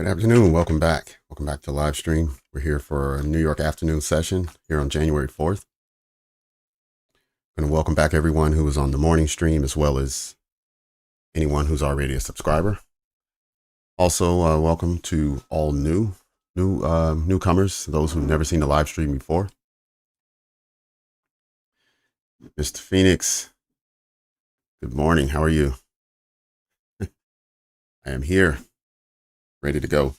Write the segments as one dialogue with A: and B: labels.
A: Good afternoon. Welcome back. Welcome back to live stream. We're here for a New York afternoon session here on January 4th. I'm going to welcome back everyone who was on the morning stream, as well as anyone who's already a subscriber. Also, welcome to all newcomers, those who've never seen the live stream before. Mr. Phoenix, good morning. How are you? I am here, ready to go.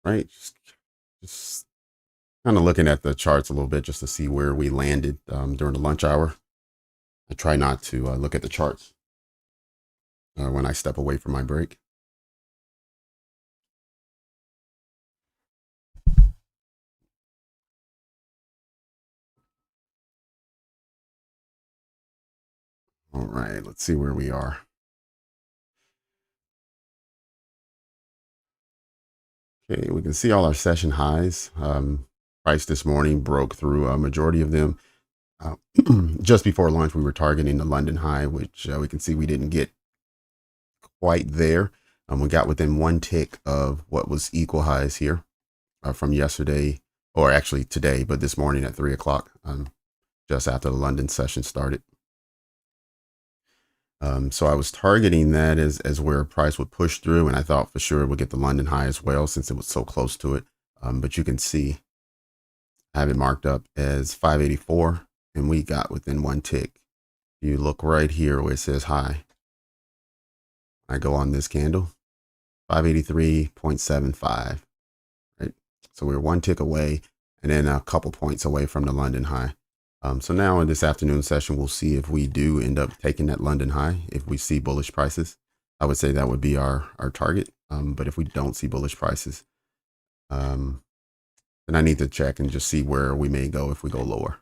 A: Right, just kind of looking at the charts a little bit just to see where we landed during the lunch hour. I try not to look at the charts when I step away from my break. All right, let's see where we are. Okay, we can see all our session highs. Price this morning broke through a majority of them. Just before lunch, we were targeting the London high, which we can see we didn't get quite there. We got within one tick of what was equal highs here from yesterday, or actually today, but this morning at 3 o'clock, just after the London session started. So I was targeting that as where price would push through, and I thought for sure we'll get the London high as well since it was so close to it. But you can see I have it marked up as 584, and we got within one tick. You look right here where it says high. I go on this candle, 583.75, right? So we're one tick away, and then a couple points away from the London high. So now in this afternoon session, we'll see if we do end up taking that London high. If we see bullish prices, I would say that would be our target. But if we don't see bullish prices, then I need to check and just see where we may go if we go lower.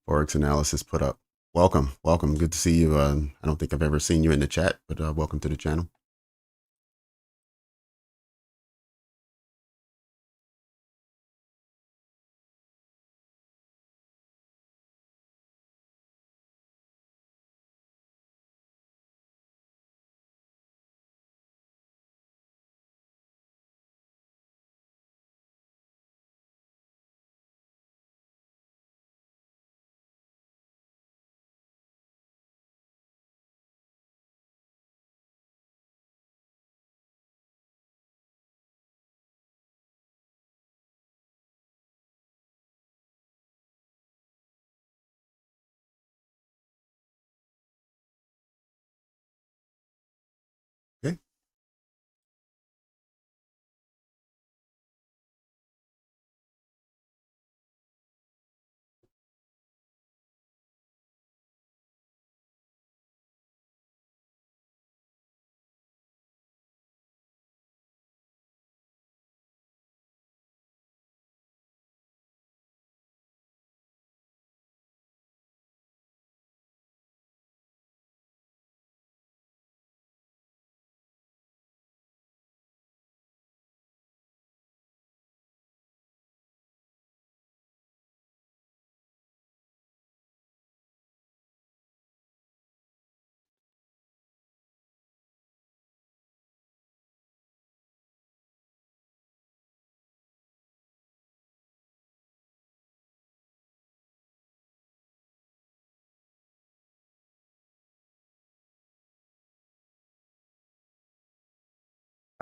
A: Forex analysis put up. Welcome. Good to see you. I don't think I've ever seen you in the chat, but welcome to the channel. Okay.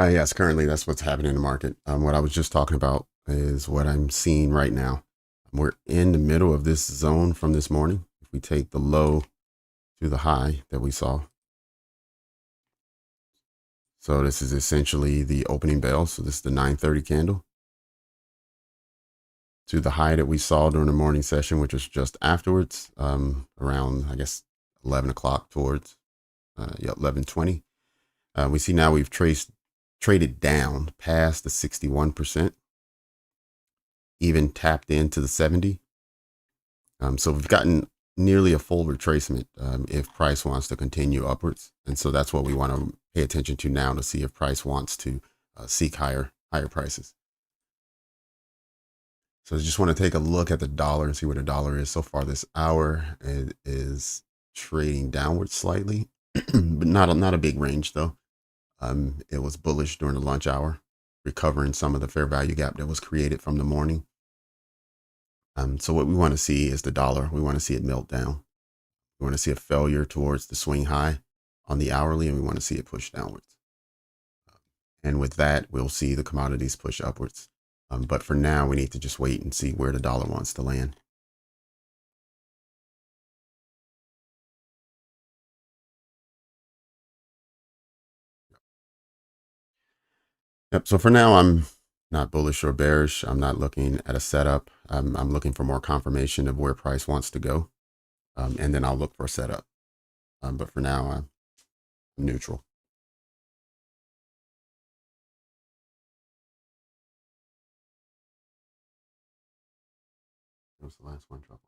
A: Yes, currently that's what's happening in the market. What I was just talking about is what I'm seeing right now. We're in the middle of this zone from this morning. If we take the low to the high that we saw. So this is essentially the opening bell. So this is the 930 candle to the high that we saw during the morning session, which was just afterwards, around, I guess, 11 o'clock towards 11:20. We see now we've traded down past the 61%, even tapped into the 70. So we've gotten nearly a full retracement if price wants to continue upwards. And so that's what we want to pay attention to now to see if price wants to seek higher prices. So I just want to take a look at the dollar and see where the dollar is so far this hour. It is trading downwards slightly, but not a big range though. It was bullish during the lunch hour, recovering some of the fair value gap that was created from the morning. So what we want to see is the dollar. We want to see it melt down. We want to see a failure towards the swing high on the hourly, and we want to see it push downwards. And with that, we'll see the commodities push upwards. But for now, we need to just wait and see where the dollar wants to land. Yep. So for now, I'm not bullish or bearish. I'm not looking at a setup. I'm looking for more confirmation of where price wants to go. And then I'll look for a setup. But for now, I'm neutral. That was the last one. Trouble.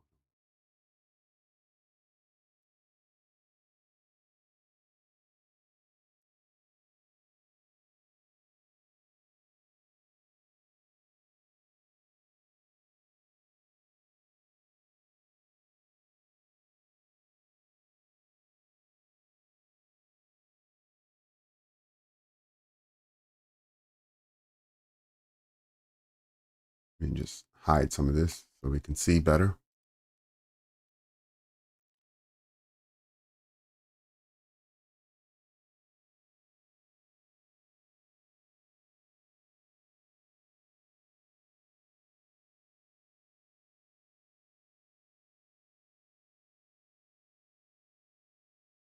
A: And just hide some of this so we can see better.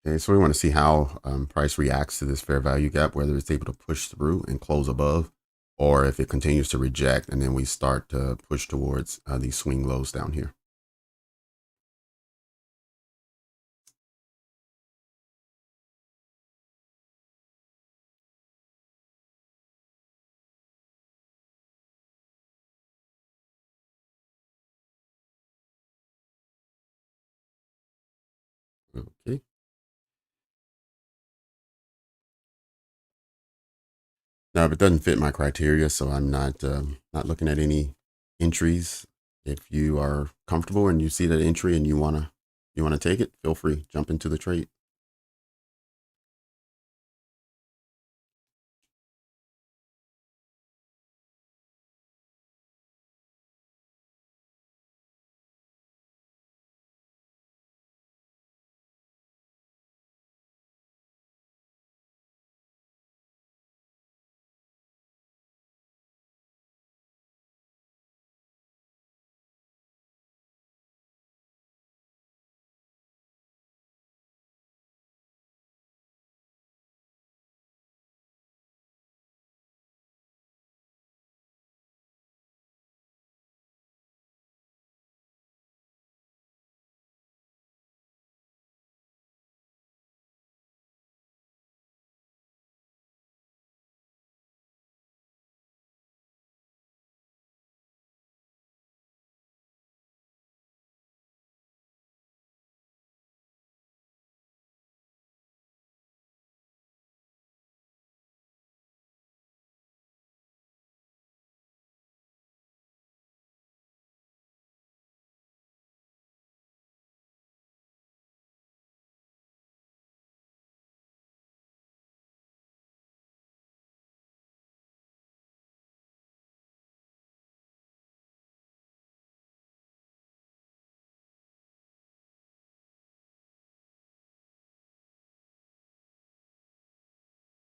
A: Okay, so we want to see how price reacts to this fair value gap, whether it's able to push through and close above, or if it continues to reject, and then we start to push towards these swing lows down here. Okay. Now, if it doesn't fit my criteria, so I'm not looking at any entries. If you are comfortable and you see that entry and you wanna take it, feel free, jump into the trade.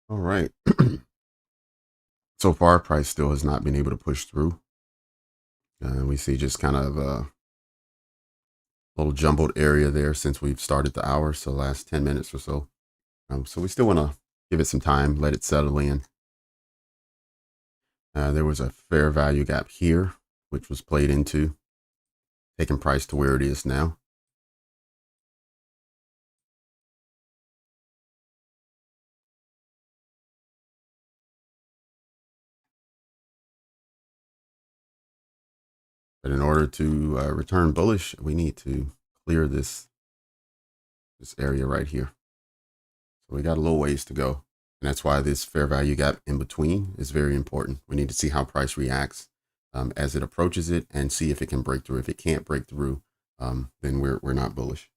A: All right. So far, price still has not been able to push through. We see just kind of a little jumbled area there since we've started the hour, so last 10 minutes or so. So we still want to give it some time, let it settle in. There was a fair value gap here, which was played into, taking price to where it is now. But in order to return bullish, we need to clear this this area right here. So we got a little ways to go. And that's why this fair value gap in between is very important. We need to see how price reacts as it approaches it and see if it can break through. If it can't break through, then we're not bullish.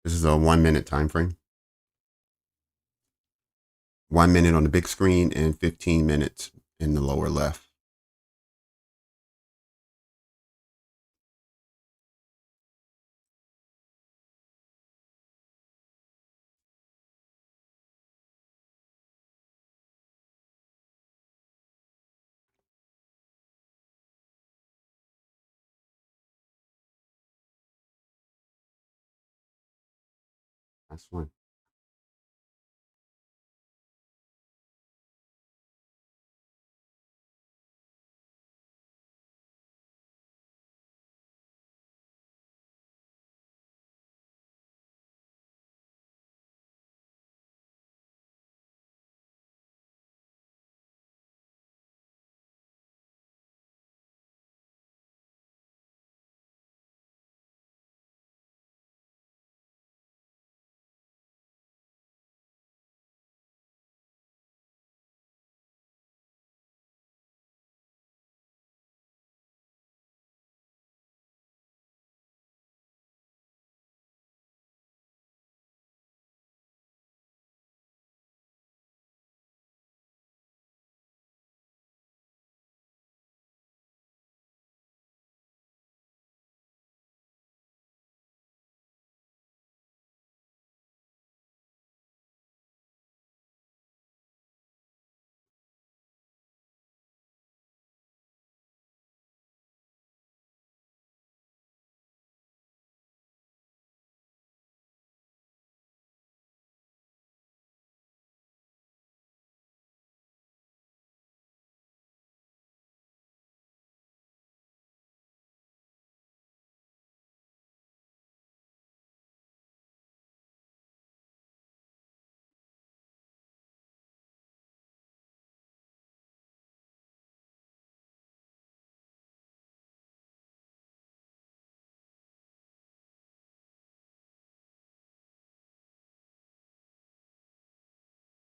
A: This is a 1 minute time frame. 1 minute on the big screen and 15 minutes in the lower left. That's one.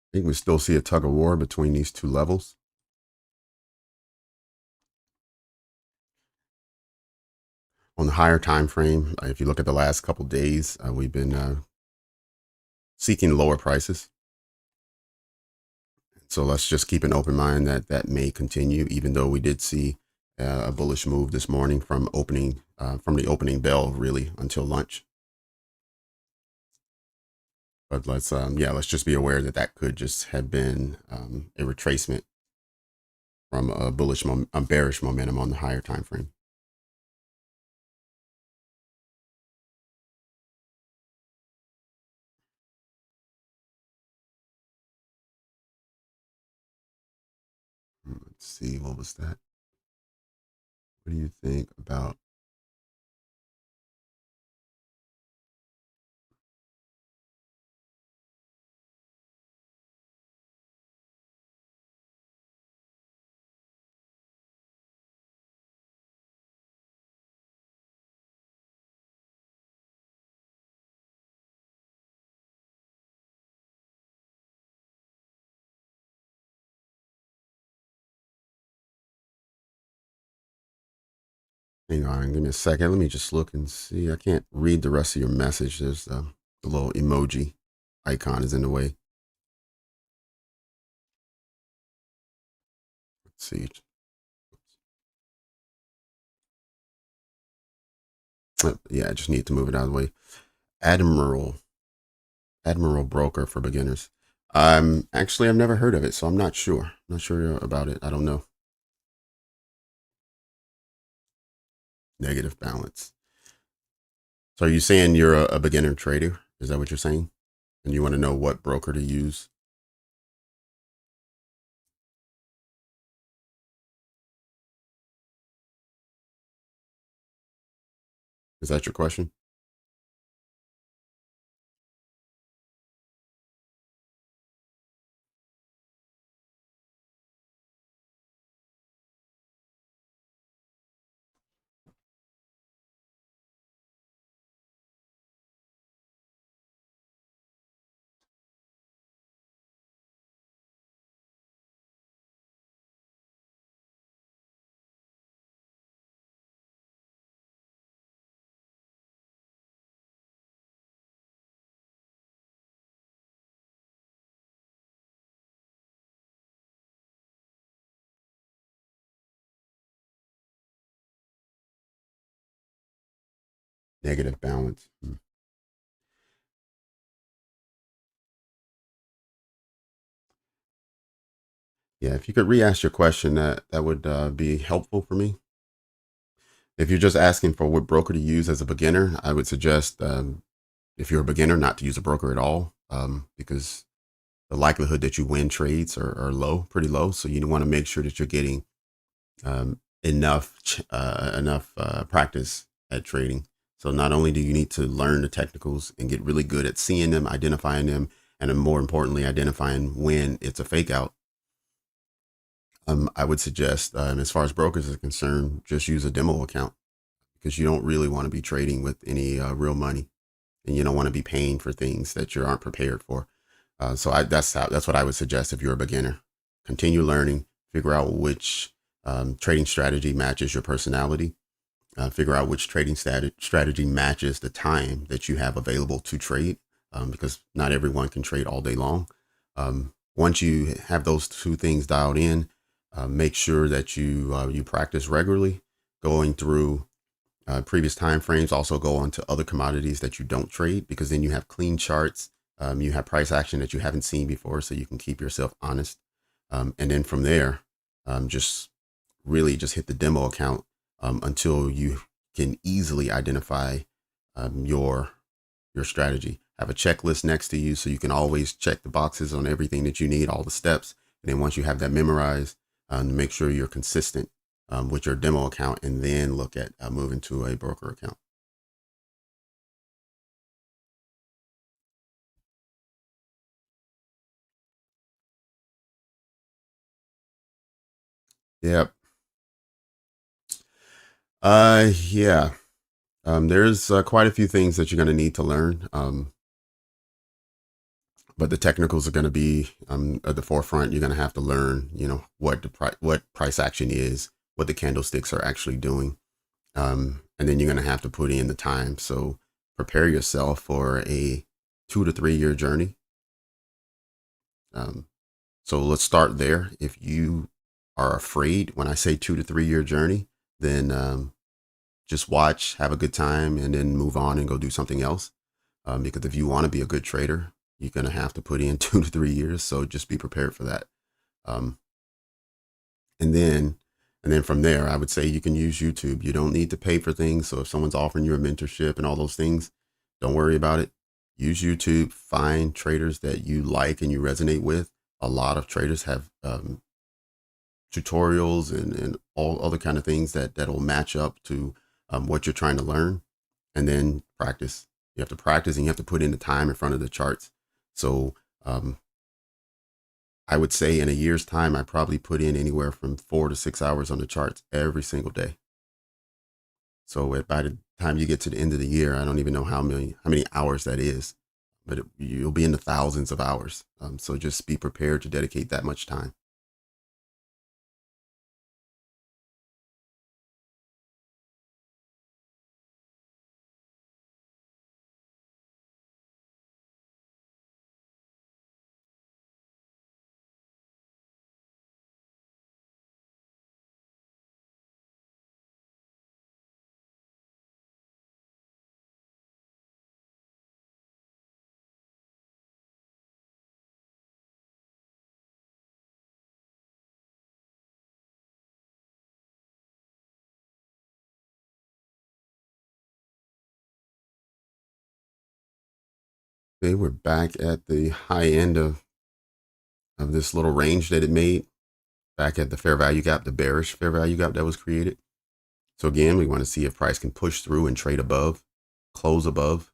A: I think we still see a tug of war between these two levels. On the higher time frame, if you look at the last couple of days, we've been seeking lower prices. So let's just keep an open mind that that may continue, even though we did see a bullish move this morning from the opening bell really until lunch. But let's just be aware that that could just have been a retracement from a bearish momentum on the higher time frame. Let's see, what was that? What do you think about? Hang on, give me a second. Let me just look and see. I can't read the rest of your message. There's a little emoji icon is in the way. Let's see. Yeah, I just need to move it out of the way. Admiral broker for beginners. Actually, I've never heard of it, so I'm not sure. I'm not sure about it. I don't know. Negative balance. So are you saying you're a beginner trader? Is that what you're saying? And you want to know what broker to use? Is that your question? Negative balance. Yeah, if you could re-ask your question, that would be helpful for me. If you're just asking for what broker to use as a beginner, I would suggest if you're a beginner, not to use a broker at all, because the likelihood that you win trades are low, pretty low. So you want to make sure that you're getting enough practice at trading. So not only do you need to learn the technicals and get really good at seeing them, identifying them, and then more importantly, identifying when it's a fake out. I would suggest, as far as brokers are concerned, just use a demo account because you don't really want to be trading with any real money, and you don't want to be paying for things that you aren't prepared for. That's what I would suggest if you're a beginner. Continue learning, figure out which trading strategy matches your personality, figure out which trading strategy matches the time that you have available to trade, because not everyone can trade all day long. Once you have those two things dialed in, make sure that you practice regularly, going through previous time frames. Also go on to other commodities that you don't trade, because then you have clean charts. You have price action that you haven't seen before, so you can keep yourself honest. And then from there, just really just hit the demo account until you can easily identify your strategy. Have a checklist next to you so you can always check the boxes on everything that you need, all the steps. And then once you have that memorized, make sure you're consistent with your demo account, and then look at moving to a broker account. Yep. Yeah. There's quite a few things that you're going to need to learn. But the technicals are going to be at the forefront. You're going to have to learn, what what price action is, what the candlesticks are actually doing, and then you're going to have to put in the time. So prepare yourself for a 2 to 3 year journey. Um, so let's start there. If you are afraid when I say 2 to 3 year journey, then just watch, have a good time, and then move on and go do something else. Because if you want to be a good trader, you're going to have to put in 2 to 3 years. So just be prepared for that. Um, and then, and then from there, I would say you can use YouTube. You don't need to pay for things. So if someone's offering you a mentorship and all those things, don't worry about it. Use YouTube, find traders that you like and you resonate with. A lot of traders have tutorials and all other kind of things that'll match up to what you're trying to learn, and then practice. You have to practice and you have to put in the time in front of the charts. So um, I would say in a year's time, I probably put in anywhere from 4 to 6 hours on the charts every single day. So by the time you get to the end of the year, I don't even know how many hours that is, but you'll be in the thousands of hours. So just be prepared to dedicate that much time. Okay, we're back at the high end of this little range that it made, back at the fair value gap, the bearish fair value gap that was created. So again, we want to see if price can push through and trade above, close above.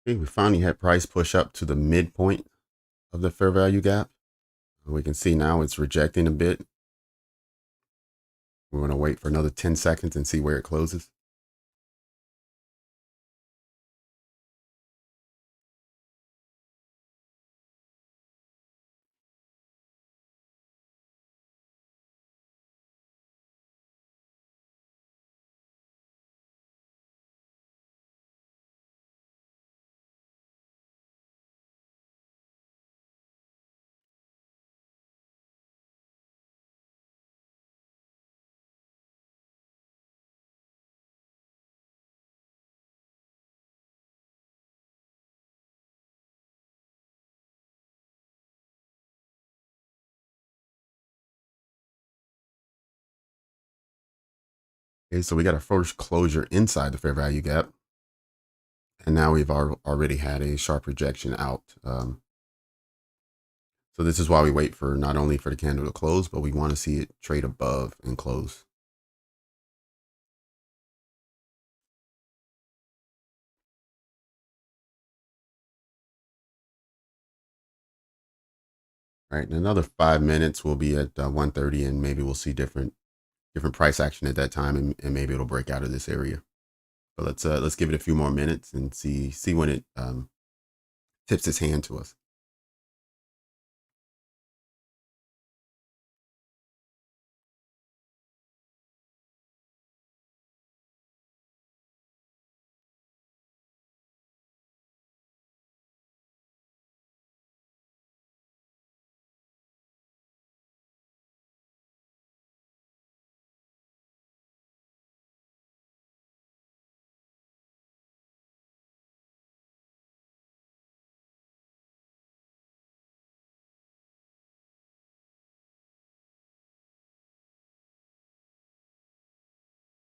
A: Okay, we finally had price push up to the midpoint of the fair value gap. We can see now it's rejecting a bit. We're going to wait for another 10 seconds and see where it closes. Okay, so we got our first closure inside the fair value gap. And now we've already had a sharp rejection out. So this is why we wait for not only for the candle to close, but we want to see it trade above and close. All right, in another 5 minutes, we'll be at 130, and maybe we'll see different price action at that time, and maybe it'll break out of this area. But let's give it a few more minutes and see when it tips its hand to us.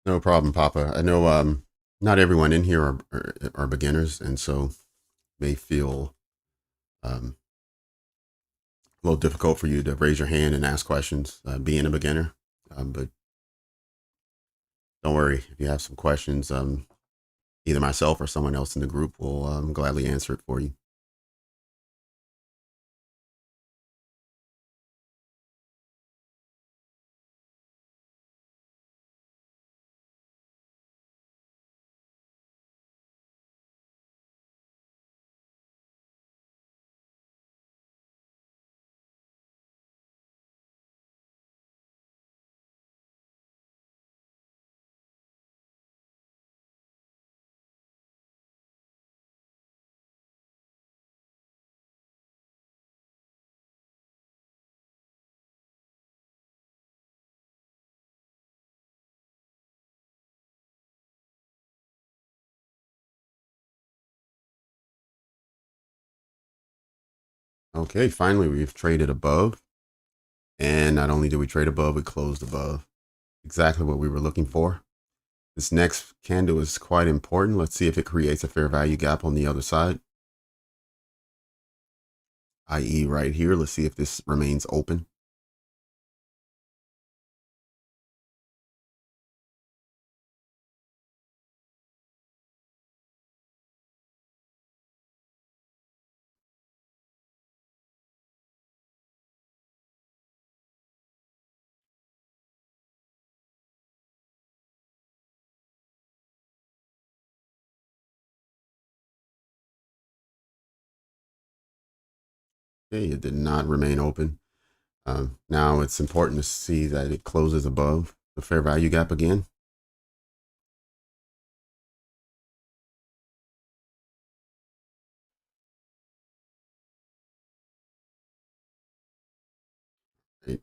A: No problem, Papa. I know not everyone in here are beginners, and so may feel um, a little difficult for you to raise your hand and ask questions, being a beginner. But don't worry, if you have some questions, either myself or someone else in the group will gladly answer it for you. Okay, finally we've traded above. And not only did we trade above, we closed above. Exactly what we were looking for. This next candle is quite important. Let's see if it creates a fair value gap on the other side, i.e. right here. Let's see if this remains open. Okay, it did not remain open. Now it's important to see that it closes above the fair value gap again. Right.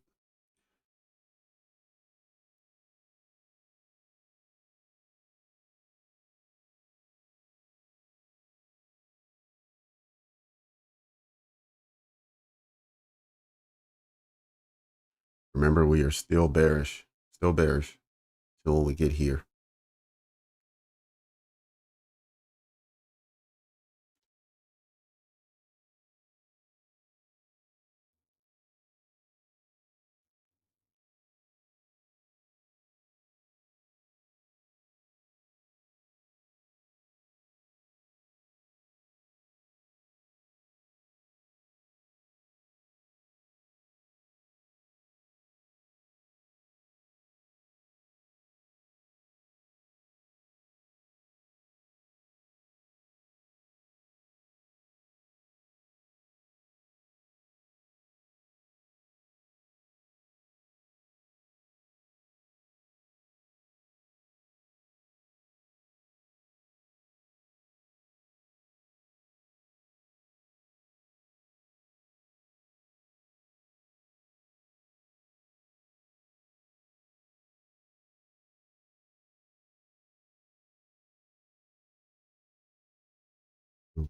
A: Remember, we are still bearish till we get here.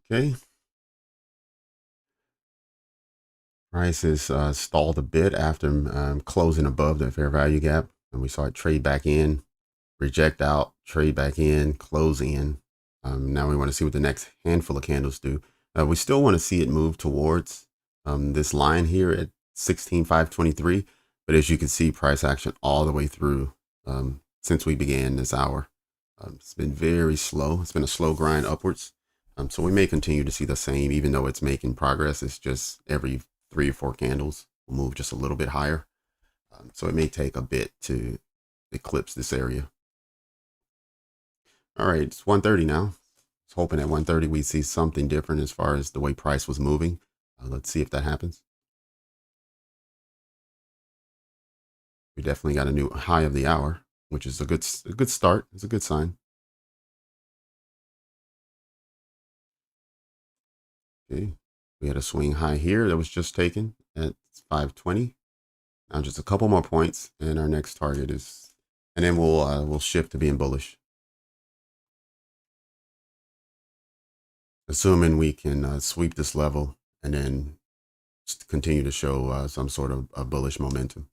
A: Okay. Prices stalled a bit after closing above the fair value gap, and we saw it trade back in, reject out, trade back in, close in. Now we want to see what the next handful of candles do. We still want to see it move towards this line here at 16,523. But as you can see, price action all the way through since we began this hour. It's been very slow. It's been a slow grind upwards. So we may continue to see the same, even though it's making progress. It's just every 3 or 4 candles will move just a little bit higher. So it may take a bit to eclipse this area. All right, it's 1:30 now. I was hoping at 1:30 we see something different as far as the way price was moving. Let's see if that happens. We definitely got a new high of the hour, which is a good start. It's a good sign. Okay, we had a swing high here that was just taken at 520. Now just a couple more points, and our next target is, and then we'll shift to being bullish, assuming we can sweep this level and then continue to show some sort of a bullish momentum.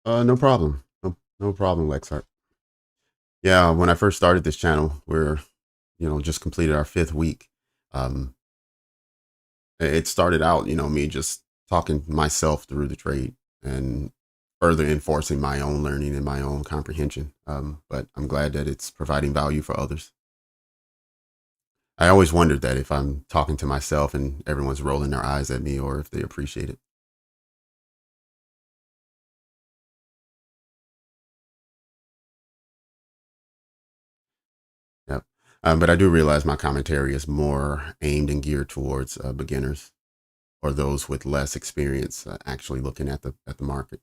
A: No problem. No problem, Lexart. Yeah, when I first started this channel, just completed our 5th week. Um, it started out, me just talking myself through the trade and further enforcing my own learning and my own comprehension. But I'm glad that it's providing value for others. I always wondered that if I'm talking to myself and everyone's rolling their eyes at me or if they appreciate it. Yep. But I do realize my commentary is more aimed and geared towards beginners or those with less experience actually looking at the market.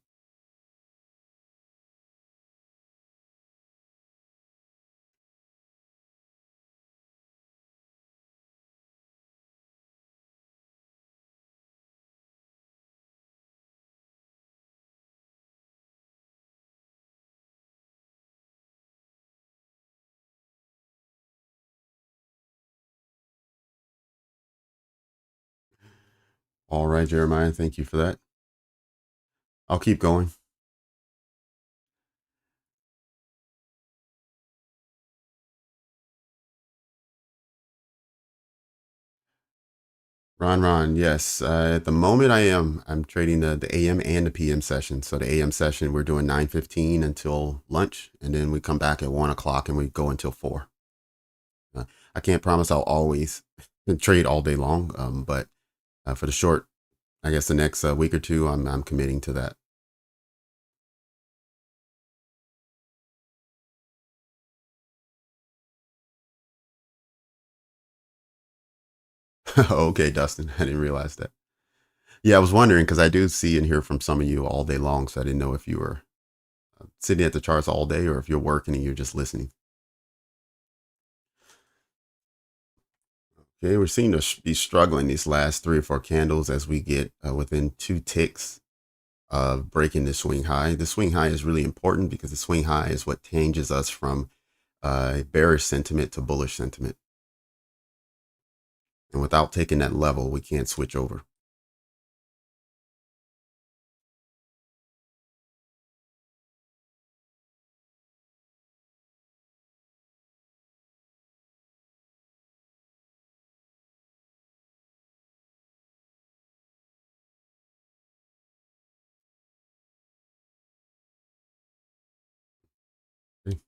A: All right, Jeremiah, thank you for that. I'll keep going. Ron, yes. At the moment, I'm trading the AM and the PM session. So the AM session, we're doing 9:15 until lunch, and then we come back at 1 o'clock and we go until 4. Uh, I can't promise I'll always trade all day long, but for the short, I guess the next week or two, I'm committing to that. Okay, Dustin, I didn't realize that. Yeah, I was wondering because I do see and hear from some of you all day long, so I didn't know if you were sitting at the charts all day or if you're working and you're just listening. Okay, we're seem to be struggling these last 3 or 4 candles as we get within 2 ticks of breaking the swing high. The swing high is really important because the swing high is what changes us from bearish sentiment to bullish sentiment. And without taking that level, we can't switch over. Okay.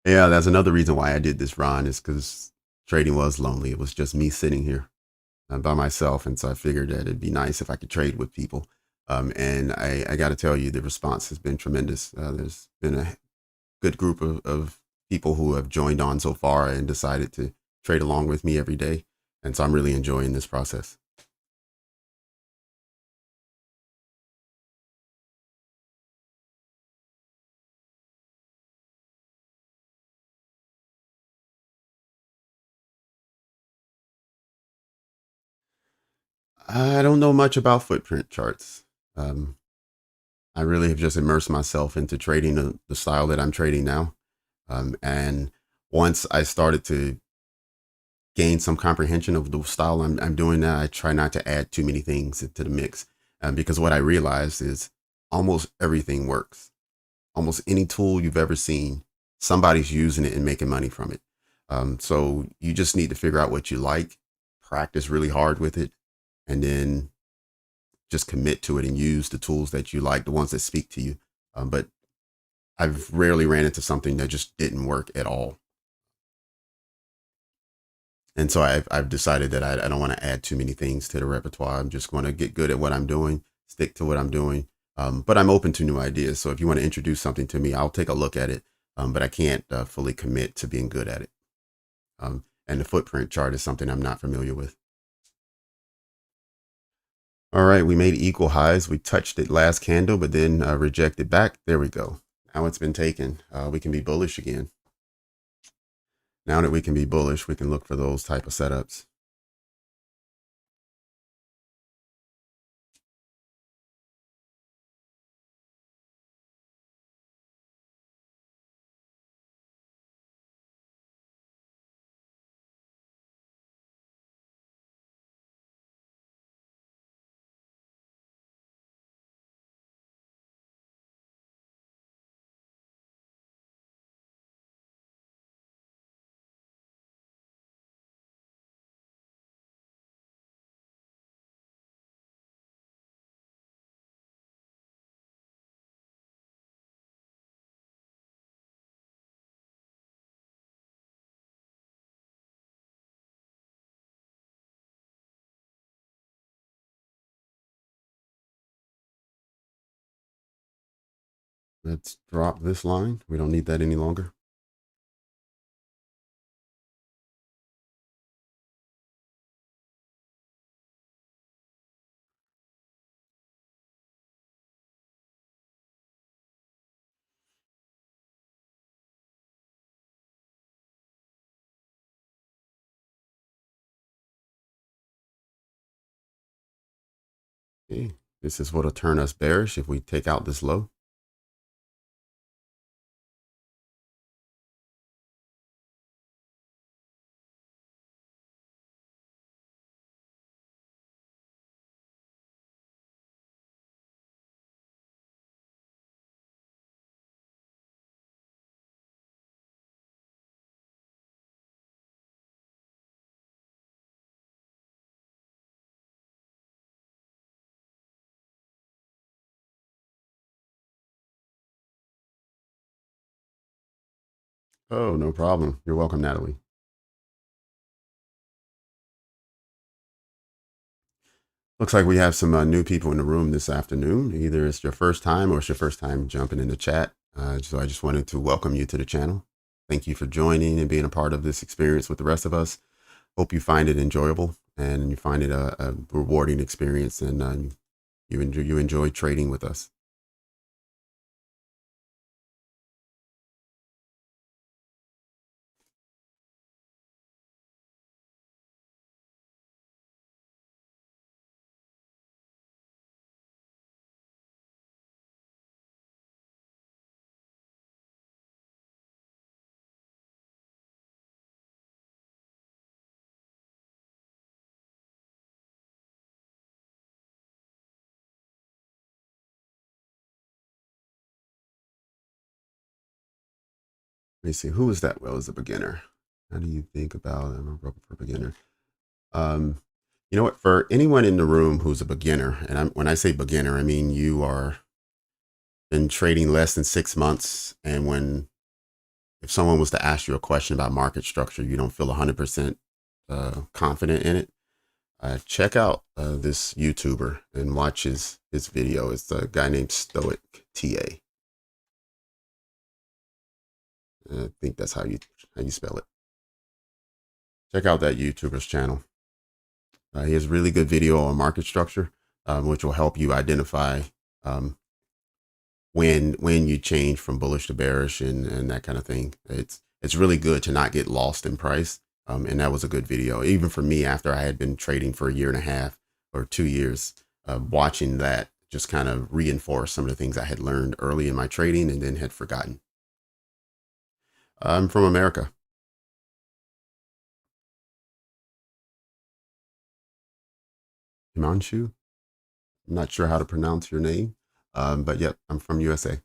A: Yeah, that's another reason why I did this, Ron, is because trading was lonely. It was just me sitting here by myself. And so I figured that it'd be nice if I could trade with people. And I got to tell you, the response has been tremendous. There's been a good group of people who have joined on so far and decided to trade along with me every day. And so I'm really enjoying this process. I don't know much about footprint charts. Um, I really have just immersed myself into trading the style that I'm trading now. And once I started to gain some comprehension of the style I'm doing now, I try not to add too many things into the mix. Because what I realized is almost everything works. Almost any tool you've ever seen, somebody's using it and making money from it. So you just need to figure out what you like, practice really hard with it, and then just commit to it and use the tools that you like, the ones that speak to you. But I've rarely ran into something that just didn't work at all. And so I've decided that I don't want to add too many things to the repertoire. I'm just going to get good at what I'm doing, stick to what I'm doing. But I'm open to new ideas. So if you want to introduce something to me, I'll take a look at it. But I can't fully commit to being good at it. And the footprint chart is something I'm not familiar with. All right, we made equal highs. We touched it last candle, but then rejected back. There we go. Now it's been taken. We can be bullish again. Now that we can be bullish, we can look for those type of setups. Let's drop this line. We don't need that any longer. Okay. This is what'll turn us bearish if we take out this low. Oh, no problem. You're welcome, Natalie. Looks like we have some new people in the room this afternoon. Either it's your first time or it's your first time jumping in the chat. So I just wanted to welcome you to the channel. Thank you for joining and being a part of this experience with the rest of us. Hope you find it enjoyable and you find it a rewarding experience, and you enjoy trading with us. Let me see, who is that? Well, as a beginner, how do you think about I'm a broker for beginner? You know what? For anyone in the room who's a beginner, and when I say beginner, I mean you are been trading less than 6 months, and if someone was to ask you a question about market structure, you don't feel 100% confident in it. Check out this YouTuber and watch his video. It's a guy named Stoic TA. I think that's how you spell it. Check out that YouTuber's channel. He has really good video on market structure, which will help you identify um, when you change from bullish to bearish and that kind of thing. It's really good to not get lost in price. And that was a good video, even for me after I had been trading for a year and a half or 2 years. Watching that just kind of reinforced some of the things I had learned early in my trading and then had forgotten. I'm from America. Himanshu. I'm not sure how to pronounce your name, but yep, I'm from USA.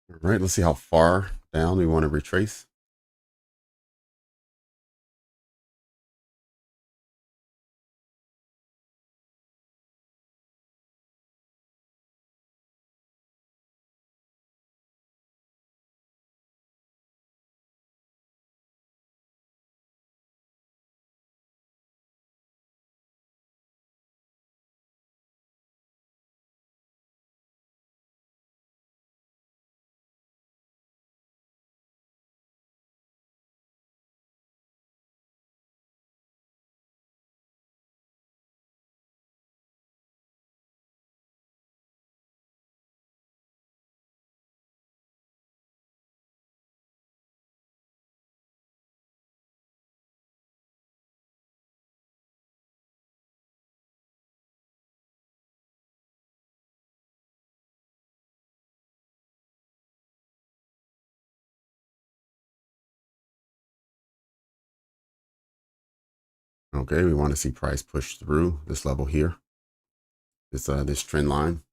A: All right, let's see how far down we want to retrace. Okay, we want to see price push through this level here, this trend line.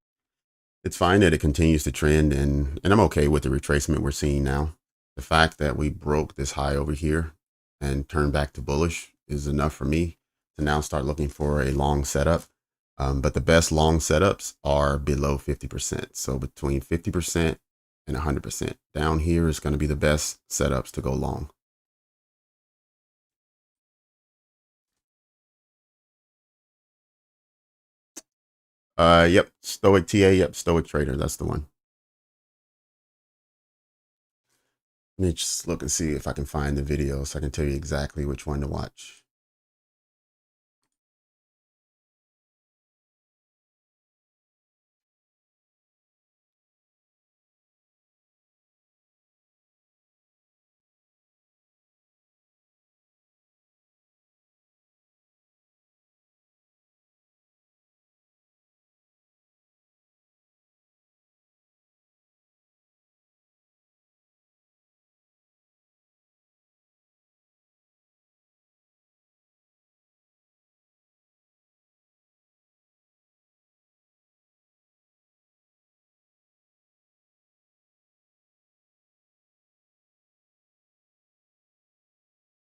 A: It's fine that it continues to trend, and I'm okay with the retracement we're seeing now. The fact that we broke this high over here and turned back to bullish is enough for me to now start looking for a long setup. But the best long setups are below 50%. So between 50% and 100%. Down here is going to be the best setups to go long. Yep, Stoic TA, yep, Stoic Trader, that's the one. Let me just look and see if I can find the video so I can tell you exactly which one to watch.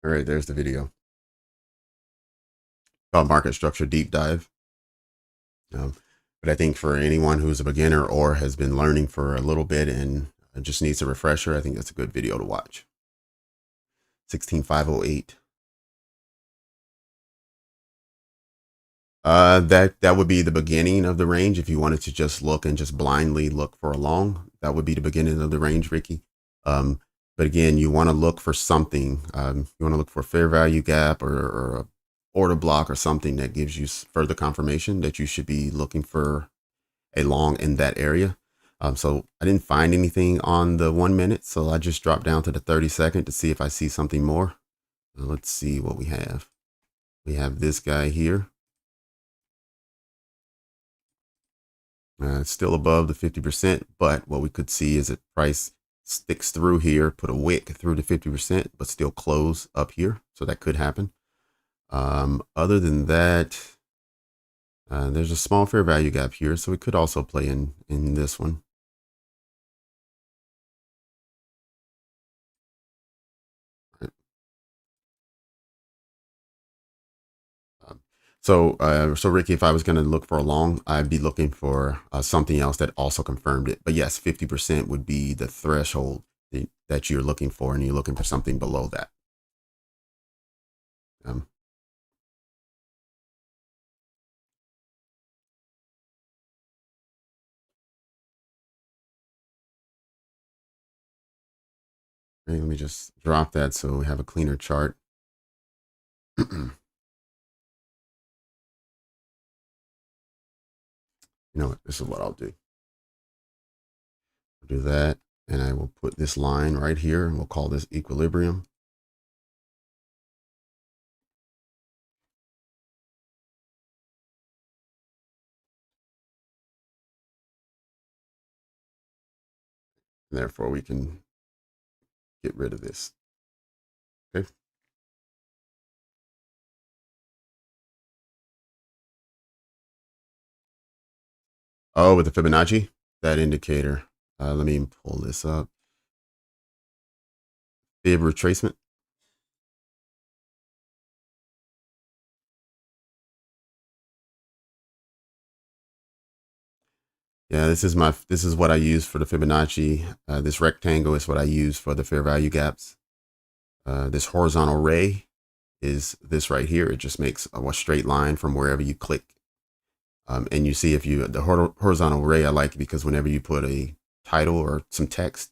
A: All right, there's the video called Market Structure Deep Dive. But I think for anyone who's a beginner or has been learning for a little bit and just needs a refresher, I think that's a good video to watch. 16508. That would be the beginning of the range. If you wanted to just look and just blindly look for a long, that would be the beginning of the range, Ricky. But again, you want to look for something. You want to look for a fair value gap or a order block or something that gives you further confirmation that you should be looking for a long in that area. So I didn't find anything on the 1 minute, so I just dropped down to the 30-second to see if I see something more. Let's see what we have. We have this guy here. It's still above the 50%, but what we could see is that price sticks through here, put a wick through the 50%, but still close up here. So that could happen. Other than that, there's a small fair value gap here, so we could also play in this one. So Ricky, if I was going to look for a long, I'd be looking for something else that also confirmed it. But yes, 50% would be the threshold that you're looking for, and you're looking for something below that. Okay, let me just drop that so we have a cleaner chart. You know what? This is what I'll do. I'll do that, and I will put this line right here, and we'll call this equilibrium. And therefore, we can get rid of this. Okay. Oh, with the Fibonacci, that indicator. Let me pull this up. Fib retracement. Yeah, this is what I use for the Fibonacci. This rectangle is what I use for the fair value gaps. This horizontal ray is this right here. It just makes a straight line from wherever you click. And you see if you, the horizontal ray I like because whenever you put a title or some text,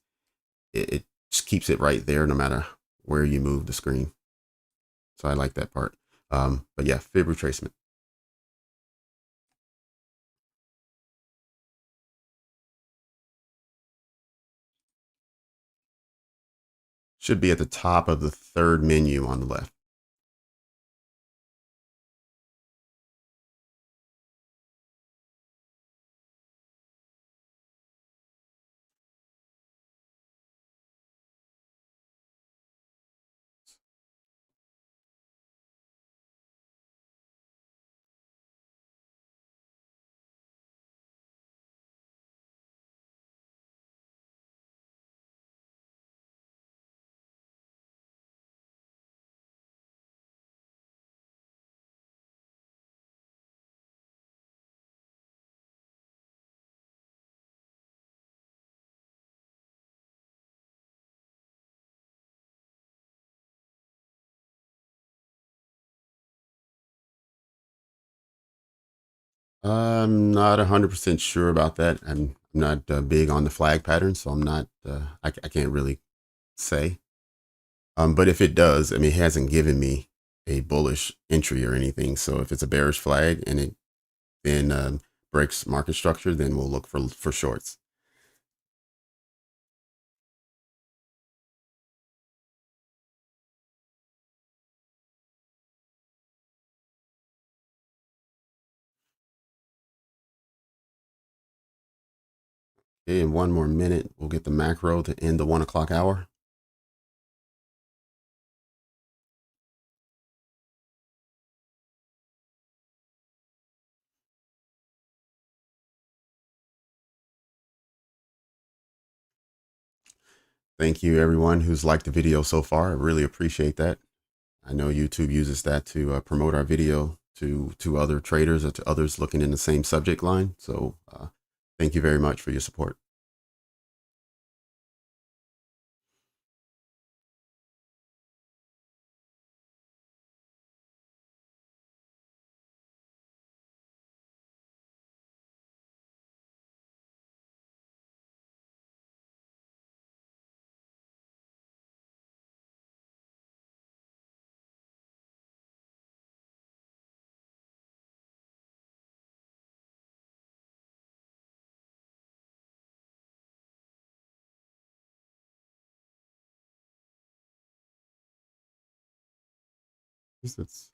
A: it just keeps it right there no matter where you move the screen. So I like that part. But yeah, fib retracement. Should be at the top of the third menu on the left. I'm not 100% sure about that. I'm not big on the flag pattern, so I'm not, I can't really say. But if it does, I mean, it hasn't given me a bullish entry or anything. So if it's a bearish flag and it then breaks market structure, then we'll look for shorts. Okay, in one more minute, we'll get the macro to end the 1 o'clock hour. Thank you everyone who's liked the video so far. I really appreciate that. I know YouTube uses that to promote our video to other traders or to others looking in the same subject line. So thank you very much for your support. It's,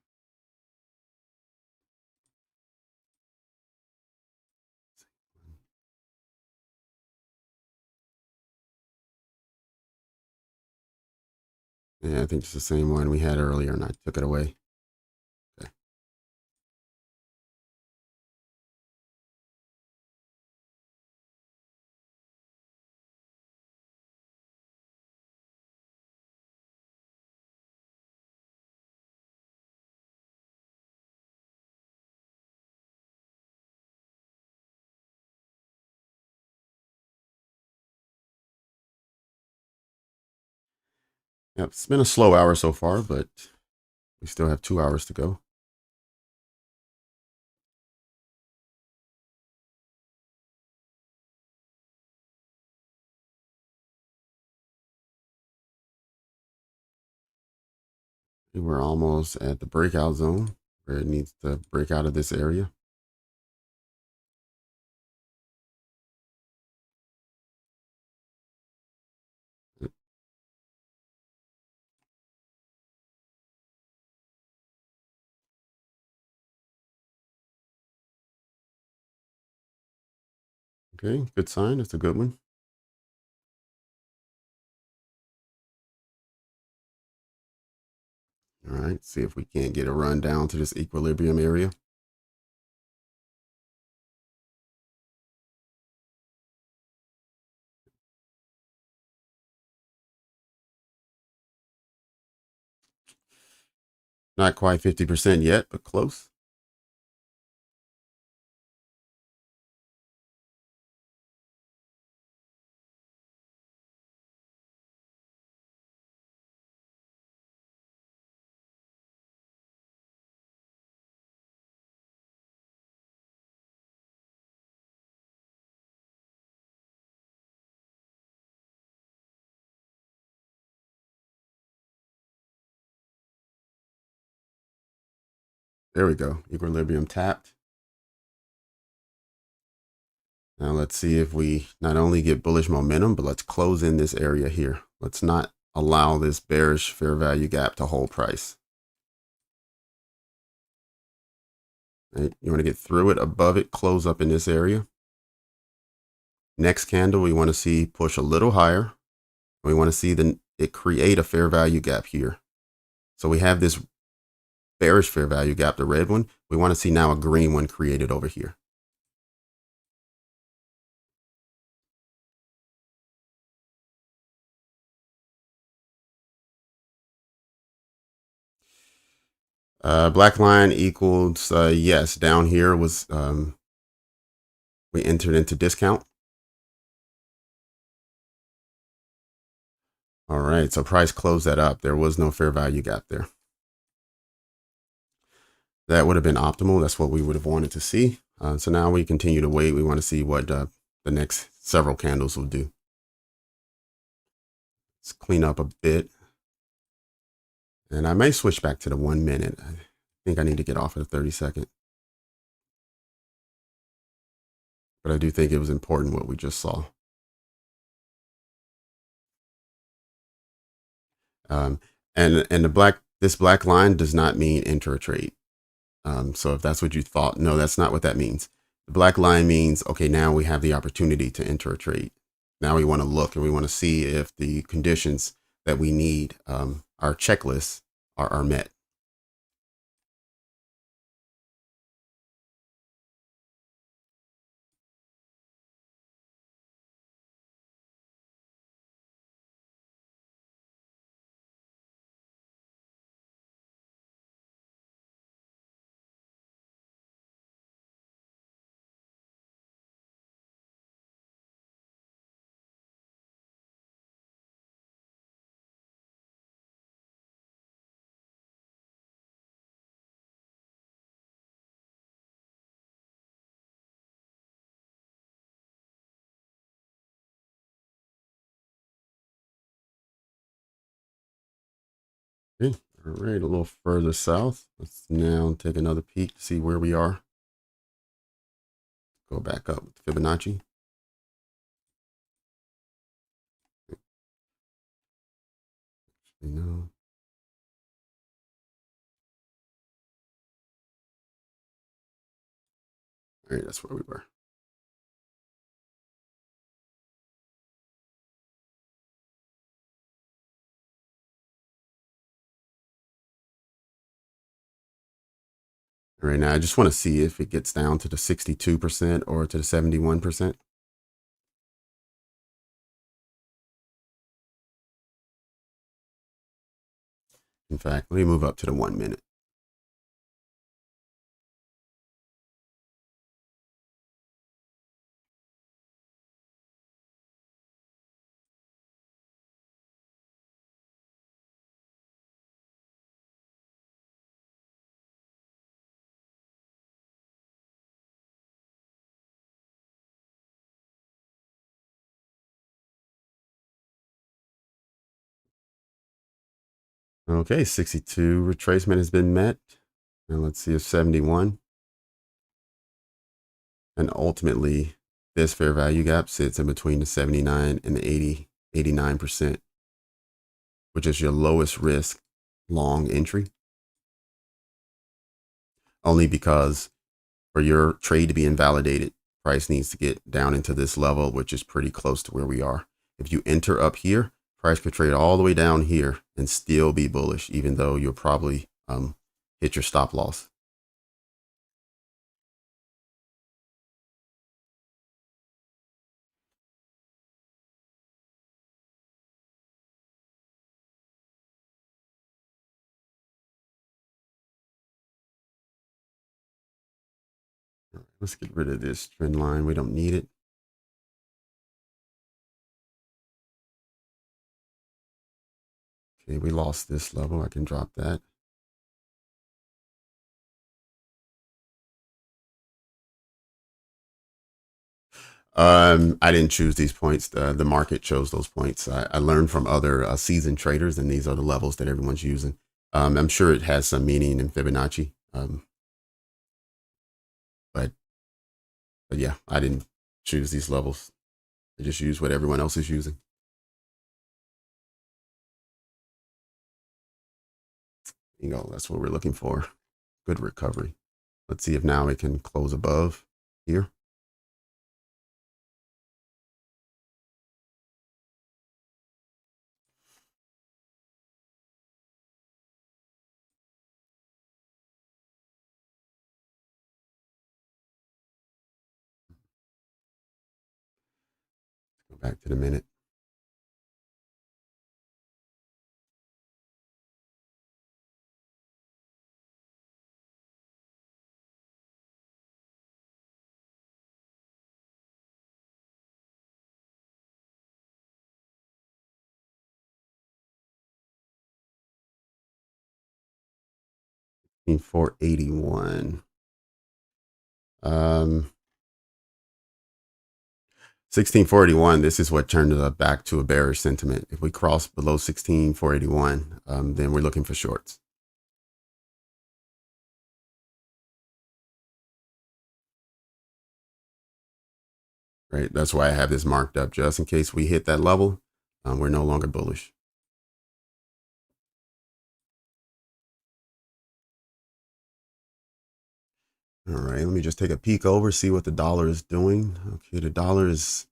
A: yeah, I think it's the same one we had earlier and I took it away. Okay. Yep, it's been a slow hour so far, but we still have 2 hours to go. We're almost at the breakout zone where it needs to break out of this area. Okay, good sign. That's a good one. All right, see if we can't get a run down to this equilibrium area. Not quite 50% yet, but close. There we go. Equilibrium tapped. Now let's see if we not only get bullish momentum, but let's close in this area here. Let's not allow this bearish fair value gap to hold price. Right? You want to get through it, above it, close up in this area. Next candle, we want to see push a little higher. We want to see it create a fair value gap here. So we have this bearish fair value gap, the red one. We want to see now a green one created over here. Black line equals, yes, down here was, we entered into discount. All right, so price closed that up. There was no fair value gap there. That would have been optimal. That's what we would have wanted to see. So now we continue to wait. We want to see what the next several candles will do. Let's clean up a bit. And I may switch back to the 1 minute. I think I need to get off of the 30-second. But I do think it was important what we just saw. And this black line does not mean enter a trade. So if that's what you thought, no, that's not what that means. The black line means, okay, now we have the opportunity to enter a trade. Now we want to look and we want to see if the conditions that we need, our checklists are met. Okay. All right, a little further south. Let's now take another peek to see where we are. Go back up with Fibonacci. No. All right, that's where we were. All right, now I just want to see if it gets down to the 62% or to the 71%. In fact, let me move up to the 1 minute. Okay, 62 retracement has been met. And let's see if 71. And ultimately, this fair value gap sits in between the 79 and the 89%, which is your lowest risk long entry. Only because for your trade to be invalidated, price needs to get down into this level, which is pretty close to where we are. If you enter up here, price could trade all the way down here and still be bullish, even though you'll probably hit your stop loss. Let's get rid of this trend line. We don't need it. Okay, we lost this level. I can drop that. I didn't choose these points. The market chose those points. I learned from other seasoned traders, and these are the levels that everyone's using. I'm sure it has some meaning in Fibonacci. But yeah, I didn't choose these levels. I just use what everyone else is using. You know, that's what we're looking for. Good recovery. Let's see if now it can close above here. Go back to the minute. In 481. 16,481. This is what turned it back to a bearish sentiment. If we cross below 16,481, then we're looking for shorts. Right. That's why I have this marked up, just in case we hit that level. We're no longer bullish. All right, let me just take a peek over, see what the dollar is doing. Okay, the dollar is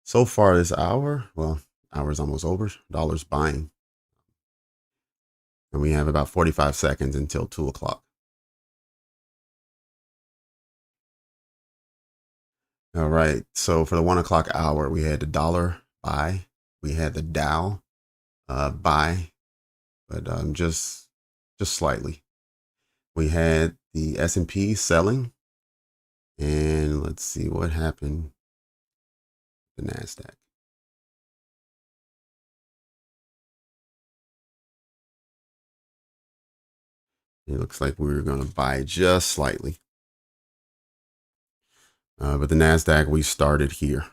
A: so far this hour. Well, hour's almost over. Dollar's buying. And we have about 45 seconds until 2 o'clock. All right, so for the 1 o'clock hour, we had the dollar buy. We had the Dow buy, but just slightly. We had the S&P selling. And let's see what happened. The Nasdaq. It looks like we were going to buy just slightly. But the Nasdaq, we started here,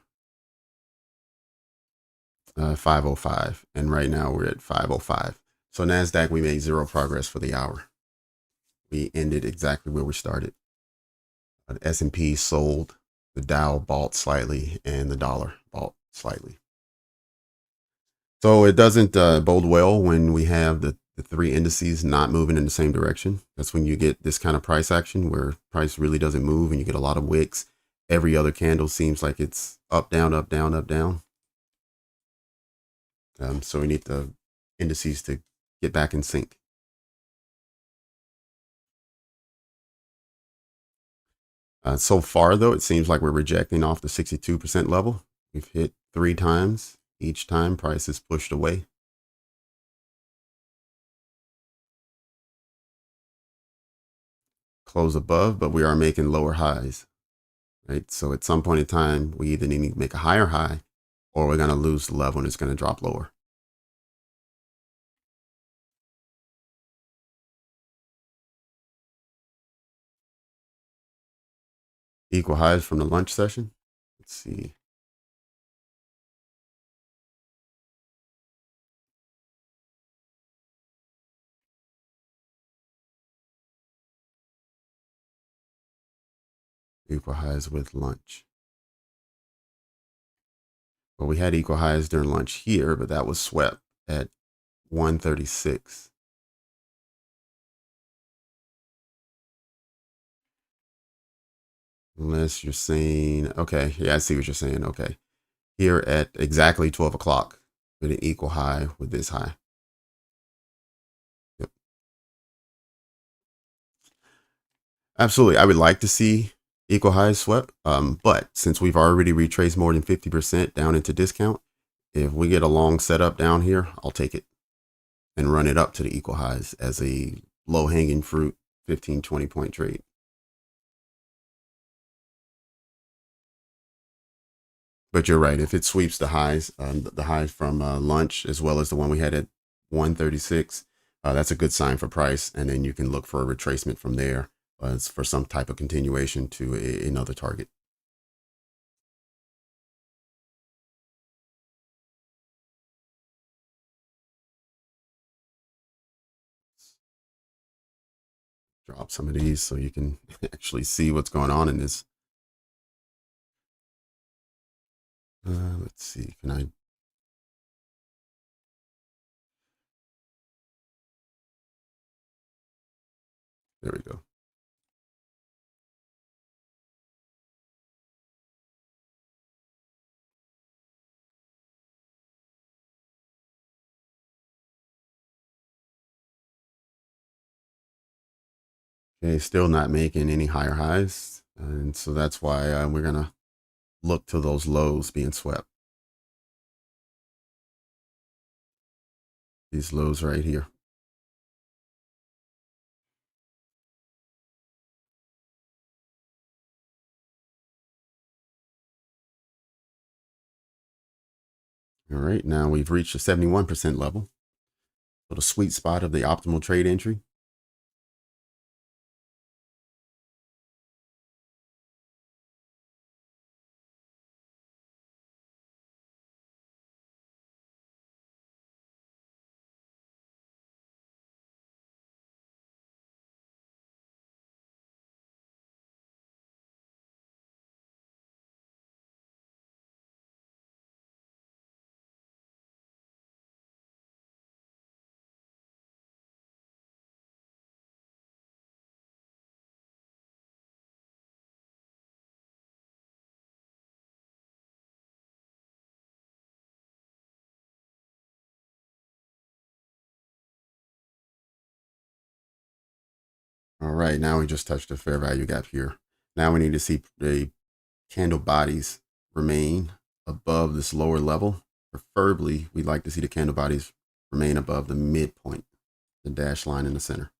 A: 505, and right now we're at 505. So Nasdaq, we made zero progress for the hour. We ended exactly where we started. The S&P sold, the Dow bought slightly, and the dollar bought slightly. So it doesn't bode well when we have the three indices not moving in the same direction. That's when you get this kind of price action where price really doesn't move and you get a lot of wicks. Every other candle seems like it's up, down, up, down, up, down. So we need the indices to get back in sync. So far, though, it seems like we're rejecting off the 62% level. We've hit 3 times. Each time, price is pushed away. Close above, but we are making lower highs. Right? So at some point in time, we either need to make a higher high or we're going to lose the level and it's going to drop lower. Equal highs from the lunch session. Let's see. Equal highs with lunch. Well, we had equal highs during lunch here, but that was swept at 136. Unless you're saying, okay, yeah, I see what you're saying. Okay. Here at exactly 12 o'clock with an equal high with this high. Yep. Absolutely. I would like to see equal highs swept. But since we've already retraced more than 50% down into discount, if we get a long setup down here, I'll take it and run it up to the equal highs as a low hanging fruit 15, 20 point trade. But you're right. If it sweeps the highs from lunch as well as the one we had at 136, that's a good sign for price. And then you can look for a retracement from there for some type of continuation to another target. Drop some of these so you can actually see what's going on in this. Let's see. Can I? There we go. Okay, still not making any higher highs. And so that's why we're going to look to those lows being swept. These lows right here. All right, now we've reached the 71% level. So the sweet spot of the optimal trade entry. All right, now we just touched the fair value gap here. Now we need to see the candle bodies remain above this lower level. Preferably, we'd like to see the candle bodies remain above the midpoint, the dashed line in the center.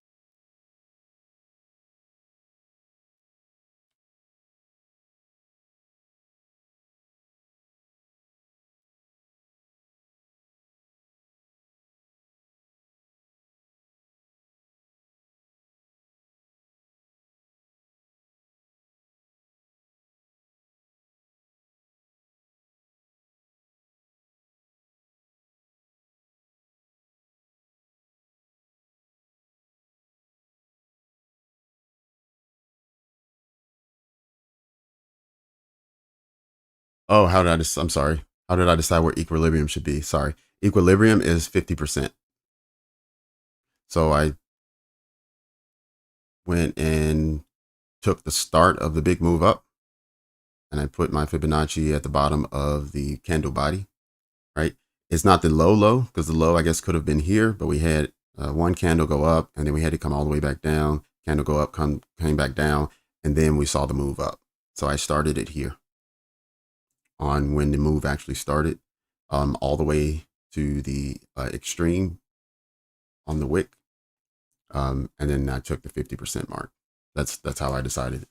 A: Oh, how did I'm sorry. How did I decide where equilibrium should be? Sorry. Equilibrium is 50%. So I went and took the start of the big move up and I put my Fibonacci at the bottom of the candle body, right? It's not the low because the low I guess could have been here, but we had one candle go up and then we had to come all the way back down, candle go up, came back down, and then we saw the move up. So I started it here on when the move actually started, all the way to the extreme on the wick. And then I took the 50% mark. That's how I decided.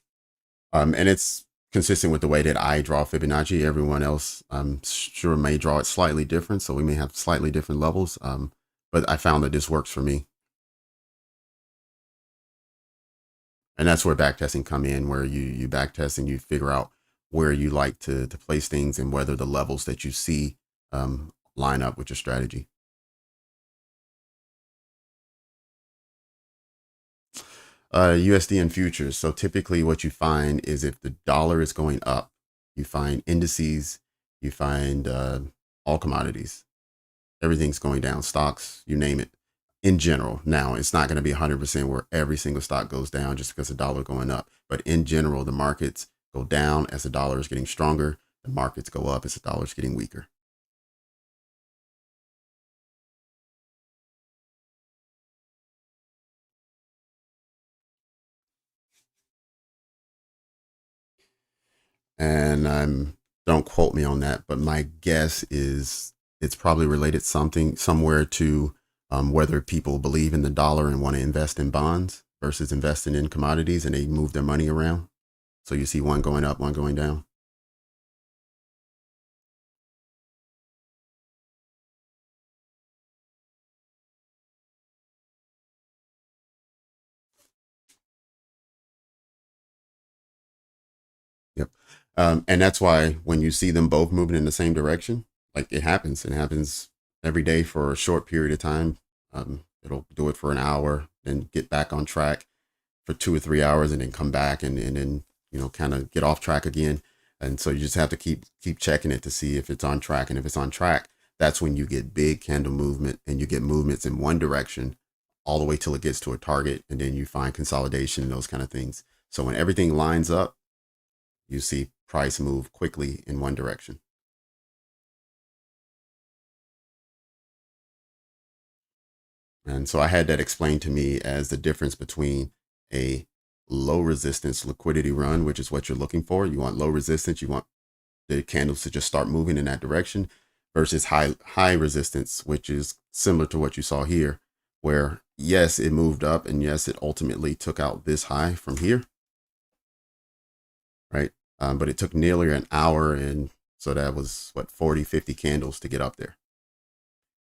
A: And it's consistent with the way that I draw Fibonacci. Everyone else, I'm sure, may draw it slightly different. So we may have slightly different levels. But I found that this works for me. And that's where backtesting come in, where you backtest and you figure out where you like to place things and whether the levels that you see line up with your strategy. USD and futures. So typically what you find is if the dollar is going up, you find indices, you find all commodities, everything's going down, stocks, you name it, in general. Now, it's not going to be 100% where every single stock goes down just because the dollar going up. But in general, the markets go down as the dollar is getting stronger. The markets go up as the dollar is getting weaker. And don't quote me on that, but my guess is it's probably related somewhere to whether people believe in the dollar and want to invest in bonds versus investing in commodities, and they move their money around. So you see one going up, one going down. Yep. And that's why when you see them both moving in the same direction, like it happens every day for a short period of time. It'll do it for an hour, then get back on track for 2 or 3 hours, and then come back and then kind of get off track again. And so you just have to keep checking it to see if it's on track. And if it's on track, that's when you get big candle movement and you get movements in one direction all the way till it gets to a target, and then you find consolidation and those kind of things. So when everything lines up, you see price move quickly in one direction. And so I had that explained to me as the difference between a low resistance liquidity run, which is what you're looking for. You want low resistance. You want the candles to just start moving in that direction, versus high resistance, which is similar to what you saw here, where yes, it moved up and yes, it ultimately took out this high from here, right? But it took nearly an hour, and so that was what, 40, 50 candles to get up there.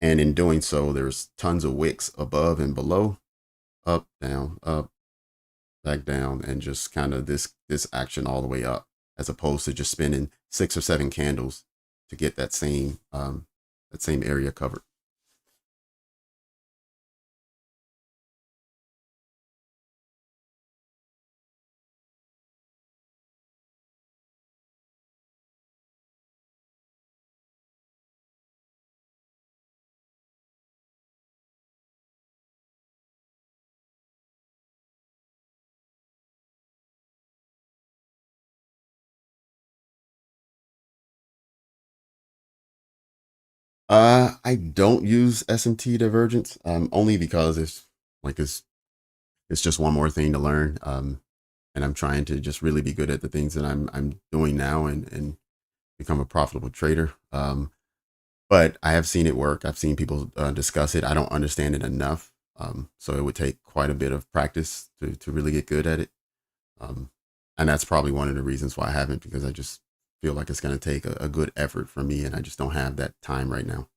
A: And in doing so, there's tons of wicks above and below, up, back down, and just kind of this action all the way up, as opposed to just spending 6 or 7 candles to get that same area covered. I don't use SMT divergence, only because it's it's just one more thing to learn. And I'm trying to just really be good at the things that I'm doing now and become a profitable trader. But I have seen it work. I've seen people discuss it. I don't understand it enough. So it would take quite a bit of practice to really get good at it. Um, and that's probably one of the reasons why I haven't, because I just feel like it's going to take a good effort from me, and I just don't have that time right now.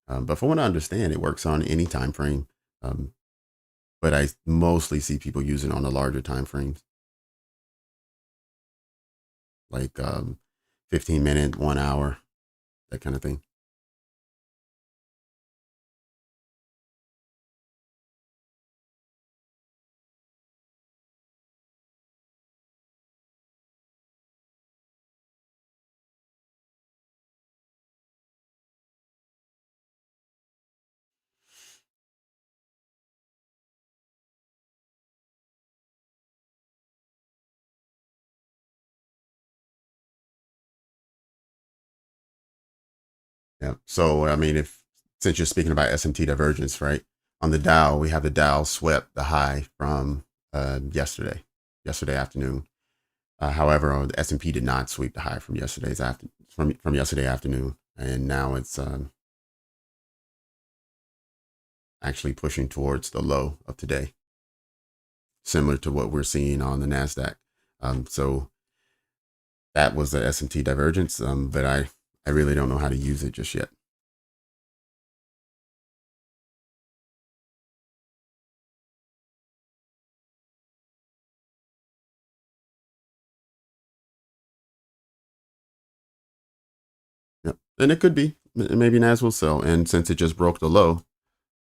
A: But from what I understand, it works on any time frame. Um, but I mostly see people using it on the larger time frames, like 15 minute, 1 hour, that kind of thing. Yeah. So, I mean, if since you're speaking about SMT divergence, right? On the Dow, we have the Dow swept the high from yesterday afternoon. However, the S&P did not sweep the high from yesterday afternoon, and now it's actually pushing towards the low of today, similar to what we're seeing on the Nasdaq. So that was the S&T divergence, but I really don't know how to use it just yet. Yep. And it could be maybe Nas will sell, and since it just broke the low,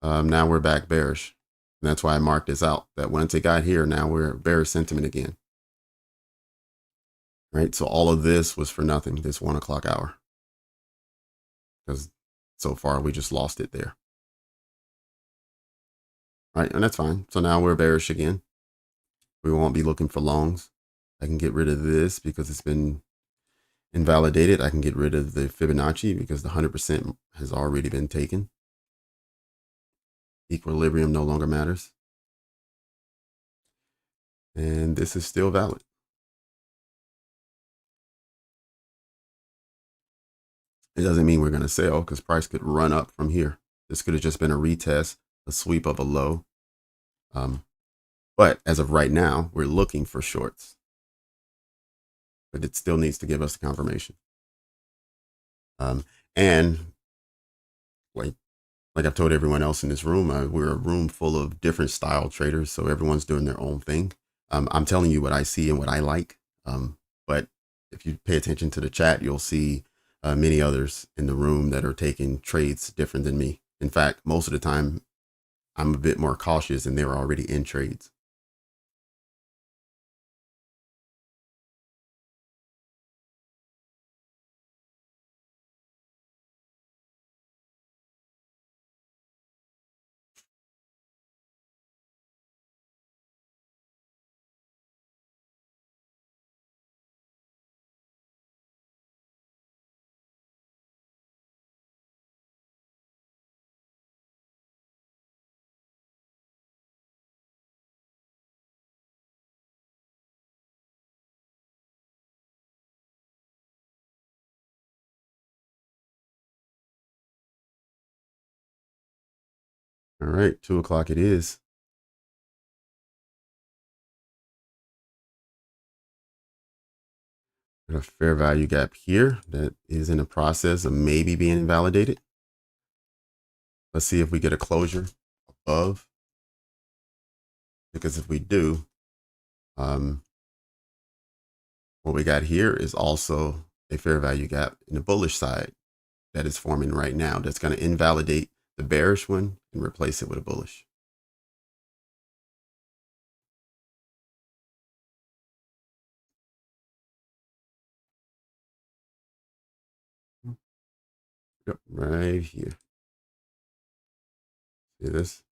A: now we're back bearish. And that's why I marked this out. That once it got here, now we're bearish sentiment again. Right. So all of this was for nothing. This 1 o'clock hour, because so far we just lost it there. Right. And that's fine. So now we're bearish again. We won't be looking for longs. I can get rid of this because it's been invalidated. I can get rid of the Fibonacci because the 100% has already been taken. Equilibrium no longer matters. And this is still valid. It doesn't mean we're going to sell, because price could run up from here. This could have just been a retest, a sweep of a low. But as of right now, we're looking for shorts. But it still needs to give us the confirmation. And like I've told everyone else in this room, we're a room full of different style traders, so everyone's doing their own thing. I'm telling you what I see and what I like. But if you pay attention to the chat, you'll see many others in the room that are taking trades different than me. In fact, most of the time, I'm a bit more cautious, and they're already in trades. All right, 2 o'clock it is. A fair value gap here that is in the process of maybe being invalidated. Let's see if we get a closure above, because if we do, what we got here is also a fair value gap in the bullish side that is forming right now. That's going to invalidate the bearish one and replace it with a bullish. Yep, right here. See this?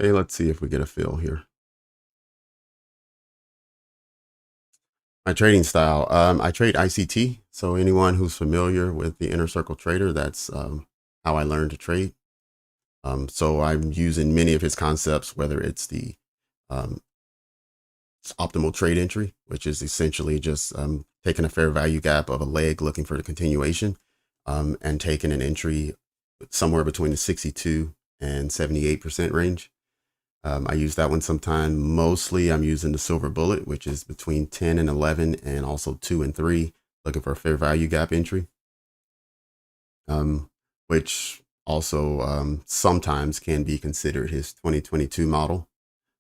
A: Okay, let's see if we get a fill here. My trading style, I trade ICT. So anyone who's familiar with the inner circle trader, that's how I learned to trade. So I'm using many of his concepts, whether it's the um, optimal trade entry, which is essentially just taking a fair value gap of a leg looking for the continuation, and taking an entry somewhere between the 62 and 78% range. I use that one sometime. Mostly I'm using the silver bullet, which is between 10 and 11, and also 2 and 3, looking for a fair value gap entry, which also sometimes can be considered his 2022 model.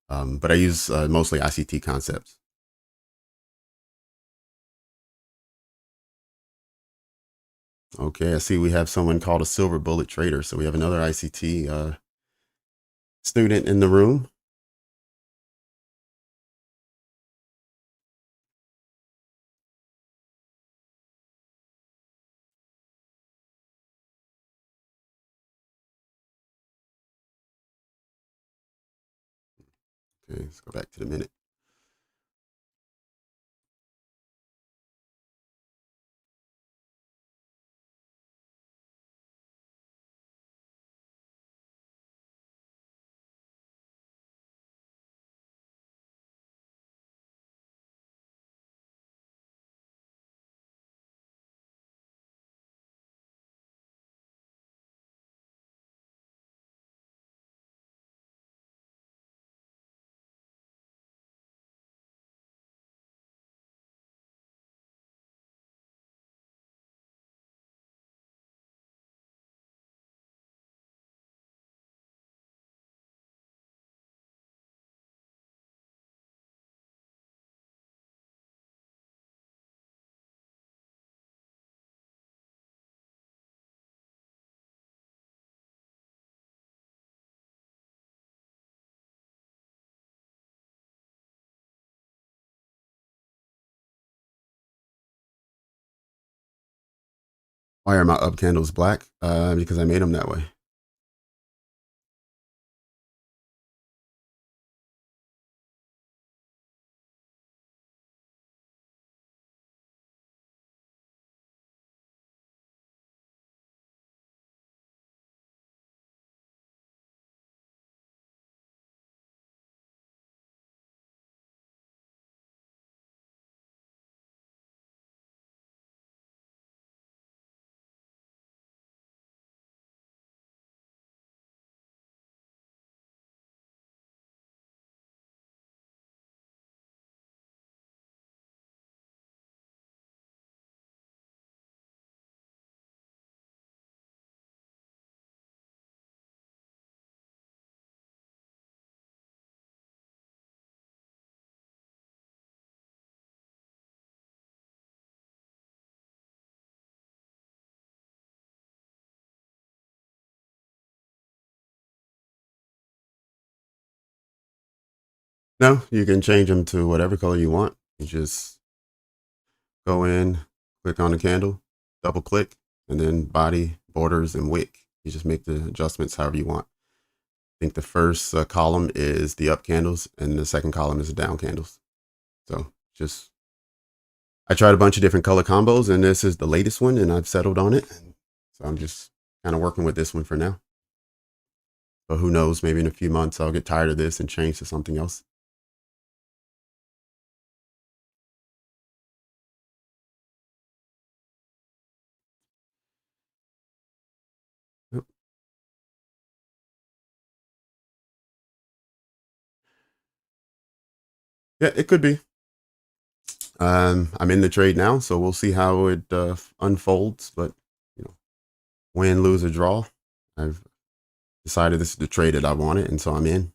A: But I use mostly ICT concepts. Okay, I see we have someone called a silver bullet trader. So we have another ICT student in the room. Okay, let's go back to the minute. Why are my up candles black? Because I made them that way. No, you can change them to whatever color you want. You just go in, click on the candle, double click, and then body, borders, and wick. You just make the adjustments however you want. I think the first column is the up candles, and the second column is the down candles. So just, I tried a bunch of different color combos, and this is the latest one, and I've settled on it. So I'm just kind of working with this one for now. But who knows, maybe in a few months I'll get tired of this and change to something else. Yep. Yeah, it could be. I'm in the trade now, so we'll see how it unfolds. But you know, win, lose, or draw, I've decided this is the trade that I wanted, and so I'm in.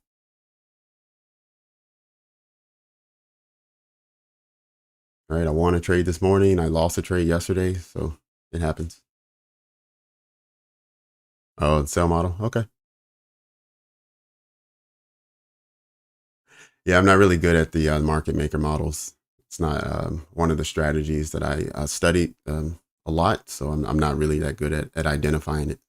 A: All right, I won a trade this morning. I lost a trade yesterday, so it happens. Oh, it's sell model. Okay. Yeah, I'm not really good at the market maker models. It's not one of the strategies that I studied a lot, so I'm not really that good at identifying it.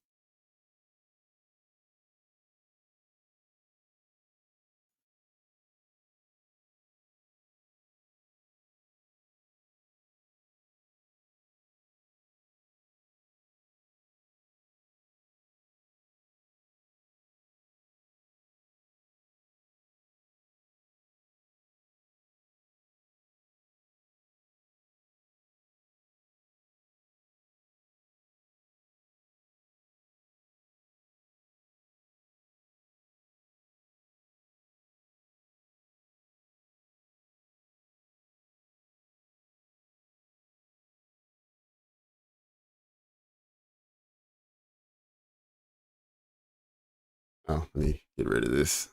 A: Oh, let me get rid of this.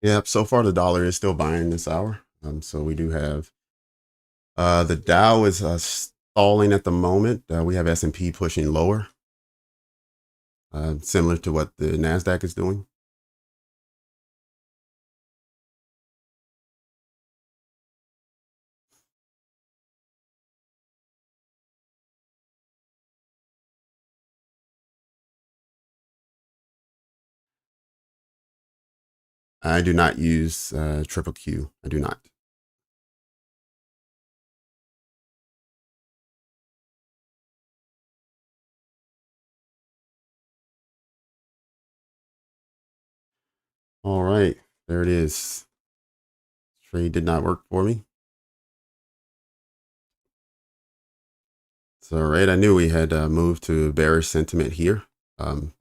A: Yep. So far, the dollar is still buying this hour. So we do have the Dow is stalling at the moment. We have S&P pushing lower, similar to what the Nasdaq is doing. I do not use triple Q. I do not. All right, there it is. Trade did not work for me. So right, I knew we had moved to bearish sentiment here, but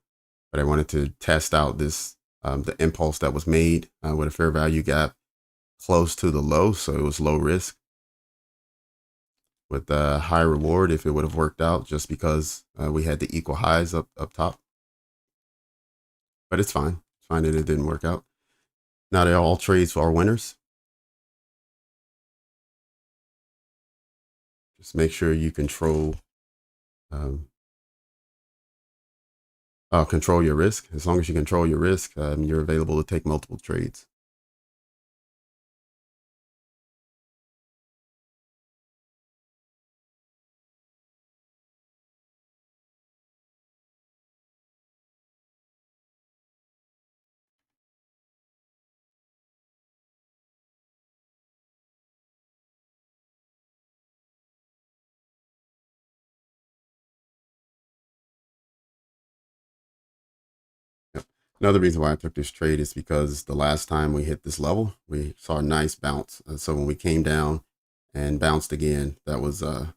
A: I wanted to test out this the impulse that was made with a fair value gap close to the low, so it was low risk with a high reward if it would have worked out, just because we had the equal highs up top. But it's fine. It's fine that it didn't work out. Now they're all trades are winners. Just make sure you um, control your risk. As long as you control your risk, you're available to take multiple trades. Yep. Another reason why I took this trade is because the last time we hit this level, we saw a nice bounce. So when we came down and bounced again, that was a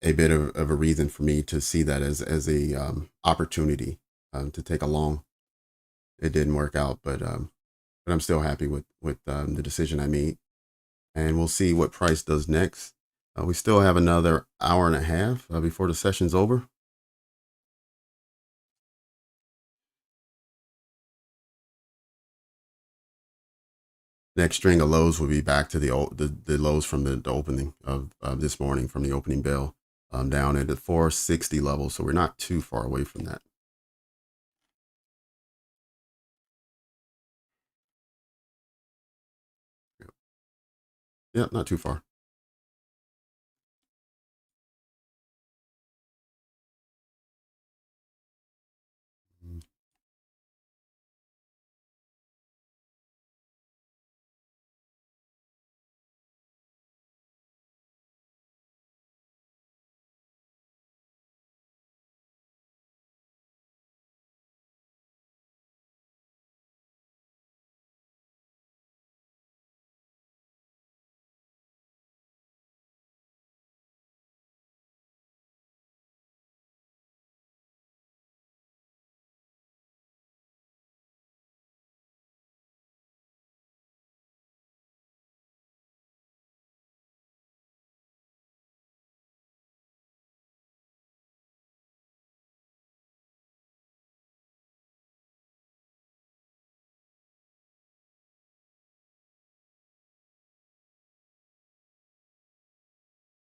A: bit of a reason for me to see that as a opportunity to take a long. It didn't work out, but I'm still happy with the decision I made. And we'll see what price does next. We still have another hour and a half before the session's over. Next string of lows will be back to the lows from the opening of this morning, from the opening bell, down at the 460 level. So we're not too far away from that. Yeah, not too far.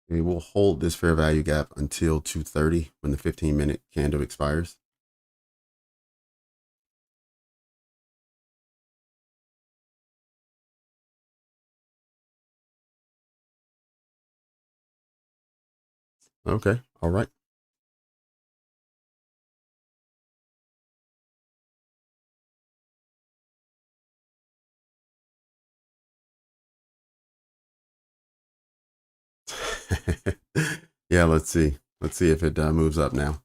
A: We will hold this fair value gap until 2:30 when the 15-minute candle expires. Okay. All right. Yeah, let's see. Let's see if it moves up now.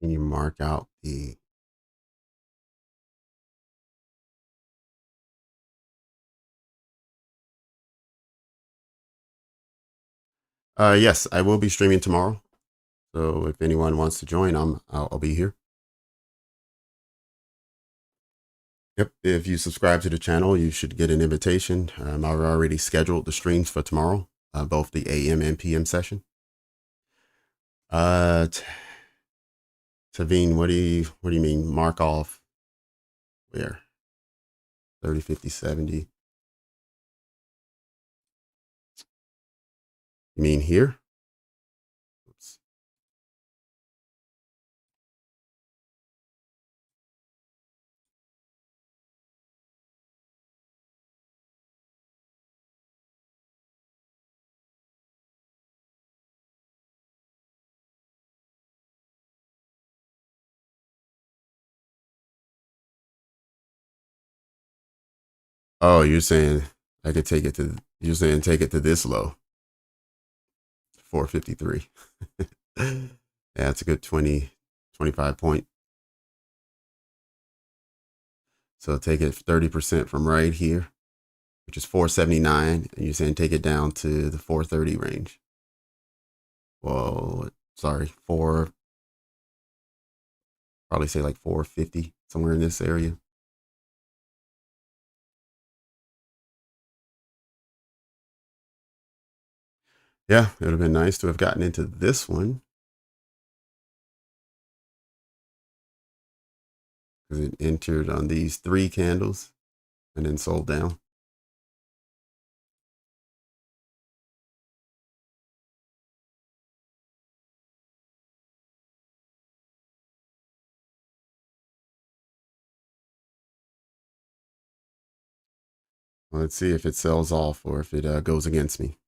A: Can you mark out the yes, I will be streaming tomorrow. So if anyone wants to join, I'll be here. Yep. If you subscribe to the channel, you should get an invitation. I've already scheduled the streams for tomorrow, both the AM and PM session. Tavine, what do you mean? Mark off where? 30, 50, 70. You mean here? Oops. Oh, you're saying I could take it to, you're saying take it to this low, 453. Yeah, it's a good 20, 25 point. So take it 30% from right here, which is 479. And you're saying take it down to the 430 range. Well, sorry, probably say like 450, somewhere in this area. Yeah, it would have been nice to have gotten into this one, because it entered on these 3 candles and then sold down. Well, let's see if it sells off or if it goes against me.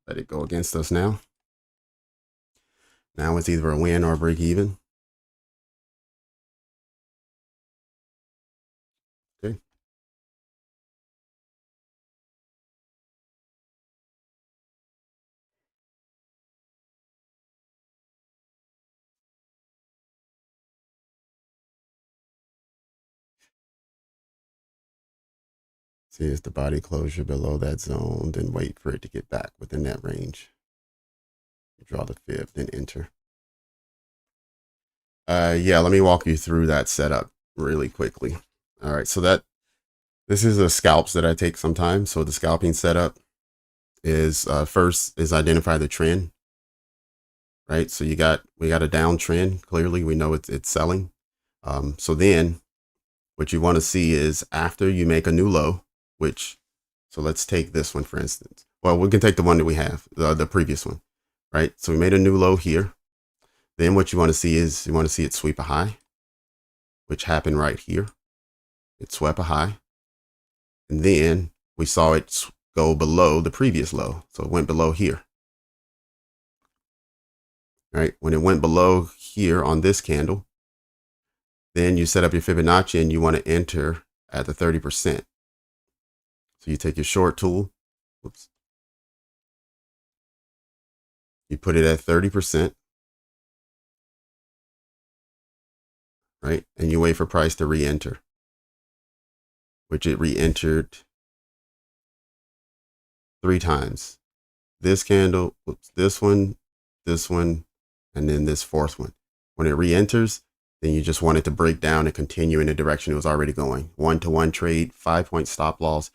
A: Let it go against us now. Now it's either a win or a break even. Okay. See, it's the body closure below that zone, then wait for it to get back within that range. Draw the fib, then enter. Yeah, let me walk you through that setup really quickly. All right, so this is a scalps that I take sometimes. So the scalping setup is first is identify the trend, right? So we got a downtrend. Clearly, we know it's selling. So then what you want to see is after you make a new low, so let's take this one for instance. Well, we can take the one that we have, the previous one, right? So we made a new low here. Then what you want to see is you want to see it sweep a high, which happened right here. It swept a high. And then we saw it go below the previous low. So it went below here. Right? When it went below here on this candle, Then you set up your Fibonacci and you want to enter at the 30%. So you take your short tool, whoops, you put it at 30%, right? And you wait for price to re-enter, which it re-entered 3 times. This candle, whoops, this one, and then this 4th one. When it re-enters, then you just want it to break down and continue in the direction it was already going. 1-to-1 trade, 5-point stop loss,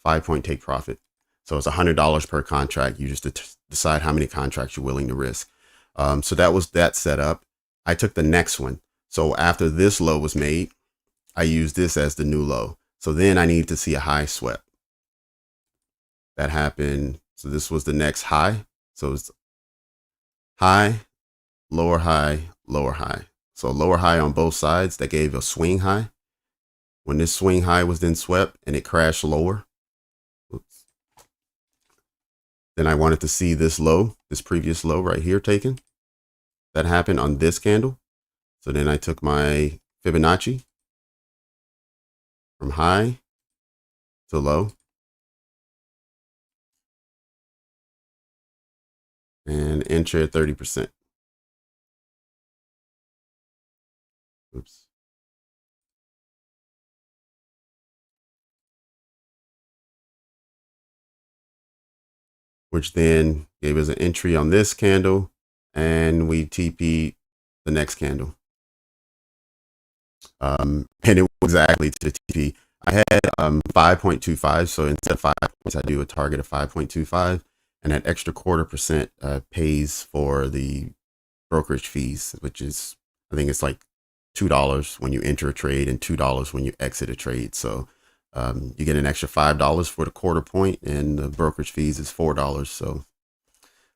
A: 5-point take profit. So it's $100 per contract. You just decide how many contracts you're willing to risk. So that was that setup. I took the next one. So after this low was made, I used this as the new low. So then I need to see a high swept. That happened. So this was the next high. So it's high, lower high, lower high. So lower high on both sides, that gave a swing high. When this swing high was then swept and it crashed lower, oops, then I wanted to see this low, this previous low right here taken. That happened on this candle. So then I took my Fibonacci from high to low and enter at 30%. Oops. Which then gave us an entry on this candle, and we TP'd the next candle. And it was exactly to TP. I had 5.25, so instead of 5 points, I do a target of 5.25, and that extra 0.25% pays for the brokerage fees, which is, I think it's like $2 when you enter a trade and $2 when you exit a trade. So you get an extra $5 for the 0.25 point, and the brokerage fees is $4. So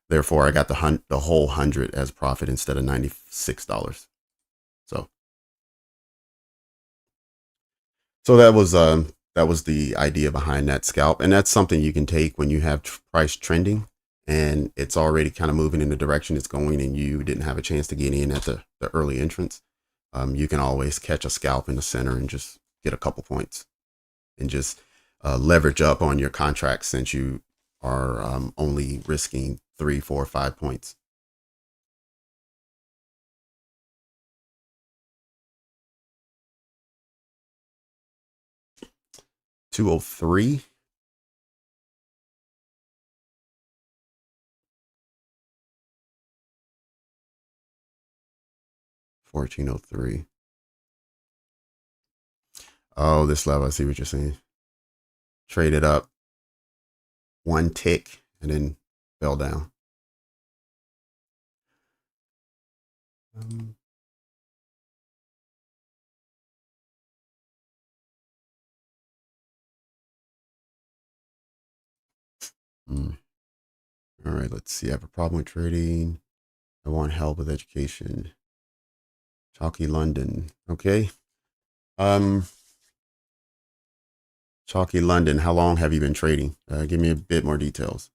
A: therefore, I got the whole 100 as profit instead of $96. So that was the idea behind that scalp, and that's something you can take when you have price trending and it's already kind of moving in the direction it's going, and you didn't have a chance to get in at the early entrance. You can always catch a scalp in the center and just get a couple points and just leverage up on your contracts, since you are only risking 3, 4, 5 points. $203. $14.03. Oh, this level, I see what you're saying. Traded up 1 tick and then fell down. All right, let's see. I have a problem with trading. I want help with education. Chalky London. Okay. Chalky London, how long have you been trading? Give me a bit more details.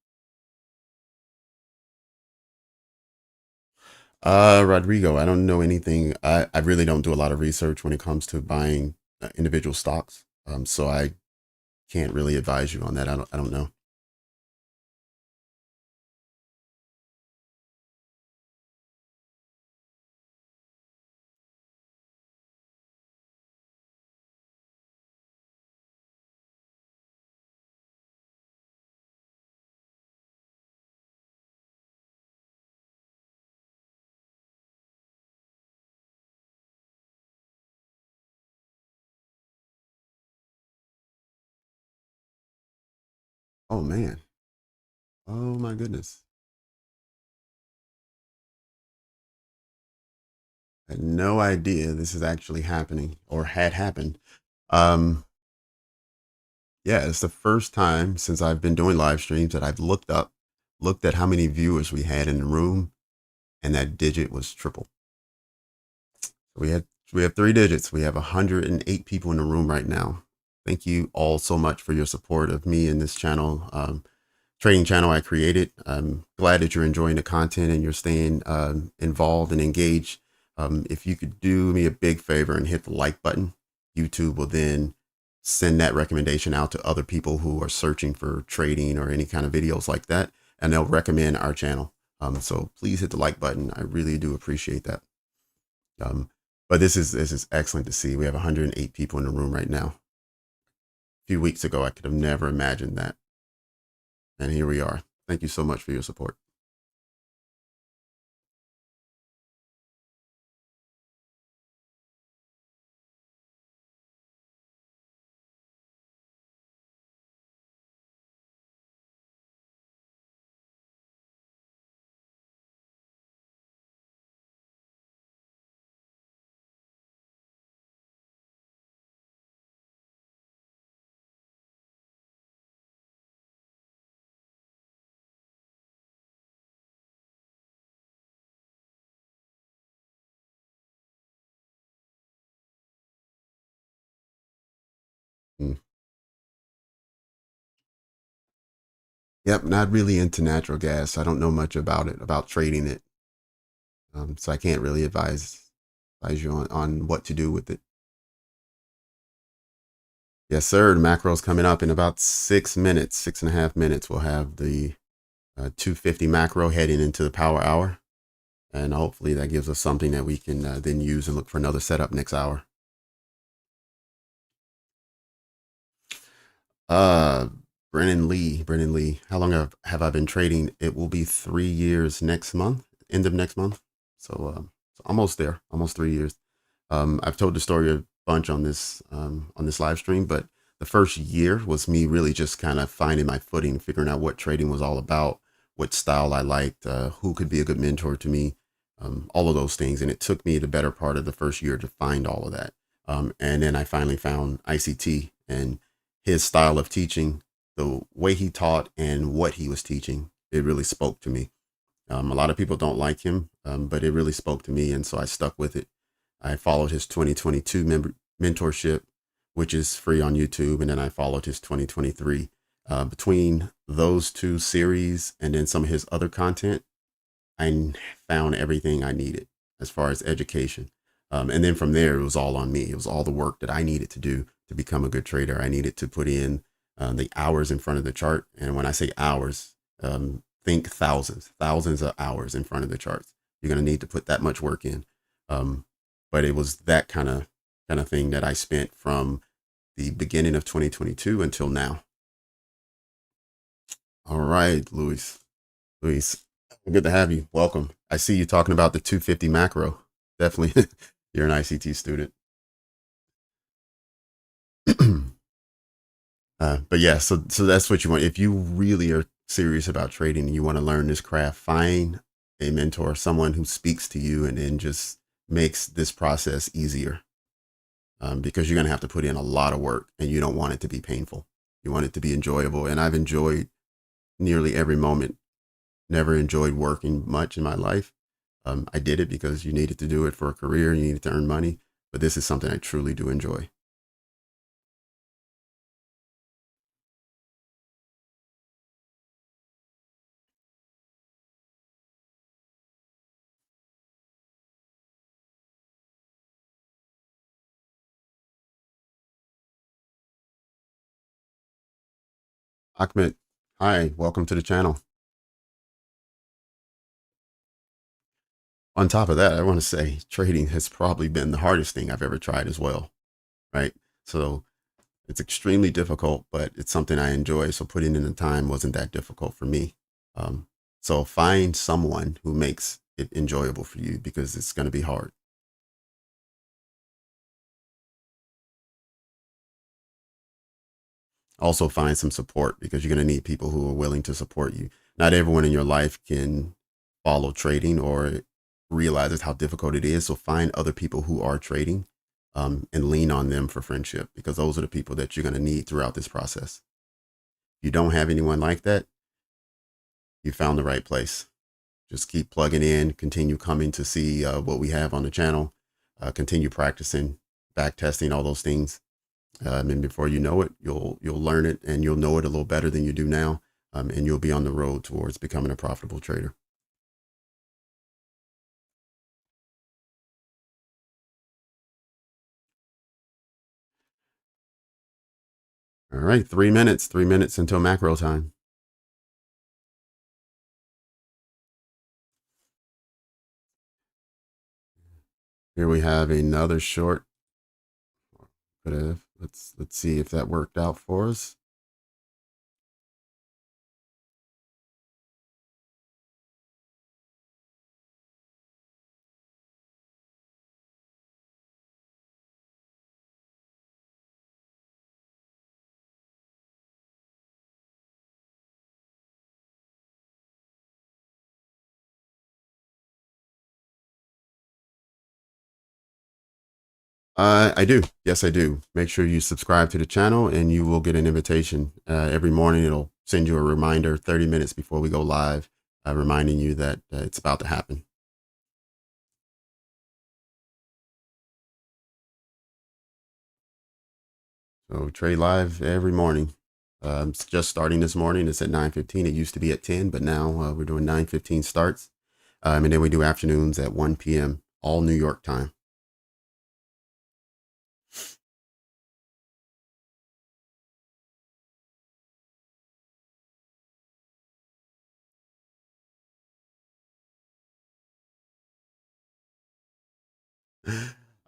A: Rodrigo, I don't know anything. I really don't do a lot of research when it comes to buying individual stocks. So I can't really advise you on that. I don't know. Oh man. Oh my goodness. I had no idea this is actually happening or had happened. Um, yeah, it's the first time since I've been doing live streams that I've looked at how many viewers we had in the room, and that digit was triple. We have 3 digits. We have 108 people in the room right now. Thank you all so much for your support of me and this channel, trading channel I created. I'm glad that you're enjoying the content and you're staying involved and engaged If you could do me a big favor and hit the like button, YouTube will then send that recommendation out to other people who are searching for trading or any kind of videos like that, and they'll recommend our channel. So please hit the like button. I really do appreciate that. But this is excellent to see. We have 108 people in the room right now. A few weeks ago, I could have never imagined that. And here we are. Thank you so much for your support. Mm. Yep, not really into natural gas. I don't know much about it, about trading it. So I can't really advise you on what to do with it. Yes, sir. The macro's coming up in about 6 minutes, 6.5 minutes. We'll have the 250 macro heading into the power hour. And hopefully that gives us something that we can then use and look for another setup next hour. Uh, Brennan Lee. How long have I been trading? It will be 3 years next month, end of next month. So almost there, almost 3 years. I've told the story a bunch on this live stream, but the first year was me really just kind of finding my footing, figuring out what trading was all about, what style I liked, who could be a good mentor to me, all of those things. And it took me the better part of the first year to find all of that. And then I finally found ICT and his style of teaching, the way he taught and what he was teaching. It really spoke to me. A lot of people don't like him, but it really spoke to me. And so I stuck with it. I followed his 2022 mentorship, which is free on YouTube. And then I followed his 2023. Between those two series and then some of his other content, I found everything I needed as far as education. And then from there, it was all on me. It was all the work that I needed to do to become a good trader. I needed to put in the hours in front of the chart. And when I say hours, think thousands of hours in front of the charts. You're going to need to put that much work in. But it was that kind of thing that I spent from the beginning of 2022 until now. All right, Luis, good to have you. Welcome. I see you talking about the 250 macro. Definitely, you're an ICT student. But yeah, so that's what you want. If you really are serious about trading and you want to learn this craft, find a mentor, someone who speaks to you and then just makes this process easier. Because you're going to have to put in a lot of work and you don't want it to be painful. You want it to be enjoyable. And I've enjoyed nearly every moment. Never enjoyed working much in my life. I did it because you needed to do it for a career, you needed to earn money, but this is something I truly do enjoy. Ahmed, hi, welcome to the channel. On top of that, I want to say trading has probably been the hardest thing I've ever tried as well, right? So it's extremely difficult, but it's something I enjoy. So putting in the time wasn't that difficult for me. So find someone who makes it enjoyable for you because it's going to be hard. Also find some support because you're going to need people who are willing to support you. Not everyone in your life can follow trading or realizes how difficult it is. So find other people who are trading and lean on them for friendship because those are the people that you're going to need throughout this process. If you don't have anyone like that, you found the right place. Just keep plugging in, continue coming to see what we have on the channel, continue practicing, back testing, all those things. And before you know it, you'll learn it and you'll know it a little better than you do now. And you'll be on the road towards becoming a profitable trader. All right, 3 minutes until macro time. Here we have another short. Let's see if that worked out for us. I do. Yes, I do. Make sure you subscribe to the channel and you will get an invitation. Every morning it'll send you a reminder 30 minutes before we go live, reminding you that it's about to happen. So trade live every morning. It's just starting this morning. It's at 9:15. It used to be at 10, but now we're doing 9:15 starts. And then we do afternoons at 1 p.m., all New York time.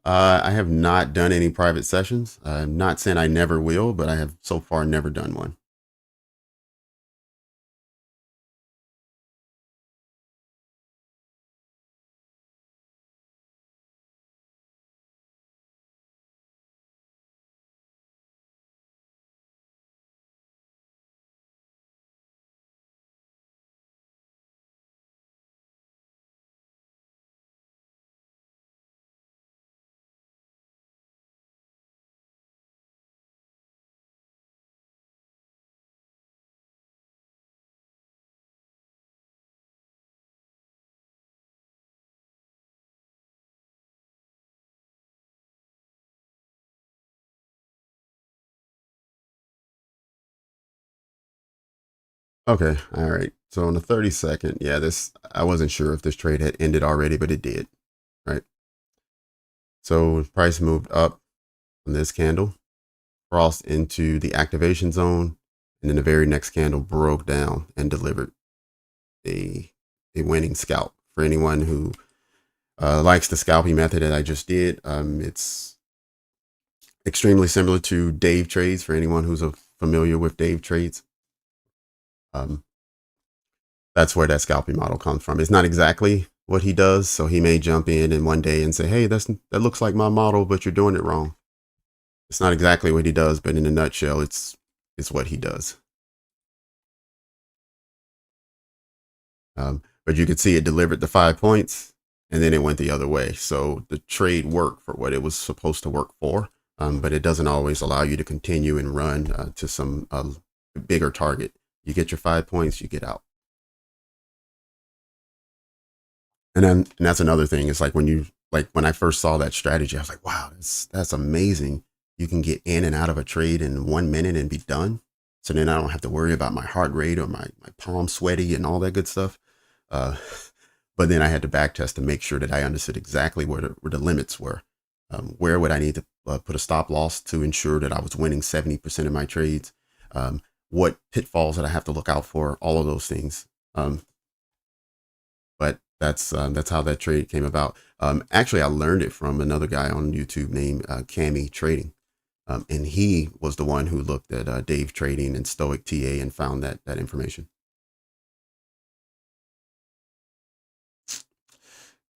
A: I have not done any private sessions. I'm not saying I never will, but I have so far never done one. Okay, all right. So on the 30-second, yeah, this I wasn't sure if this trade had ended already, but it did, right? So price moved up on this candle, crossed into the activation zone, and then the very next candle broke down and delivered a winning scalp. For anyone who likes the scalping method that I just did, it's extremely similar to Dave trades. For anyone who's familiar with Dave trades, um, that's where that scalping model comes from. It's not exactly what he does, so he may jump in one day and say, "Hey, that looks like my model, but you're doing it wrong." It's not exactly what he does, but in a nutshell, it's what he does. But you could see it delivered the 5 points, and then it went the other way. So the trade worked for what it was supposed to work for, but it doesn't always allow you to continue and run to some bigger target. You get your 5 points, you get out. And that's another thing. It's like when I first saw that strategy, I was like, wow, that's amazing. You can get in and out of a trade in 1 minute and be done. So then I don't have to worry about my heart rate or my palm sweaty and all that good stuff. Uh, but then I had to back test to make sure that I understood exactly where the limits were. Where would I need to put a stop loss to ensure that I was winning 70% of my trades? What pitfalls that I have to look out for? All of those things. But that's how that trade came about. Actually, I learned it from another guy on YouTube named Cami Trading, and he was the one who looked at Dave Trading and Stoic TA and found that information.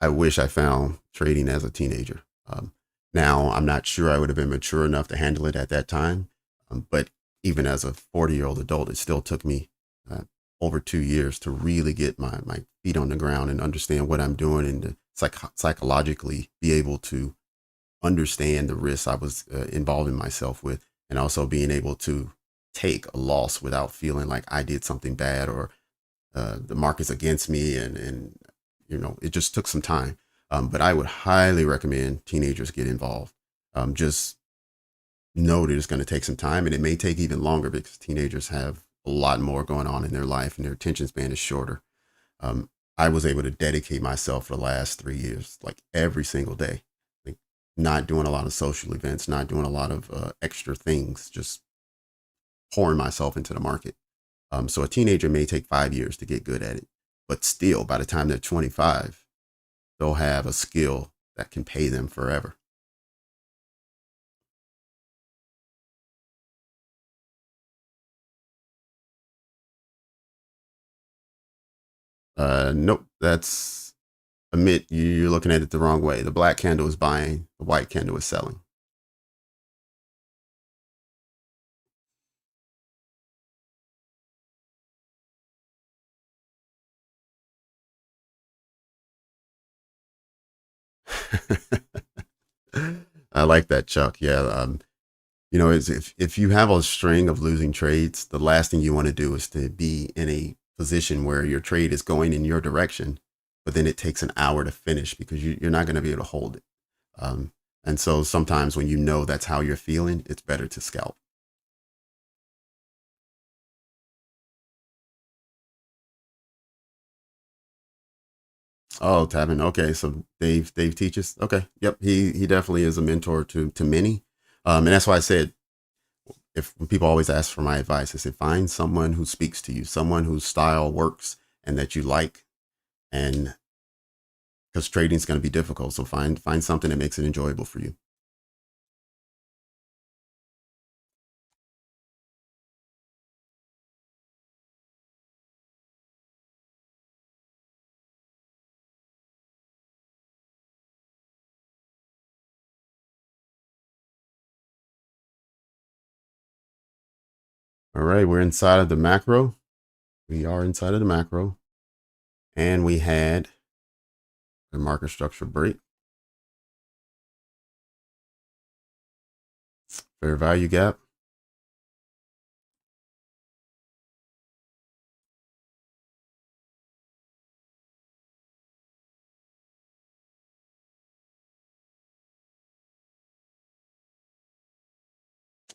A: I wish I found trading as a teenager. Now, I'm not sure I would have been mature enough to handle it at that time, but even as a 40-year-old adult, it still took me over 2 years to really get my feet on the ground and understand what I'm doing and to psychologically be able to understand the risks I was involving myself with, and also being able to take a loss without feeling like I did something bad or the market's against me. And it just took some time. But I would highly recommend teenagers get involved. Just know that it's going to take some time, and it may take even longer because teenagers have a lot more going on in their life and their attention span is shorter. I was able to dedicate myself for the last 3 years, like every single day, like not doing a lot of social events, not doing a lot of extra things, just pouring myself into the market. So a teenager may take 5 years to get good at it, but still, by the time they're 25, they'll have a skill that can pay them forever. Nope, that's admit you're looking at it the wrong way. The black candle is buying, the white candle is selling. I like that, Chuck. Yeah. Is if you have a string of losing trades, the last thing you want to do is to be in a position where your trade is going in your direction, but then it takes an hour to finish because you're not going to be able to hold it. Um, and so sometimes when you know that's how you're feeling, it's better to scalp. Oh, Tavin. Okay, so Dave teaches. Okay, yep. He definitely is a mentor to many, and that's why I said if when people always ask for my advice, I say find someone who speaks to you, someone whose style works and that you like, and because trading is going to be difficult, so find something that makes it enjoyable for you. All right, we're inside of the macro. We are inside of the macro, and we had the market structure break, fair value gap.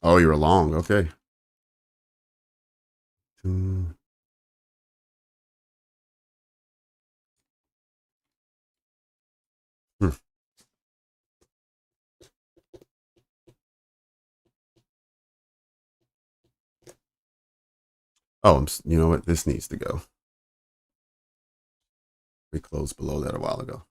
A: Oh, you're long. Okay. Hmm. Oh, you know what? This needs to go. We closed below that a while ago.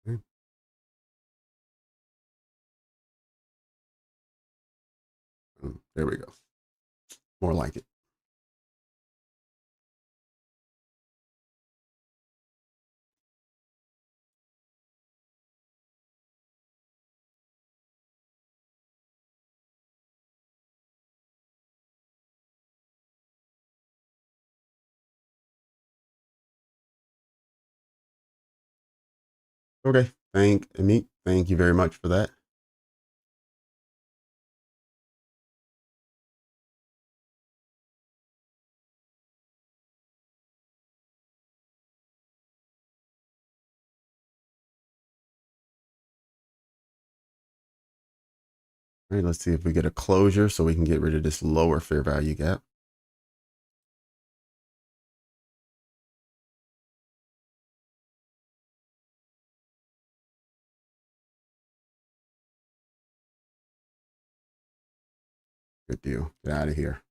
A: Okay. There we go. More like it. Okay. Thank Amit. Thank you very much for that. All right, let's see if we get a closure so we can get rid of this lower fair value gap. Good deal. Get out of here.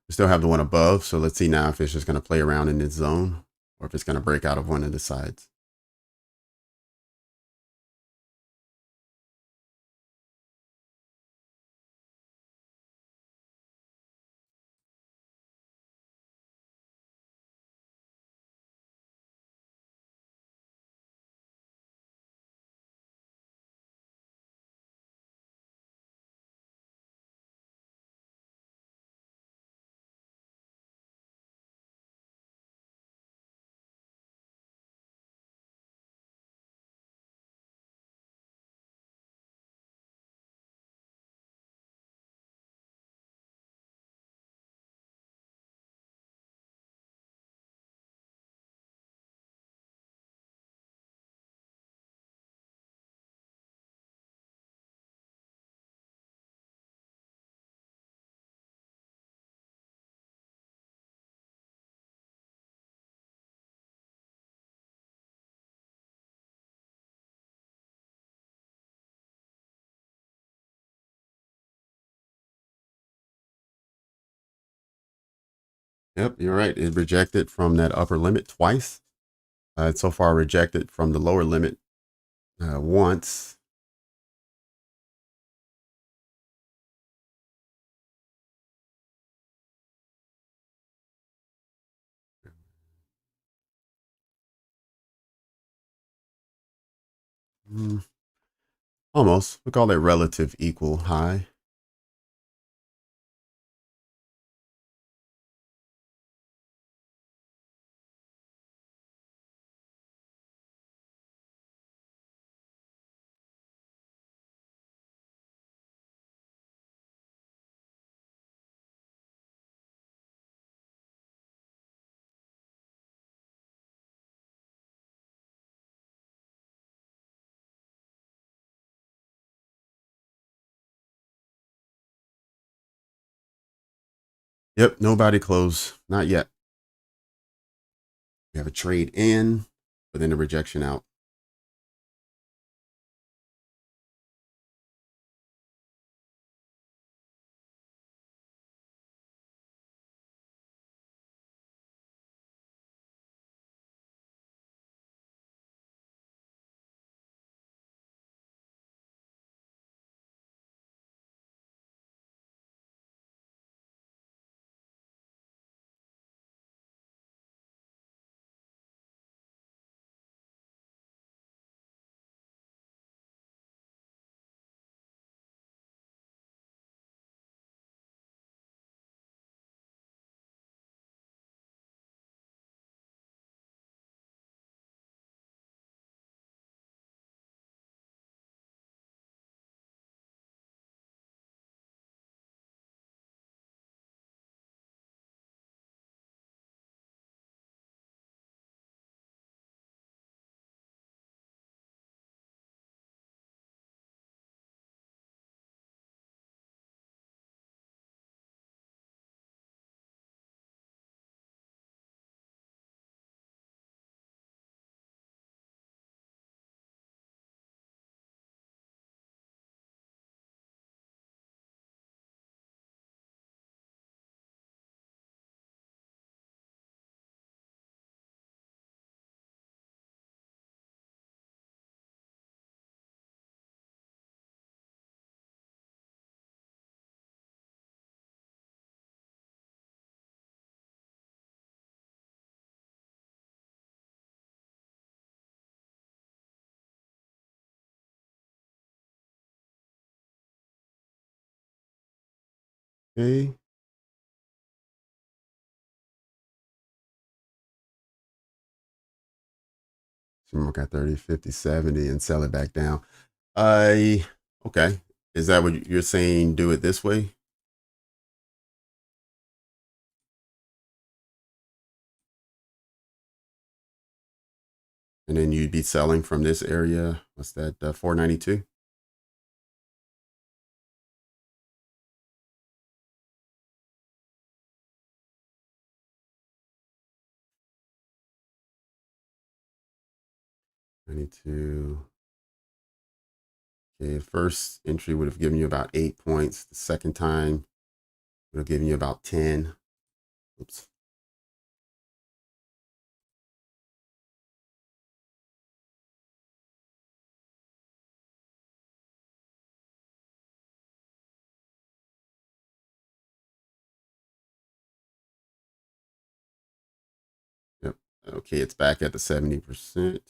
A: We still have the one above, so let's see now if it's just going to play around in this zone or if it's going to break out of one of the sides. Yep, you're right. It rejected from that upper limit twice. It's so far rejected from the lower limit once. Mm, almost. We call it relative equal high. Yep, nobody close. Not yet. We have a trade in, but then a rejection out. Okay. So we got 30, 50, 70 and sell it back down. Okay. Is that what you're saying? Do it this way? And then you'd be selling from this area. What's that? 492. .92. Okay, first entry would have given you about 8 points. The second time would have given you about 10. Oops. Yep. Okay, it's back at the 70%.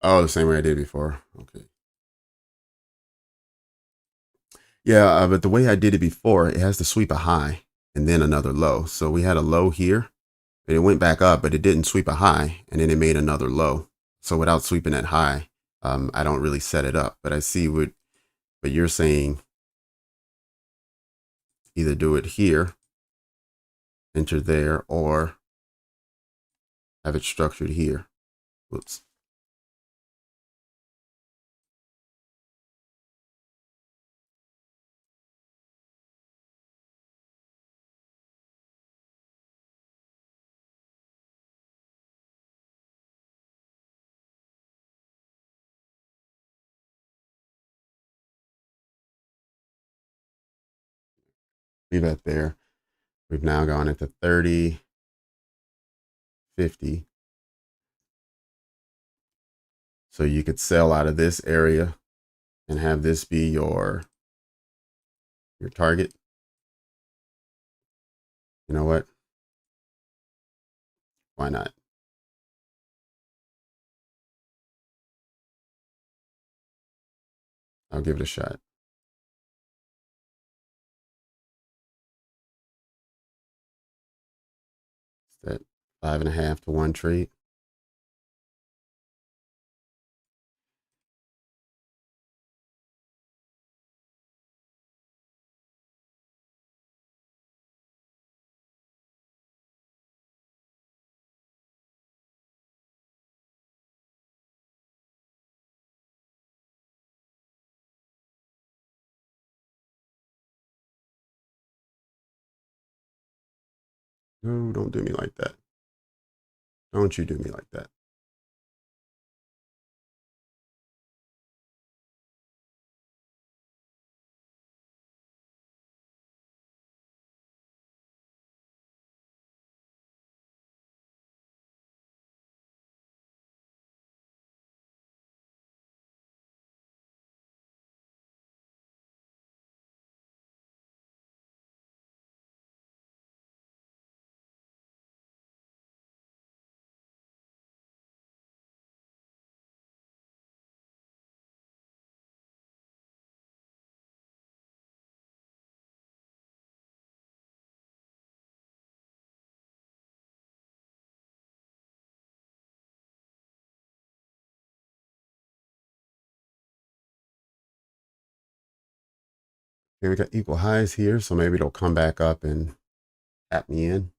A: Oh, the same way I did before. Okay. Yeah, but the way I did it before, it has to sweep a high and then another low. So we had a low here, and it went back up, but it didn't sweep a high, and then it made another low. So without sweeping that high, I don't really set it up. But I see what you're saying. Either do it here, enter there, or have it structured here. Whoops. leave that there. We've now gone into 30, 50. So you could sell out of this area and have this be your target. You know what? Why not? I'll give it a shot. It's that 5.5 to 1 trade. No, don't do me like that. Don't you do me like that. Okay, we got equal highs here, so maybe it'll come back up and tap me in.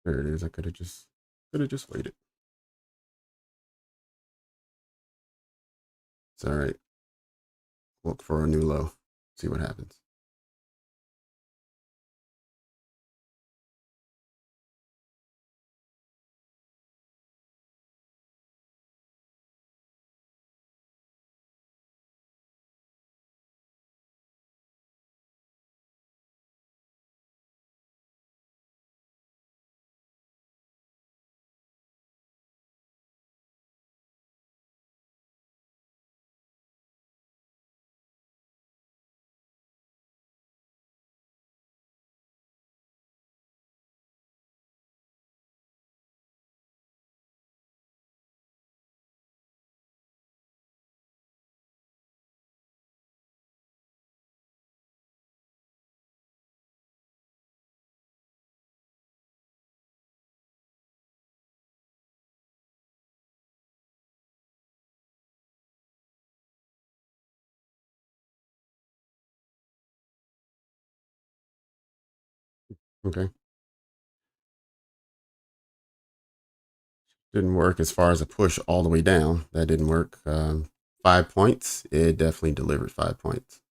A: There it is. I could have just waited. It's all right. Look for a new low. See what happens. Okay. Didn't work as far as a push all the way down. That didn't work. 5 points. It definitely delivered 5 points.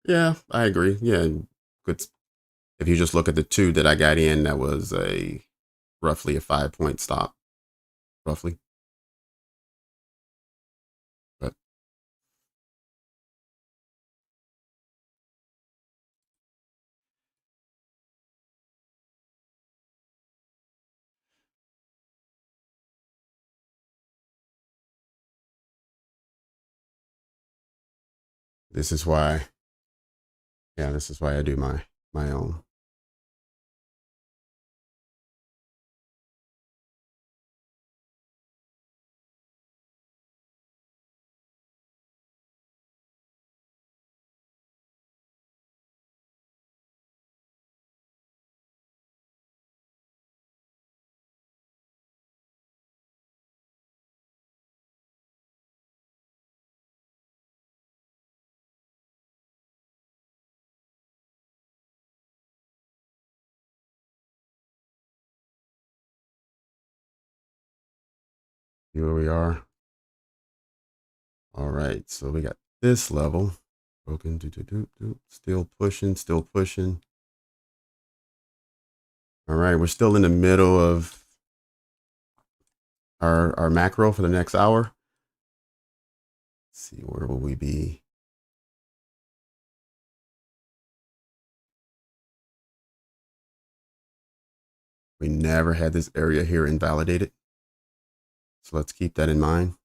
A: Yeah, I agree. Yeah, good. If you just look at the two that I got in, that was roughly a 5 point stop, roughly. But this is why, yeah, this is why I do my own. See where we are. All right, so we got this level broken. Still pushing, still pushing. All right, we're still in the middle of our macro for the next hour. Let's see, where will we be? We never had this area here invalidated, so let's keep that in mind.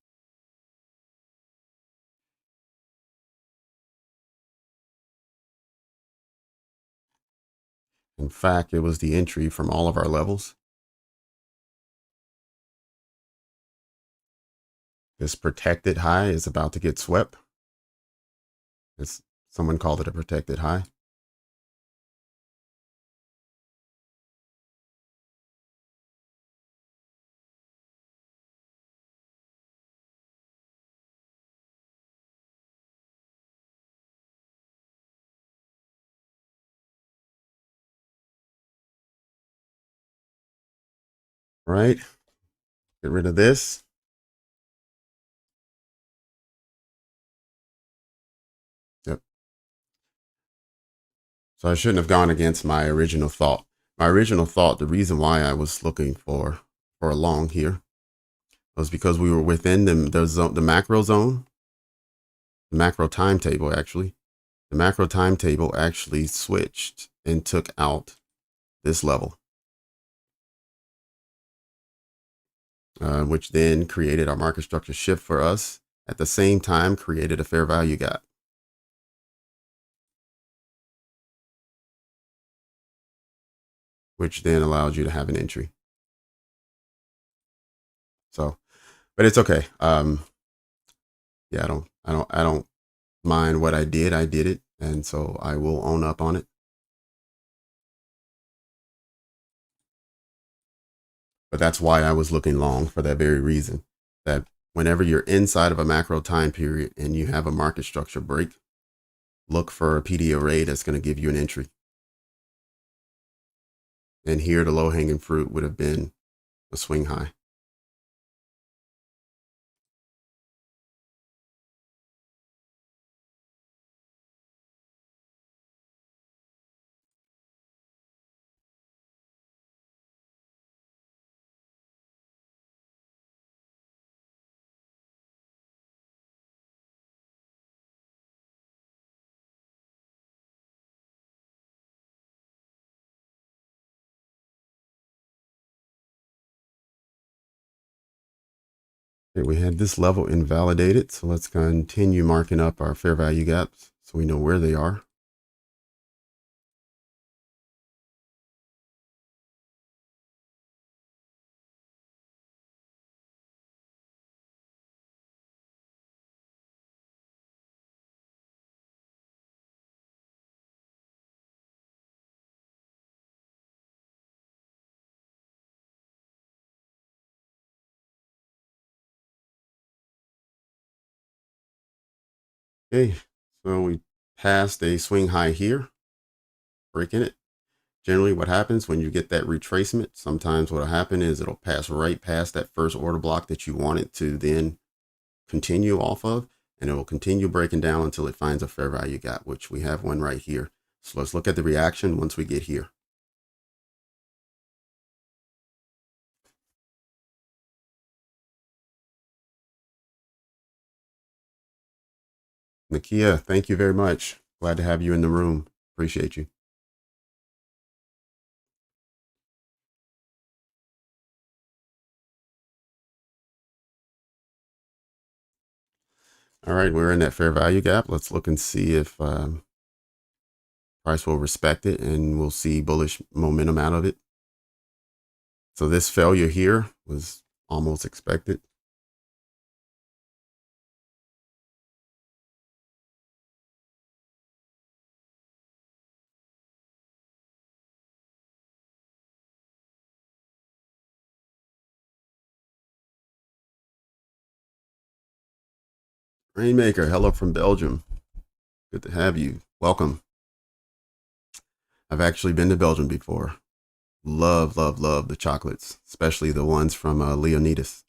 A: In fact, it was the entry from all of our levels. This protected high is about to get swept. Someone called it a protected high. Right? Get rid of this. Yep. So I shouldn't have gone against my original thought. My original thought, the reason why I was looking for a long here was because we were within the macro zone, the macro timetable actually. The macro timetable actually switched and took out this level, which then created our market structure shift for us. At the same time, created a fair value gap, which then allowed you to have an entry. So, but it's okay. Yeah, I don't mind what I did. I did it, and so I will own up on it. But that's why I was looking long, for that very reason, that whenever you're inside of a macro time period and you have a market structure break, look for a PD array that's going to give you an entry. And here the low hanging fruit would have been a swing high. Okay, we had this level invalidated, so let's continue marking up our fair value gaps so we know where they are. Okay, so we passed a swing high here, breaking it. Generally, what happens when you get that retracement, sometimes what will happen is it'll pass right past that first order block that you want it to then continue off of, and it will continue breaking down until it finds a fair value gap, which we have one right here. So let's look at the reaction once we get here. Nakia, thank you very much. Glad to have you in the room. Appreciate you. All right, we're in that fair value gap. Let's look and see if price will respect it, and we'll see bullish momentum out of it. So this failure here was almost expected. Rainmaker, hello from Belgium. Good to have you. Welcome. I've actually been to Belgium before. Love, love, love the chocolates, especially the ones from Leonidas.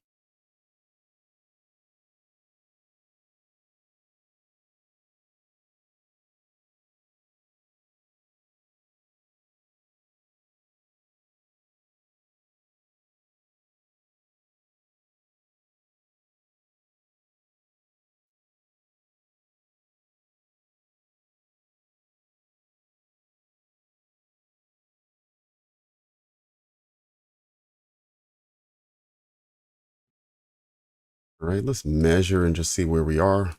A: All right, let's measure and just see where we are.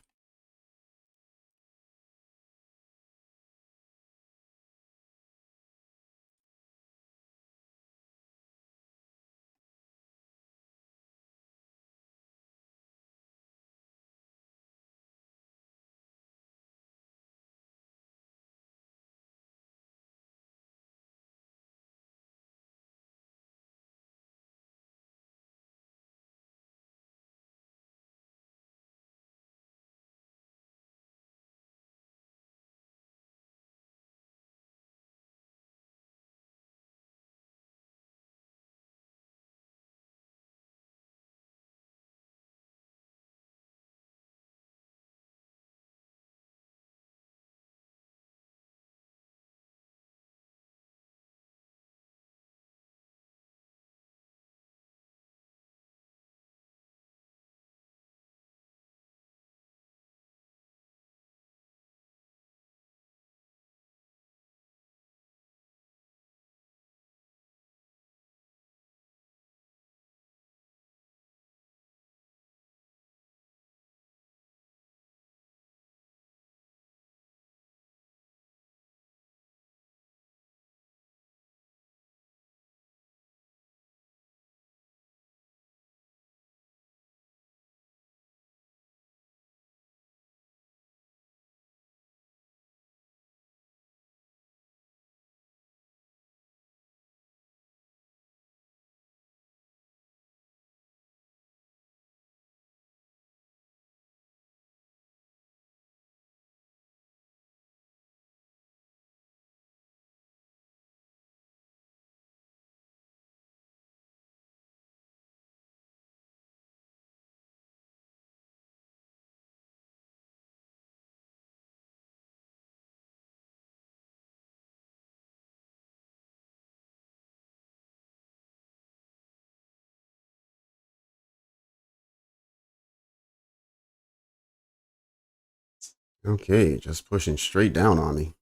A: Okay, just pushing straight down on me.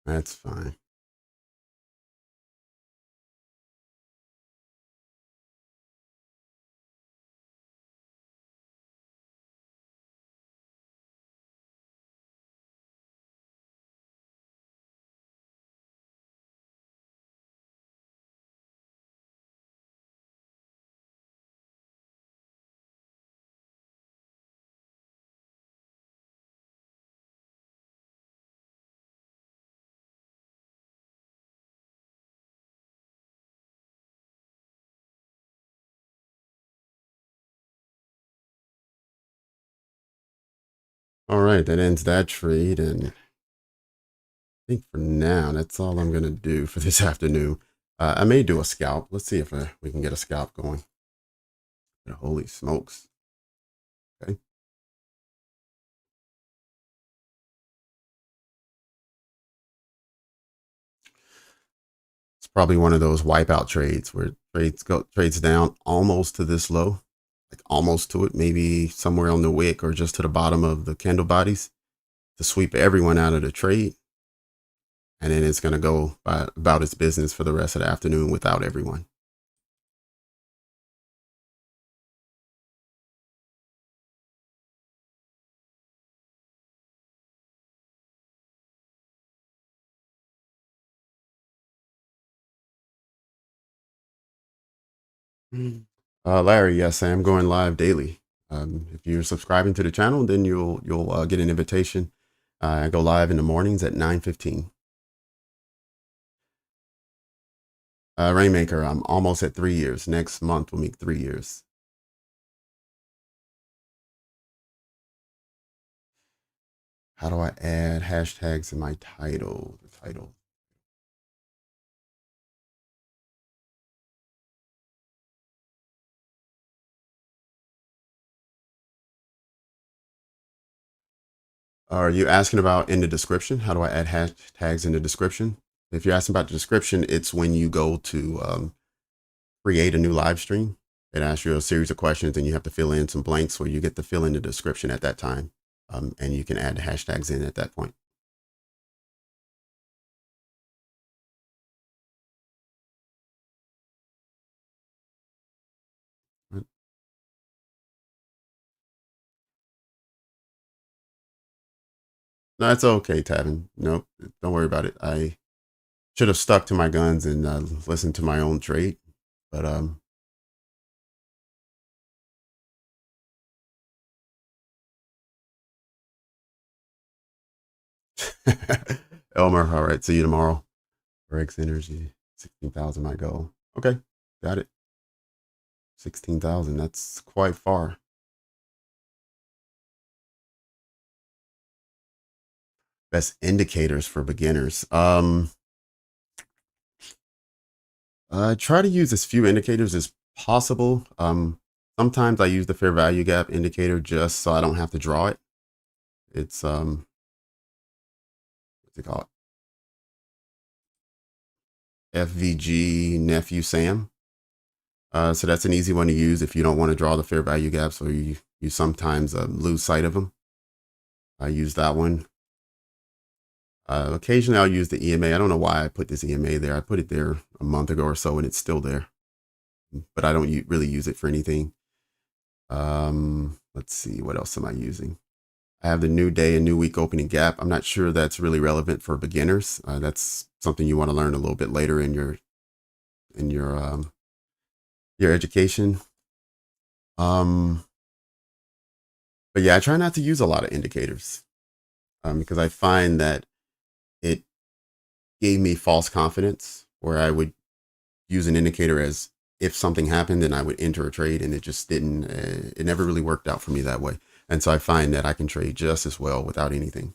A: That's fine. All right, that ends that trade. And I think for now, that's all I'm going to do for this afternoon. I may do a scalp. Let's see if we can get a scalp going. Holy smokes. Okay. It's probably one of those wipeout trades where trades down almost to this low, like almost to it, maybe somewhere on the wick or just to the bottom of the candle bodies to sweep everyone out of the trade. And then it's going to go about its business for the rest of the afternoon without everyone. Larry, yes, I am going live daily. If you're subscribing to the channel, then you'll get an invitation. I go live in the mornings at 9:15. Rainmaker, I'm almost at 3 years. Next month will make 3 years. How do I add hashtags in my title? The title. Are you asking about in the description? How do I add hashtags in the description? If you're asking about the description, it's when you go to create a new live stream. It asks you a series of questions and you have to fill in some blanks where you get to fill in the description at that time. And you can add the hashtags in at that point. No, it's okay, Tavin. Nope, don't worry about it. I should have stuck to my guns and listened to my own trade. But Elmer, all right. See you tomorrow. Rex Energy, 16,000 my goal. Okay, got it. 16,000. That's quite far. Best indicators for beginners. I try to use as few indicators as possible. Sometimes I use the fair value gap indicator just so I don't have to draw it. It's what's it called? FVG nephew Sam. So that's an easy one to use if you don't want to draw the fair value gaps or you sometimes lose sight of them. I use that one. Occasionally I'll use the EMA. I don't know why I put this EMA there. I put it there a month ago or so and it's still there, but I don't really use it for anything. Let's see, what else am I using? I have the new day and new week opening gap. I'm not sure that's really relevant for beginners. That's something you want to learn a little bit later in your education. But yeah, I try not to use a lot of indicators because I find that it gave me false confidence where I would use an indicator as if something happened, then I would enter a trade, and it just didn't. It never really worked out for me that way. And so I find that I can trade just as well without anything.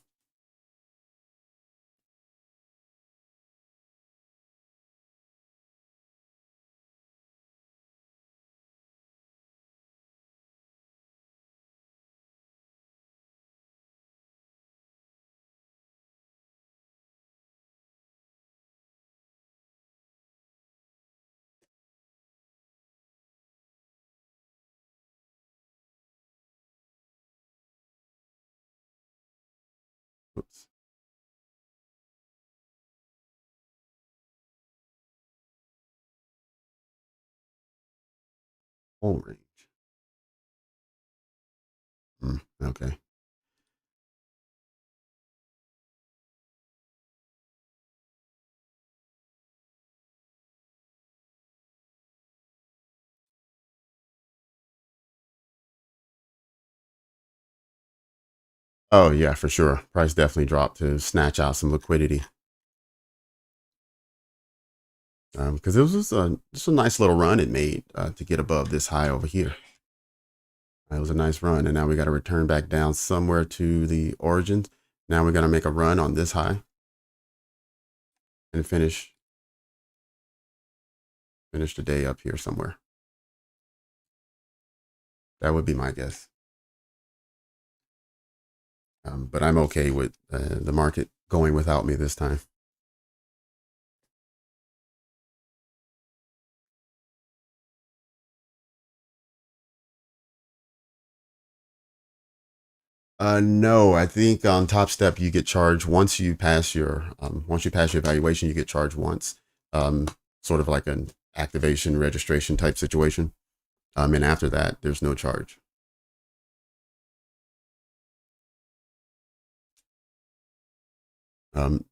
A: Oops. Whole range. Okay. Oh yeah, for sure. Price definitely dropped to snatch out some liquidity. Because it was just a nice little run it made to get above this high over here. It was a nice run, and now we got to return back down somewhere to the origins. Now we're gonna make a run on this high and finish the day up here somewhere. That would be my guess. But I'm okay with the market going without me this time. No, I think on Topstep you get charged once you pass your evaluation, you get charged once. Um, Sort of like an activation registration type situation. And after that, there's no charge. Um,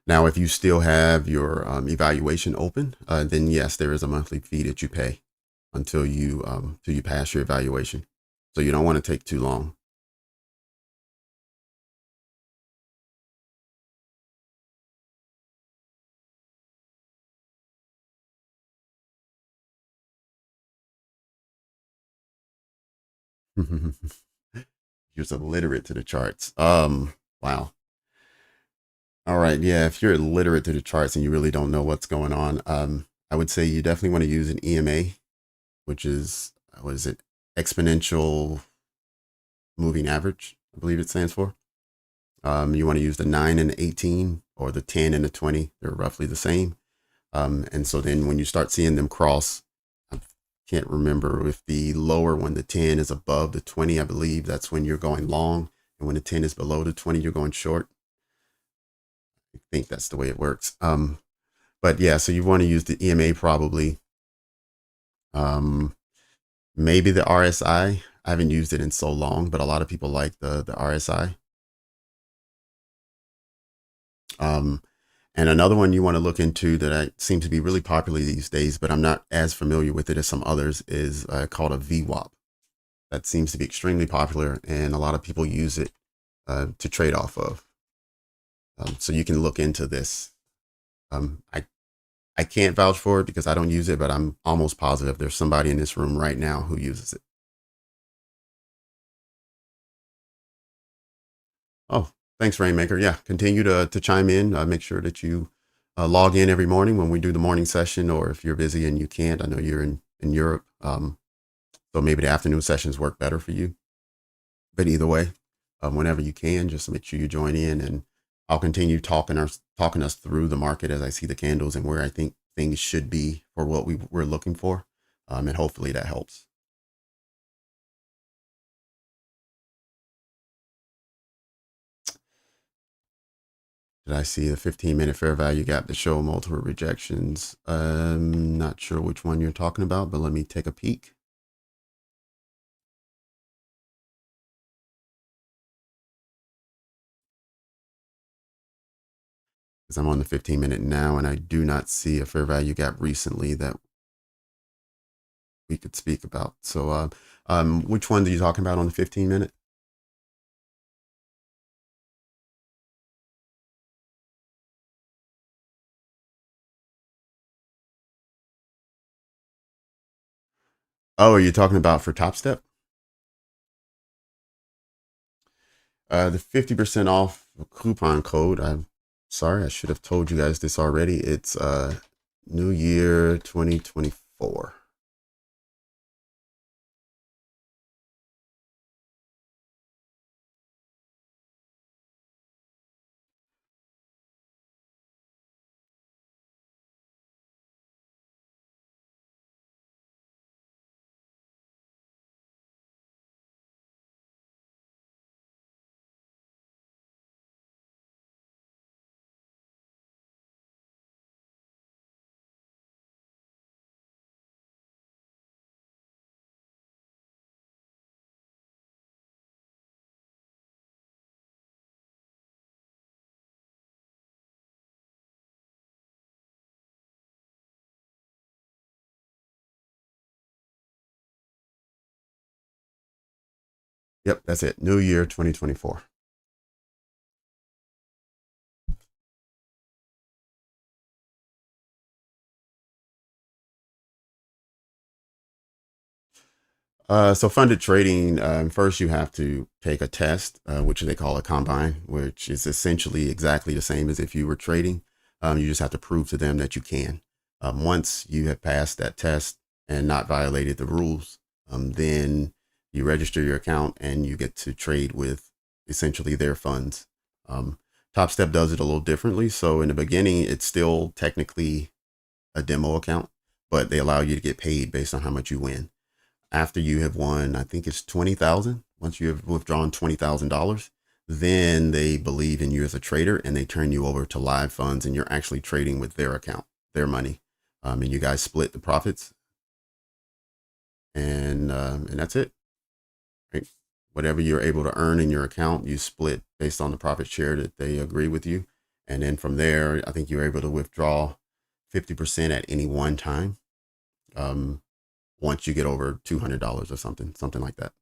A: Now, if you still have your evaluation open, then yes, there is a monthly fee that you pay until you pass your evaluation. So you don't want to take too long. You're so illiterate to the charts. Wow. All right. Yeah. If you're illiterate to the charts and you really don't know what's going on, I would say you definitely want to use an EMA, which is, what is it? Exponential moving average, I believe it stands for. You want to use the 9 and the 18 or the 10 and the 20. They're roughly the same. And so then when you start seeing them cross, I can't remember if the lower one, the 10 is above the 20, I believe that's when you're going long. And when the 10 is below the 20, you're going short. I think that's the way it works. But yeah, so you want to use the EMA probably. Um, Maybe the RSI. I haven't used it in so long, but a lot of people like the RSI. Um, and another one you want to look into that seems to be really popular these days, but I'm not as familiar with it as some others, is called a VWAP. That seems to be extremely popular, and a lot of people use it to trade off of. So you can look into this. I can't vouch for it because I don't use it, but I'm almost positive there's somebody in this room right now who uses it. Oh, thanks, Rainmaker. Yeah, continue to chime in. Make sure that you log in every morning when we do the morning session, or if you're busy and you can't, I know you're in Europe. So maybe the afternoon sessions work better for you. But either way, whenever you can, just make sure you join in, and I'll continue talking us through the market as I see the candles and where I think things should be for what we're looking for. And hopefully that helps. Did I see the 15-minute fair value gap to show multiple rejections? Not sure which one you're talking about, but let me take a peek. Because I'm on the 15-minute now, and I do not see a fair value gap recently that we could speak about. So which one are you talking about on the 15-minute? Oh, are you talking about for Topstep? The 50% off coupon code. I'm sorry, I should have told you guys this already. It's New Year 2024. Yep, that's it. New Year 2024. So funded trading, first you have to take a test, which they call a combine, which is essentially exactly the same as if you were trading. You just have to prove to them that you can. Once you have passed that test and not violated the rules, then you register your account and you get to trade with essentially their funds. Um, Topstep does it a little differently. So in the beginning, it's still technically a demo account, but they allow you to get paid based on how much you win. After you have won, I think it's 20,000. Once you have withdrawn $20,000, then they believe in you as a trader and they turn you over to live funds, and you're actually trading with their account, their money, and you guys split the profits, and that's it. Right? Whatever you're able to earn in your account, you split based on the profit share that they agree with you, and then from there, I think you're able to withdraw 50% at any one time. Once you get over $200 or something like that.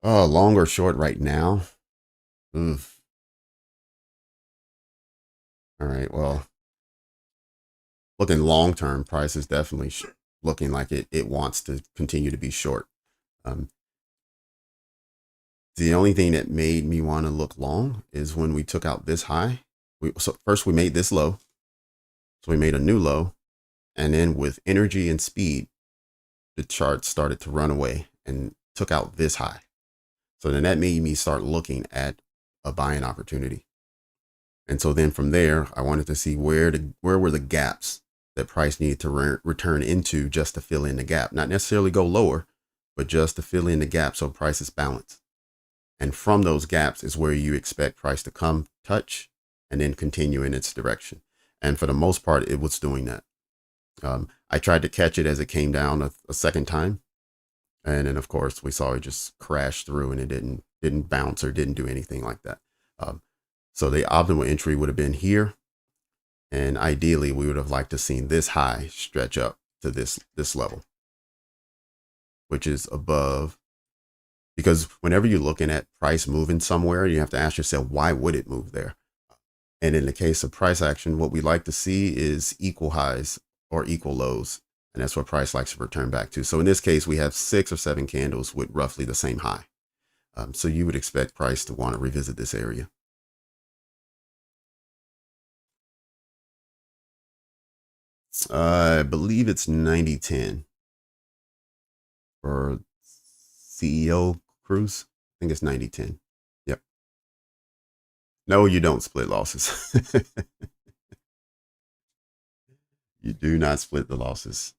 A: Long or short right now? Oof. All right. Well, looking long term, price is definitely looking like it wants to continue to be short. Um, the only thing that made me want to look long is when we took out this high. So first we made this low, so we made a new low, and then with energy and speed, the chart started to run away and took out this high. So then that made me start looking at a buying opportunity. And so then from there, I wanted to see where were the gaps that price needed to return into just to fill in the gap, not necessarily go lower, but just to fill in the gap so price is balanced. And from those gaps is where you expect price to come, touch, and then continue in its direction. And for the most part, it was doing that. I tried to catch it as it came down a second time. And then of course we saw it just crash through and it didn't bounce or didn't do anything like that. Um, so the optimal entry would have been here. And ideally we would have liked to seen this high stretch up to this level, which is above, because whenever you're looking at price moving somewhere, you have to ask yourself, why would it move there? And in the case of price action, what we like to see is equal highs or equal lows. And that's what price likes to return back to. So in this case, we have 6 or 7 candles with roughly the same high. So you would expect price to want to revisit this area. I believe it's 90-10 for CEO cruise. I think it's 90-10. Yep. No, you don't split losses. You do not split the losses.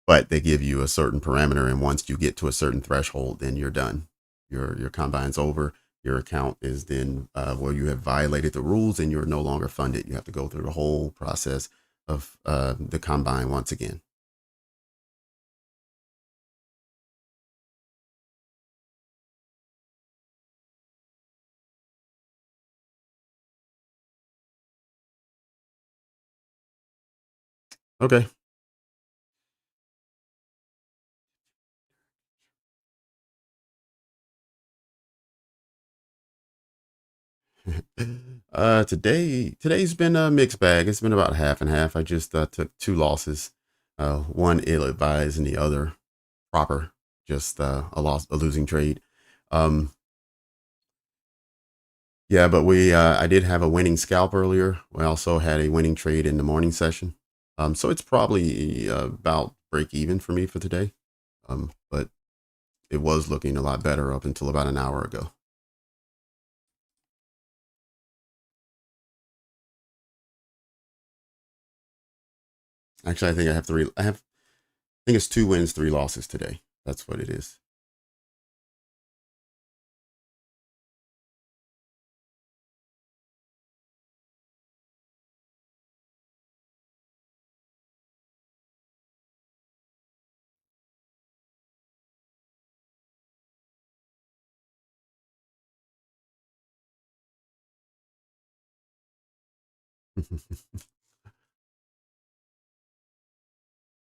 A: But they give you a certain parameter, and once you get to a certain threshold, then you're done. Your combine's over. Your account is then where you have violated the rules, and you're no longer funded. You have to go through the whole process of the combine once again. Okay. Today's been a mixed bag. It's been about half and half. I just took 2 losses, one ill-advised and the other proper, just a losing trade. Um, yeah, but I did have a winning scalp earlier. We also had a winning trade in the morning session. So it's probably about break even for me for today. But it was looking a lot better up until about an hour ago. Actually, I think I think it's 2 wins, 3 losses today. That's what it is.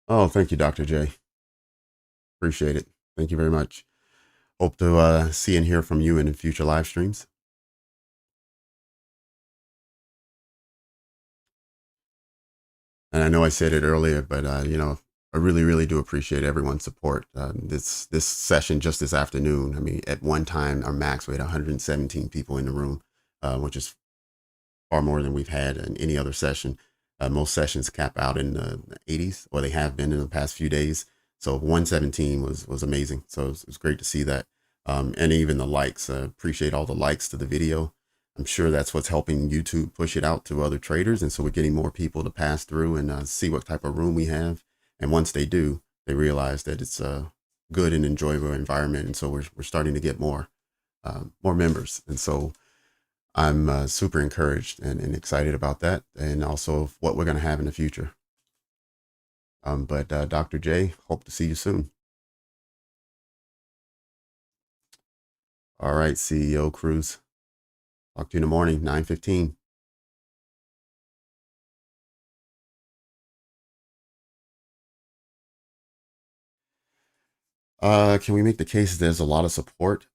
A: Oh, thank you, Dr. J. Appreciate it. Thank you very much. Hope to see and hear from you in future live streams. And I know I said it earlier, but I really, really do appreciate everyone's support. This session just this afternoon. I mean, at one time, our max we had 117 people in the room, which is far more than we've had in any other session. Most sessions cap out in the 80s, or they have been in the past few days. So 117 was amazing. So it was great to see that. And even the likes. Appreciate all the likes to the video. I'm sure that's what's helping YouTube push it out to other traders. And so we're getting more people to pass through and see what type of room we have. And once they do, they realize that it's a good and enjoyable environment. And so we're starting to get more members. And so I'm super encouraged and excited about that, and also what we're going to have in the future. But Dr. J, hope to see you soon. All right, CEO Cruz. Talk to you in the morning, 9:15. Can we make the case that there's a lot of support?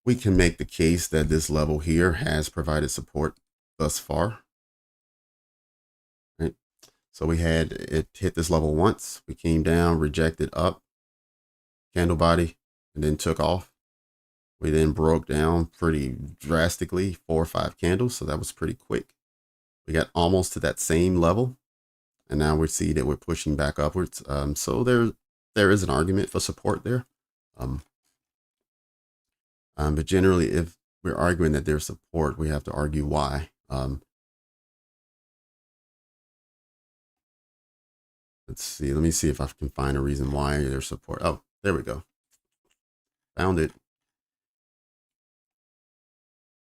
A: We can make the case that this level here has provided support thus far. Right? So we had it hit this level once. We came down, rejected up, candle body, and then took off. We then broke down pretty drastically, 4 or 5 candles. So that was pretty quick. We got almost to that same level. And now we see that we're pushing back upwards. So there is an argument for support there. But generally, if we're arguing that there's support, we have to argue why. Let's see. Let me see if I can find a reason why there's support. Oh, there we go. Found it.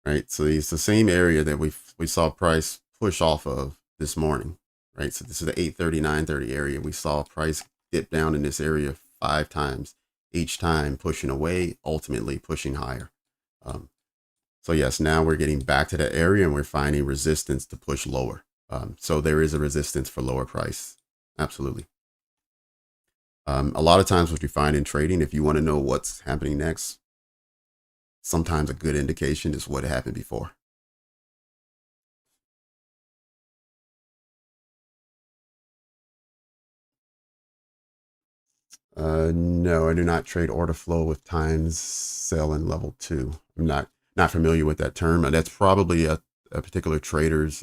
A: Right. So it's the same area that we saw price push off of this morning, right? So this is the 830, 930 area. We saw price dip down in this area 5 times, each time pushing away, ultimately pushing higher. So yes, now we're getting back to that area and we're finding resistance to push lower. So there is a resistance for lower price. Absolutely. A lot of times what you find in trading, if you want to know what's happening next, sometimes a good indication is what happened before. No, I do not trade order flow with times sell in level 2. I'm not familiar with that term. That's probably a particular trader's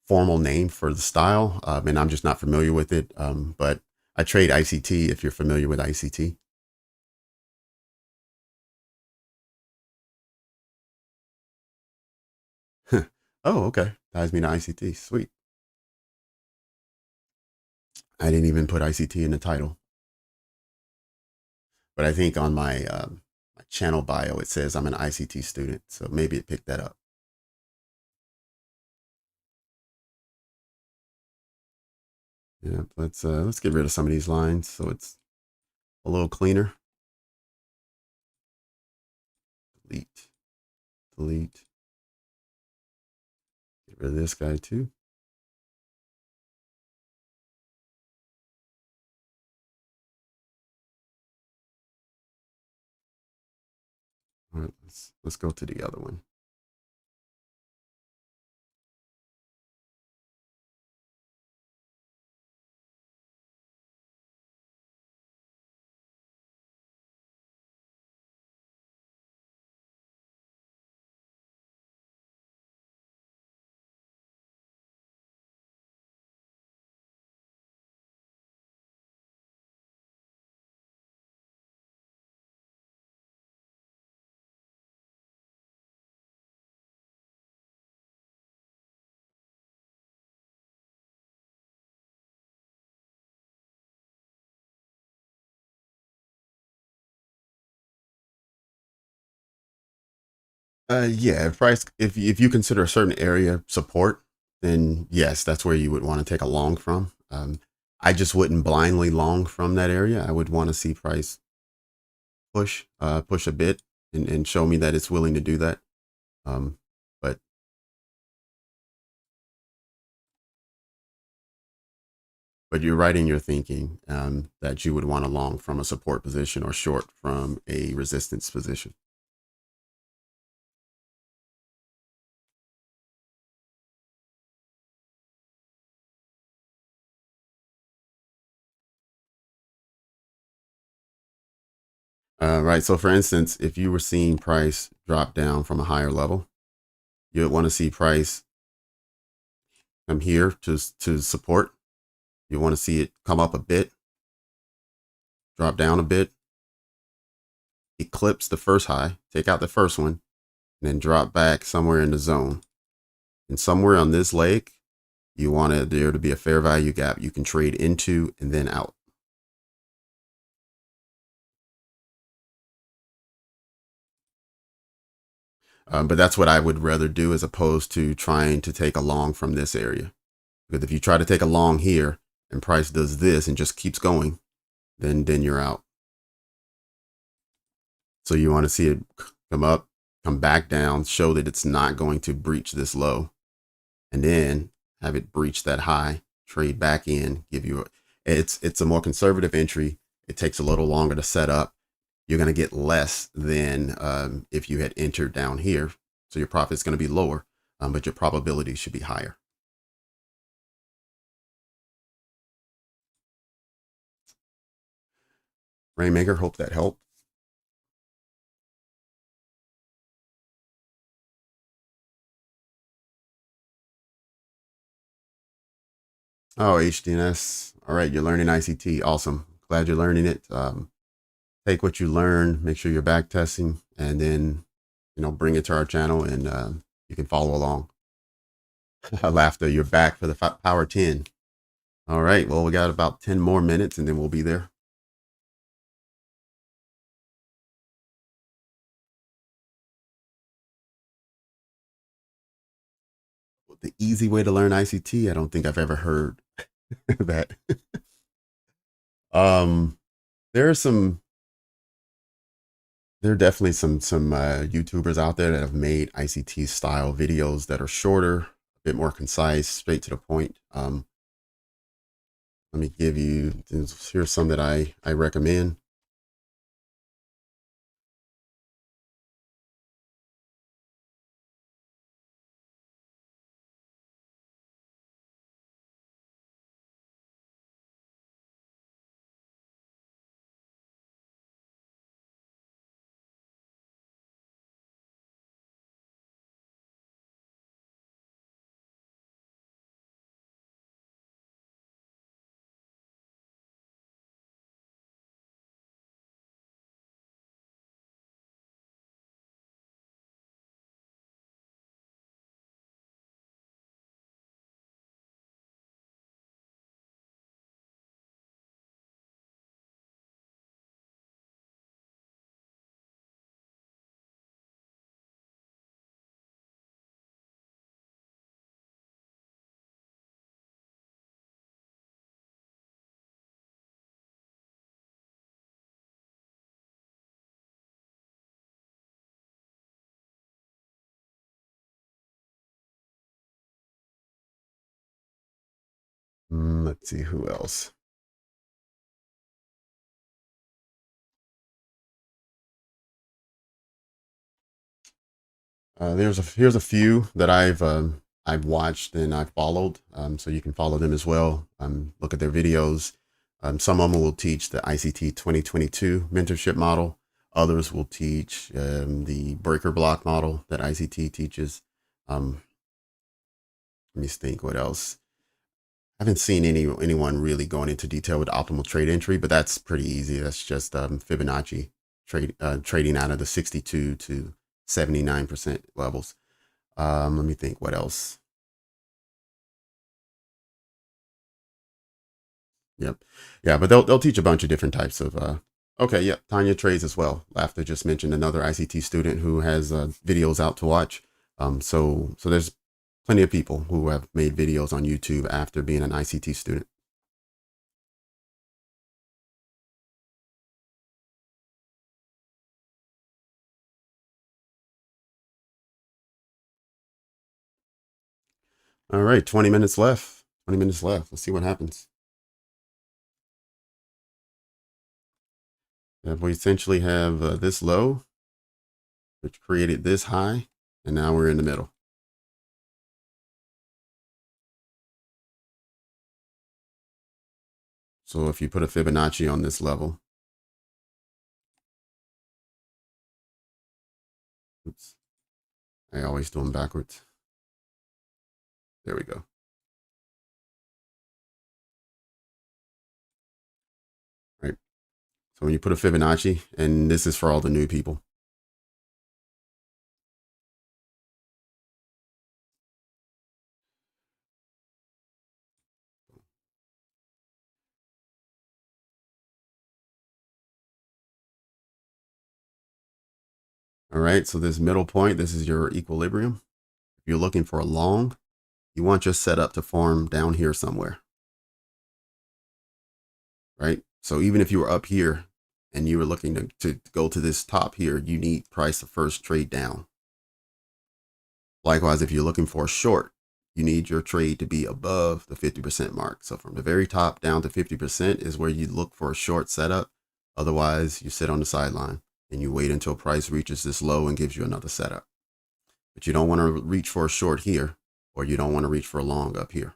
A: formal name for the style, and I'm just not familiar with it. But I trade ICT if you're familiar with ICT. Oh, okay. Ties me to ICT. Sweet. I didn't even put ICT in the title, but I think on my channel bio it says I'm an ICT student, so maybe it picked that up. Yeah, let's get rid of some of these lines so it's a little cleaner. Delete, delete. Get rid of this guy too. All right, let's go to the other one. Yeah, if you consider a certain area support, then yes, that's where you would want to take a long from. I just wouldn't blindly long from that area. I would want to see price push a bit and show me that it's willing to do that. Um, but but you're right in your thinking that you would want to long from a support position or short from a resistance position. Right. So for instance, if you were seeing price drop down from a higher level, you would want to see price come here to support. You want to see it come up a bit, drop down a bit, eclipse the first high, take out the first one, and then drop back somewhere in the zone. And somewhere on this leg, you want there to be a fair value gap you can trade into and then out. But that's what I would rather do as opposed to trying to take a long from this area. Because if you try to take a long here and price does this and just keeps going, then you're out. So you want to see it come up, come back down, show that it's not going to breach this low, and then have it breach that high, trade back in, give you it's a more conservative entry. It takes a little longer to set up. You're going to get less than if you had entered down here. So your profit is going to be lower, but your probability should be higher. Rainmaker, hope that helped. Oh, HDNS. All right, you're learning ICT. Awesome. Glad you're learning it. Take what you learn, make sure you're back testing, and then bring it to our channel, and you can follow along. Laughter, you're back for the Power 10. All right, well, we got about 10 more minutes, and then we'll be there. the easy way to learn ICT. I don't think I've ever heard that. um, there are some, there are definitely some YouTubers out there that have made ICT style videos that are shorter, a bit more concise, straight to the point. Let me give you, here's some that I recommend. Let's see who else. Here's a few that I've watched and I've followed, so you can follow them as well. Look at their videos. Some of them will teach the ICT 2022 mentorship model. Others will teach the breaker block model that ICT teaches. Let me think what else. I haven't seen anyone really going into detail with optimal trade entry, but that's pretty easy. That's just Fibonacci trading out of the 62 to 79% levels. Let me think what else. Yep. Yeah, but they'll teach a bunch of different types of okay, yep, Tanya trades as well. Laughter just mentioned another ICT student who has videos out to watch. So there's plenty of people who have made videos on YouTube after being an ICT student. All right, 20 minutes left. 20 minutes left. Let's see what happens. We essentially have this low, which created this high, and now we're in the middle. So if you put a Fibonacci on this level, oops, I always do them backwards. There we go. Right. So when you put a Fibonacci, and this is for all the new people. All right. So this middle point, this is your equilibrium. If you're looking for a long, you want your setup to form down here somewhere. Right. So even if you were up here and you were looking to go to this top here, you need price to first trade down. Likewise, if you're looking for a short, you need your trade to be above the 50% mark. So from the very top down to 50% is where you look for a short setup. Otherwise, you sit on the sideline and you wait until price reaches this low and gives you another setup. But you don't want to reach for a short here, or you don't want to reach for a long up here.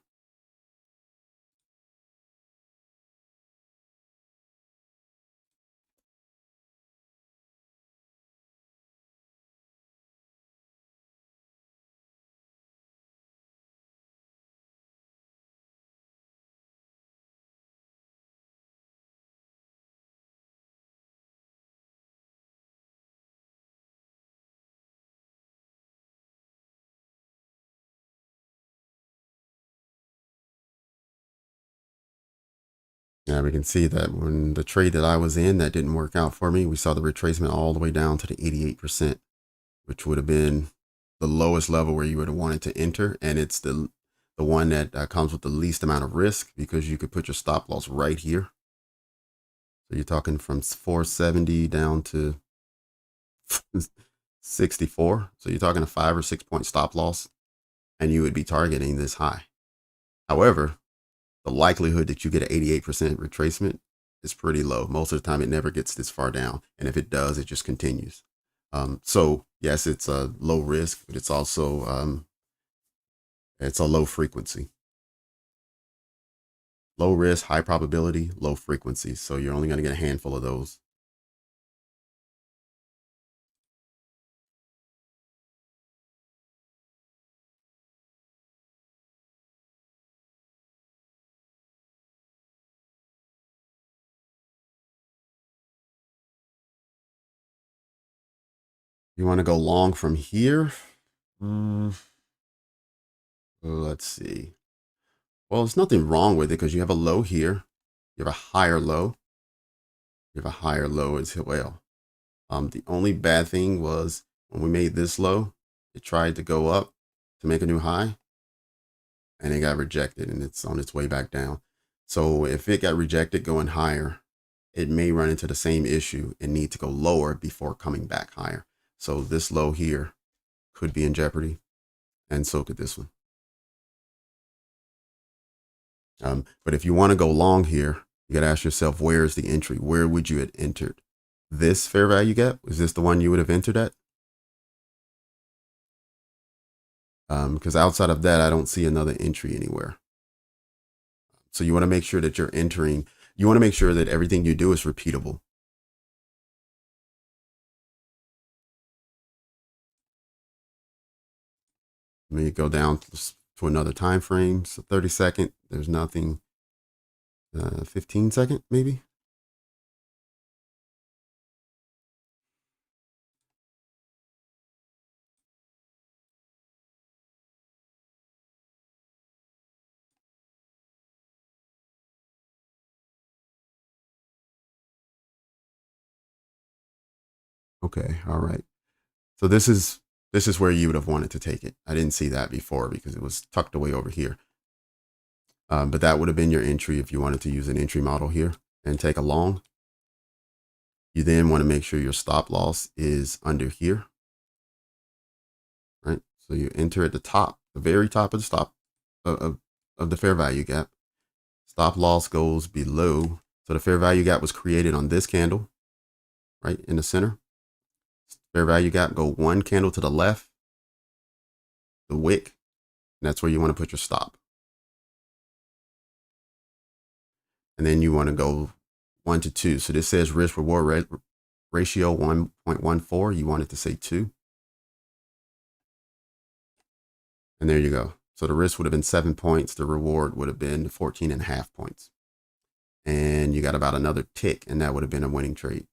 A: Now we can see that when the trade that I was in, that didn't work out for me. We saw the retracement all the way down to the 88%, which would have been the lowest level where you would have wanted to enter, and it's the one that comes with the least amount of risk, because you could put your stop loss right here. So you're talking from 470 down to 64. So you're talking a 5 or 6 point stop loss, and you would be targeting this high. However, the likelihood that you get an 88% retracement is pretty low. Most of the time, it never gets this far down. And if it does, it just continues. So yes, it's a low risk, but it's also, it's a low frequency. Low risk, high probability, low frequency. So you're only going to get a handful of those. You want to go long from here? Let's see. Well, there's nothing wrong with it because you have a low here. You have a higher low. You have a higher low as well. The only bad thing was when we made this low, it tried to go up to make a new high, and it got rejected, and it's on its way back down. So if it got rejected going higher, it may run into the same issue and need to go lower before coming back higher. So this low here could be in jeopardy, and so could this one. But if you want to go long here, you got to ask yourself, where is the entry? Where would you have entered? This fair value gap, is this the one you would have entered at? Because outside of that, I don't see another entry anywhere. So you want to make sure that you're entering. You want to make sure that everything you do is repeatable. Let me go down to another time frame. So 30-second, there's nothing. 15-second, maybe. Okay, all right. So this is where you would have wanted to take it. I didn't see that before because it was tucked away over here. But that would have been your entry if you wanted to use an entry model here and take a long. You then want to make sure your stop loss is under here, right? So you enter at the top, the very top of the stop of the fair value gap. Stop loss goes below. So the fair value gap was created on this candle, right in the center. Fair value gap, go one candle to the left, the wick, and that's where you want to put your stop. And then you want to go 1 to 2. So this says risk reward ratio 1.14. You want it to say 2. And there you go. So the risk would have been 7 points. The reward would have been 14.5 points. And you got about another tick, and that would have been a winning trade.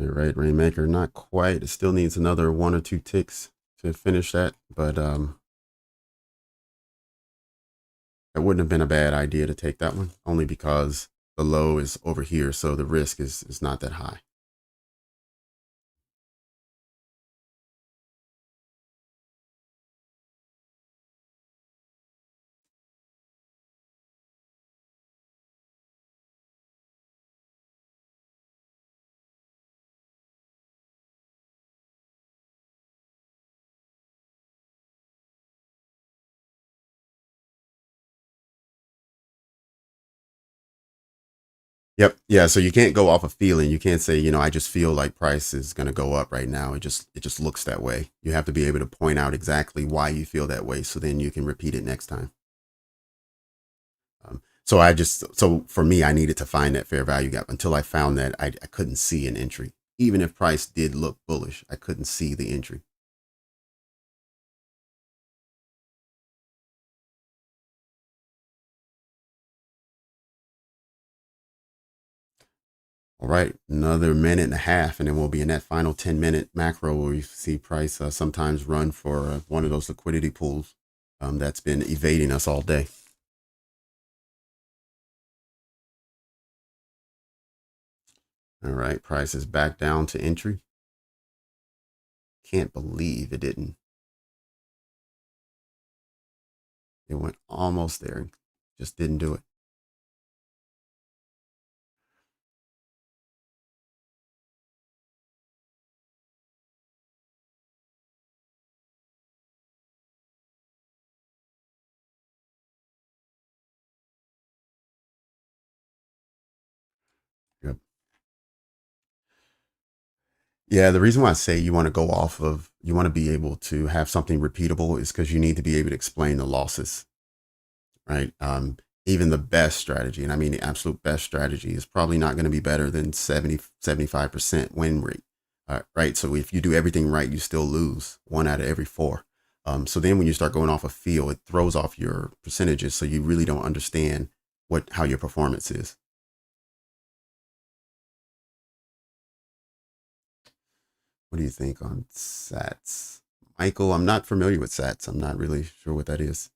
A: All right, Rainmaker, not quite. It still needs another 1 or 2 ticks to finish that, but it wouldn't have been a bad idea to take that one, only because the low is over here, so the risk is not that high. Yep. Yeah. So you can't go off a feeling. You can't say, I just feel like price is going to go up right now. It just looks that way. You have to be able to point out exactly why you feel that way, so then you can repeat it next time. So for me, I needed to find that fair value gap. Until I found that, I couldn't see an entry. Even if price did look bullish, I couldn't see the entry. All right, another minute and a half, and then we'll be in that final 10-minute macro where we see price sometimes run for one of those liquidity pools that's been evading us all day. All right, price is back down to entry. Can't believe it didn't. It went almost there, just didn't do it. Yep. Yeah, the reason why I say you want to go off of, you want to be able to have something repeatable is because you need to be able to explain the losses, right? Even the best strategy, and I mean the absolute best strategy, is probably not going to be better than 75% win rate, right? So if you do everything right, you still lose 1 out of every 4. So then when you start going off a feel, it throws off your percentages, so you really don't understand how your performance is. What do you think on Sats? Michael, I'm not familiar with Sats. I'm not really sure what that is.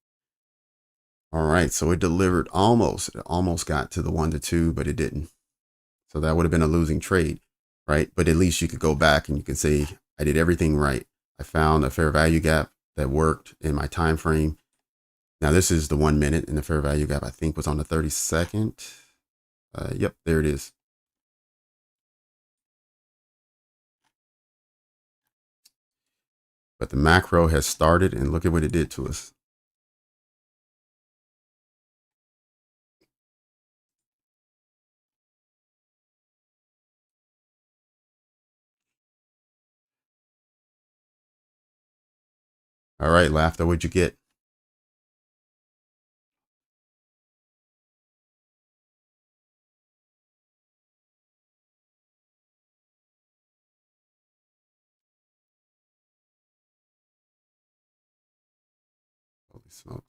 A: All right, so it delivered almost. It almost got to the 1 to 2, but it didn't. So that would have been a losing trade, right? But at least you could go back and you can say, I did everything right. I found a fair value gap that worked in my time frame. Now this is the 1 minute, and the fair value gap I think was on the 32nd. Yep, there it is. But the macro has started, and look at what it did to us. All right, Laughter, what'd you get? Holy smokes.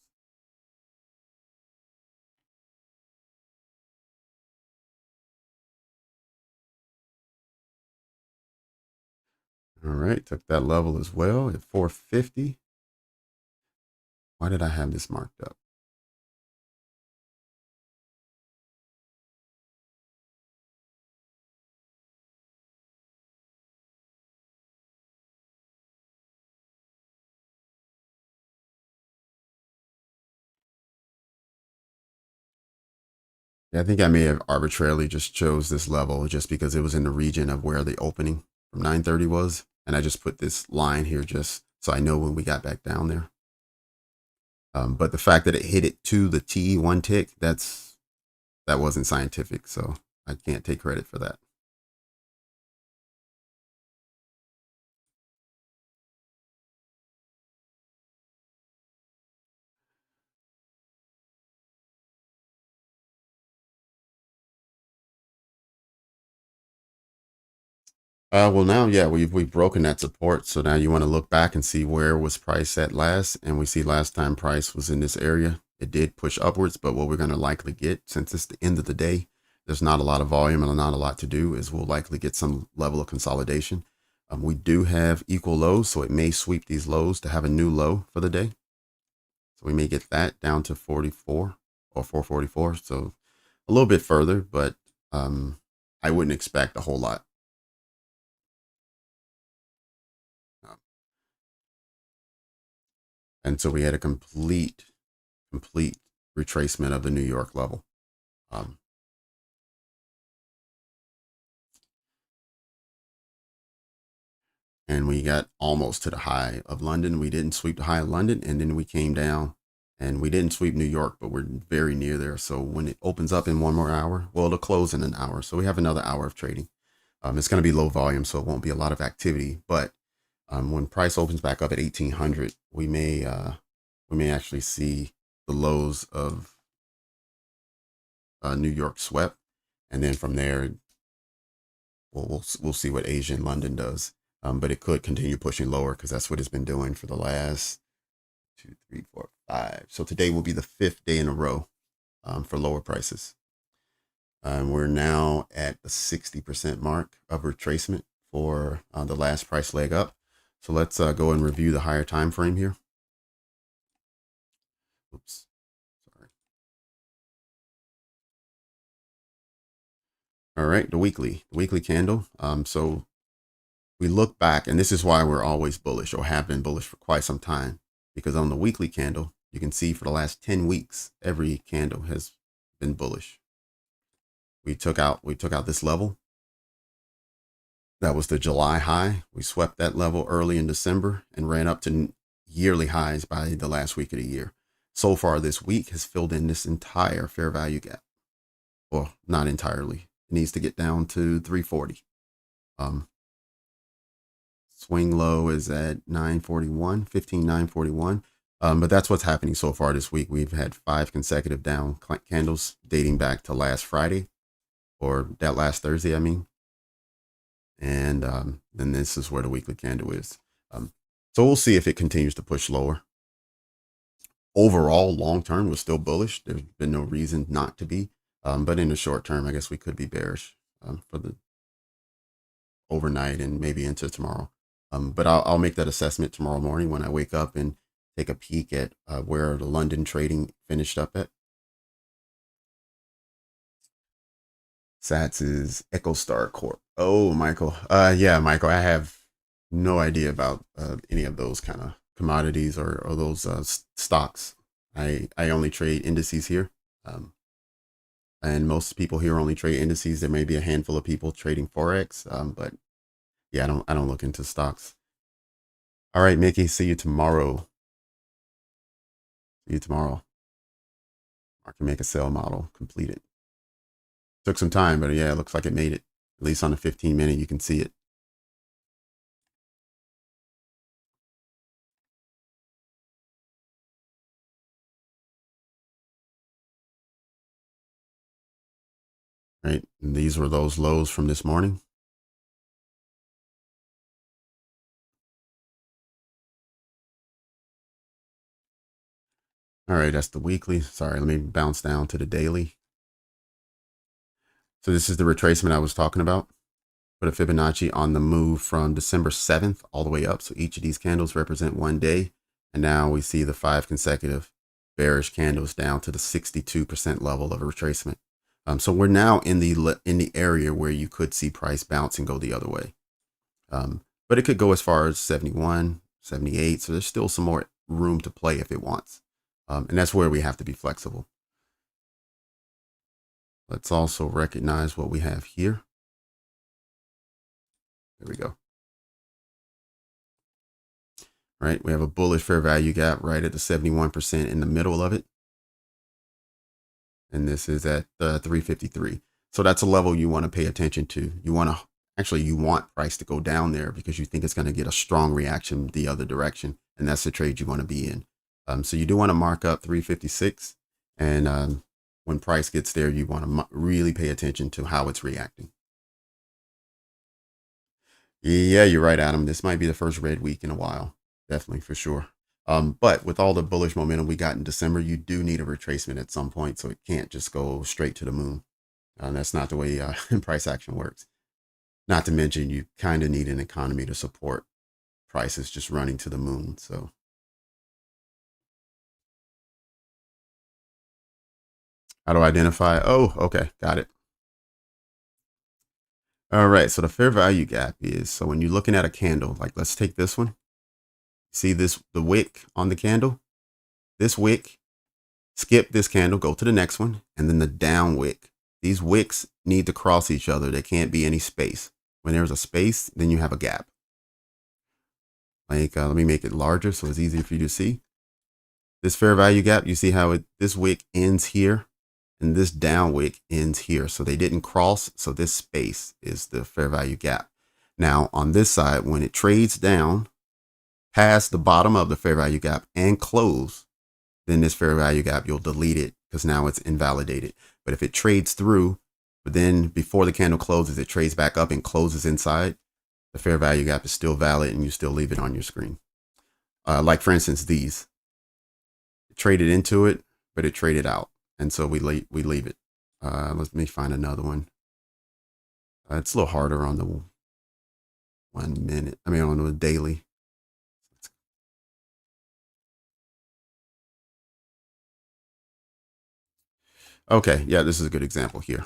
A: All right, took that level as well at 450. Why did I have this marked up? Yeah, I think I may have arbitrarily just chose this level just because it was in the region of where the opening from 930 was. And I just put this line here just so I know when we got back down there. But the fact that it hit it to the T 1 tick, that wasn't scientific. So I can't take credit for that. Well, now, yeah, we've broken that support. So now you want to look back and see where was price at last. And we see last time price was in this area. It did push upwards, but what we're going to likely get, since it's the end of the day, there's not a lot of volume and not a lot to do, is we'll likely get some level of consolidation. We do have equal lows, so it may sweep these lows to have a new low for the day. So we may get that down to 44 or 444. So a little bit further, but I wouldn't expect a whole lot. And so we had a complete retracement of the New York level. Um, and we got almost to the high of London. We didn't sweep the high of London, and then we came down, and we didn't sweep New York, but we're very near there. So when it opens up in 1 more hour, well, it'll close in an hour. So we have another hour of trading. It's going to be low volume, so it won't be a lot of activity. But when price opens back up at 1800, we may actually see the lows of New York swept, and then from there, we'll see what Asia and London does. But it could continue pushing lower because that's what it's been doing for the last 2, 3, 4, 5. So today will be the 5th day in a row for lower prices. We're now at the 60% mark of retracement for the last price leg up. So let's go and review the higher time frame here. Oops, sorry. All right, the weekly candle. So we look back, and this is why we're always bullish, or have been bullish for quite some time, because on the weekly candle, you can see for the last 10 weeks, every candle has been bullish. We took out this level. That was the July high. We swept that level early in December and ran up to yearly highs by the last week of the year. So far this week has filled in this entire fair value gap. Well, not entirely. It needs to get down to 340. Swing low is at 941, 15,941. But that's what's happening so far this week. We've had 5 consecutive down candles dating back to last Friday, or that last Thursday, I mean. And then this is where the weekly candle is. So we'll see if it continues to push lower. Overall, long term, we're still bullish. There's been no reason not to be. But in the short term, I guess we could be bearish for the overnight and maybe into tomorrow. But I'll make that assessment tomorrow morning when I wake up and take a peek at where the London trading finished up at. Sats is EchoStar Corp. Oh, Michael. Yeah, Michael, I have no idea about any of those kind of commodities or those stocks. I only trade indices here. And most people here only trade indices. There may be a handful of people trading Forex, but yeah, I don't look into stocks. All right, Mickey, see you tomorrow. See you tomorrow. Market make a sell model completed. Took some time, but yeah, it looks like it made it. At least on the 15-minute, you can see it. Right, and these were those lows from this morning. All right, that's the weekly. Sorry, let me bounce down to the daily. So this is the retracement I was talking about. Put a Fibonacci on the move from December 7th all the way up. So each of these candles represent one day. And now we see the 5 consecutive bearish candles down to the 62% level of a retracement. So we're now in the area where you could see price bounce and go the other way. But it could go as far as 71, 78. So there's still some more room to play if it wants. And that's where we have to be flexible. Let's also recognize what we have here. There we go. All right, we have a bullish fair value gap right at the 71% in the middle of it. And this is at 353. So that's a level you want to pay attention to. You want price to go down there because you think it's going to get a strong reaction the other direction. And that's the trade you want to be in. So you do want to mark up 356. And when price gets there, you want to really pay attention to how it's reacting. Yeah, you're right, Adam. This might be the first red week in a while. Definitely, for sure. But with all the bullish momentum we got in December, you do need a retracement at some point. So it can't just go straight to the moon. That's not the way price action works. Not to mention, you kind of need an economy to support prices just running to the moon. So how do I identify? Oh, okay. Got it. All right. So the fair value gap is, so when you're looking at a candle, like let's take this one. See this, the wick on the candle, this wick, skip this candle, go to the next one. And then the down wick. These wicks need to cross each other. There can't be any space. When there's a space, then you have a gap. Like, let me make it larger so it's easier for you to see. This fair value gap, you see how this wick ends here and this down wick ends here. So they didn't cross. So this space is the fair value gap. Now on this side, when it trades down past the bottom of the fair value gap and close, then this fair value gap, you'll delete it because now it's invalidated. But if it trades through, but then before the candle closes, it trades back up and closes inside, the fair value gap is still valid and you still leave it on your screen. Like for instance, these. It traded into it, but it traded out. And so we leave it. Let me find another one. It's a little harder on the 1 minute. I mean, on the daily. Okay, yeah, this is a good example here.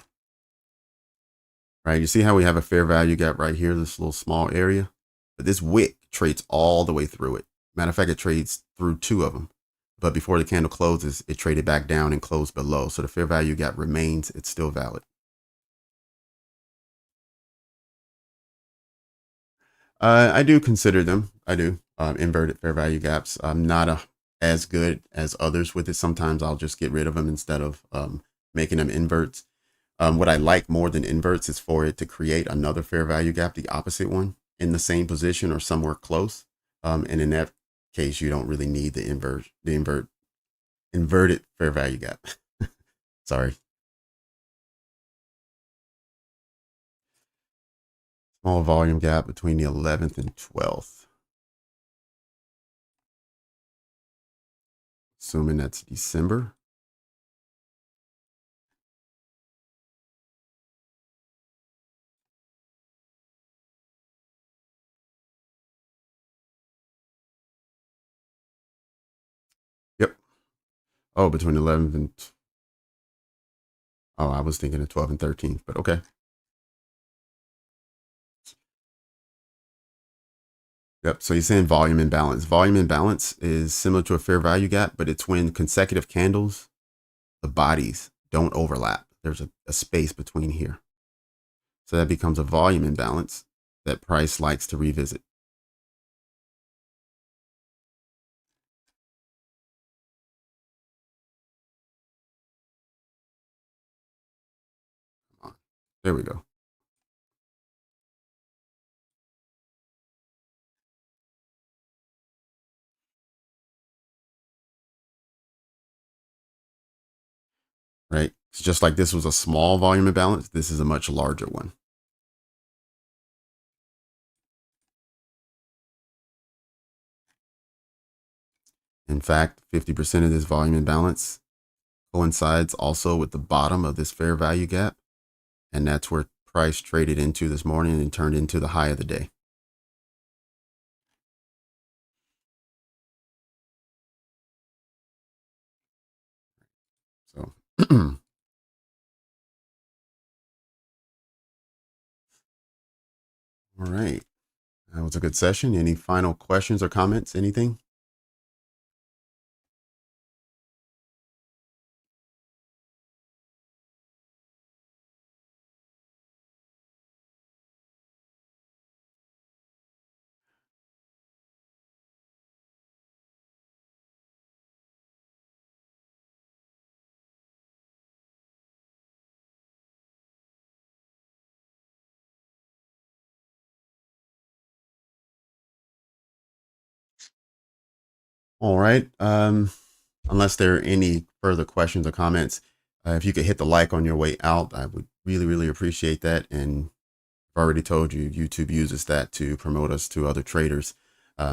A: Right, you see how we have a fair value gap right here, this little small area? But this wick trades all the way through it. Matter of fact, it trades through 2 of them. But before the candle closes, it traded back down and closed below. So the fair value gap remains, it's still valid. I do consider them. I do. Inverted fair value gaps. I'm not as good as others with it. Sometimes I'll just get rid of them instead of making them inverts. What I like more than inverts is for it to create another fair value gap, the opposite one, in the same position or somewhere close. And in that case, you don't really need the inverted fair value gap. Sorry. Small volume gap between the 11th and 12th. Assuming that's December. Yep. Oh, between 11th and, oh, I was thinking of 12th and 13th, but okay. Yep. So you're saying volume imbalance. Volume imbalance is similar to a fair value gap, but it's when consecutive candles, the bodies don't overlap. There's a space between here. So that becomes a volume imbalance that price likes to revisit. There we go. Right. It's just like this was a small volume imbalance. This is a much larger one. In fact, 50% of this volume imbalance coincides also with the bottom of this fair value gap. And that's where price traded into this morning and turned into the high of the day. So, all right. That was a good session. Any final questions or comments? Anything? All right. Unless there are any further questions or comments, if you could hit the like on your way out, I would really, really appreciate that. And I've already told you, YouTube uses that to promote us to other traders.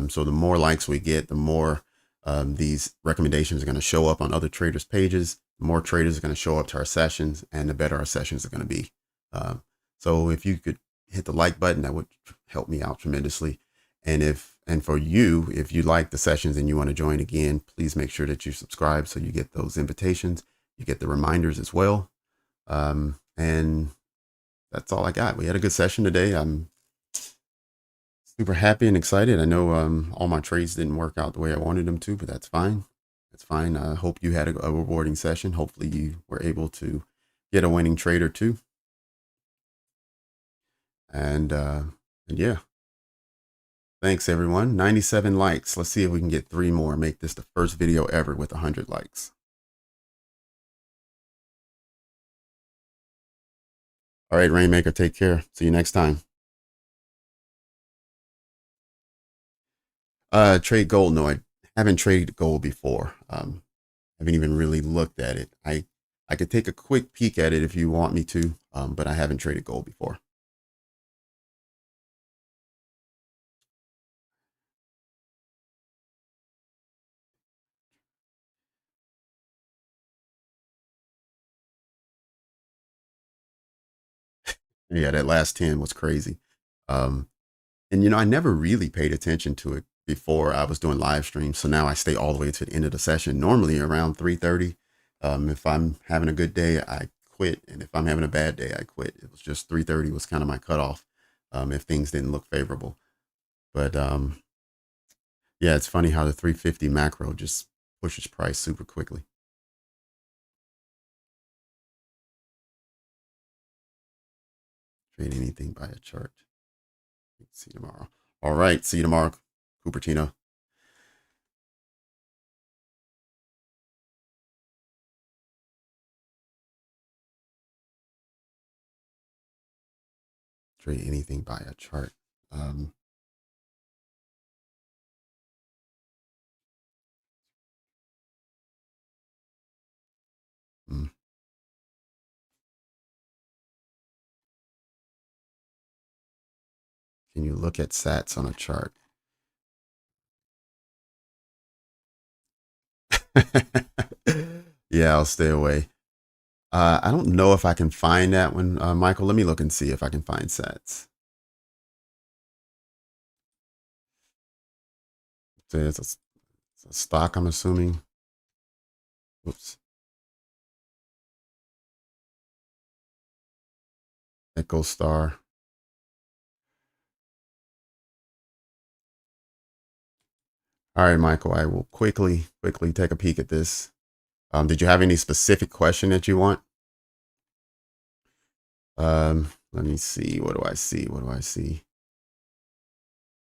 A: So the more likes we get, the more these recommendations are going to show up on other traders' pages. The more traders are going to show up to our sessions, and the better our sessions are going to be. So if you could hit the like button, that would help me out tremendously. And for you, if you like the sessions and you want to join again, please make sure that you subscribe so you get those invitations. You get the reminders as well. And that's all I got. We had a good session today. I'm super happy and excited. I know all my trades didn't work out the way I wanted them to, but that's fine. That's fine. I hope you had a rewarding session. Hopefully you were able to get a winning trade or two. And yeah, thanks everyone. 97 likes. Let's see if we can get 3 more. Make this the first video ever with 100 likes. All right, Rainmaker, take care. See you next time. Trade gold. No, I haven't traded gold before. Haven't even really looked at it. I could take a quick peek at it if you want me to, but I haven't traded gold before. Yeah, that last 10 was crazy. Um, and I never really paid attention to it before I was doing live streams. So now I stay all the way to the end of the session, normally around 3:30. If I'm having a good day, I quit. And if I'm having a bad day, I quit. It was just 3:30 was kind of my cutoff, if things didn't look favorable. But yeah, it's funny how the 350 macro just pushes price super quickly. Trade anything by a chart. See you tomorrow. All right. See you tomorrow, Cupertino. Trade anything by a chart. Um, hmm. Can you look at sats on a chart? Yeah, I'll stay away. I don't know if I can find that one, Michael. Let me look and see if I can find sats. So it's a stock, I'm assuming. Oops. Echo Star. All right, Michael, I will quickly take a peek at this. Did you have any specific question that you want? Let me see. What do I see? What do I see?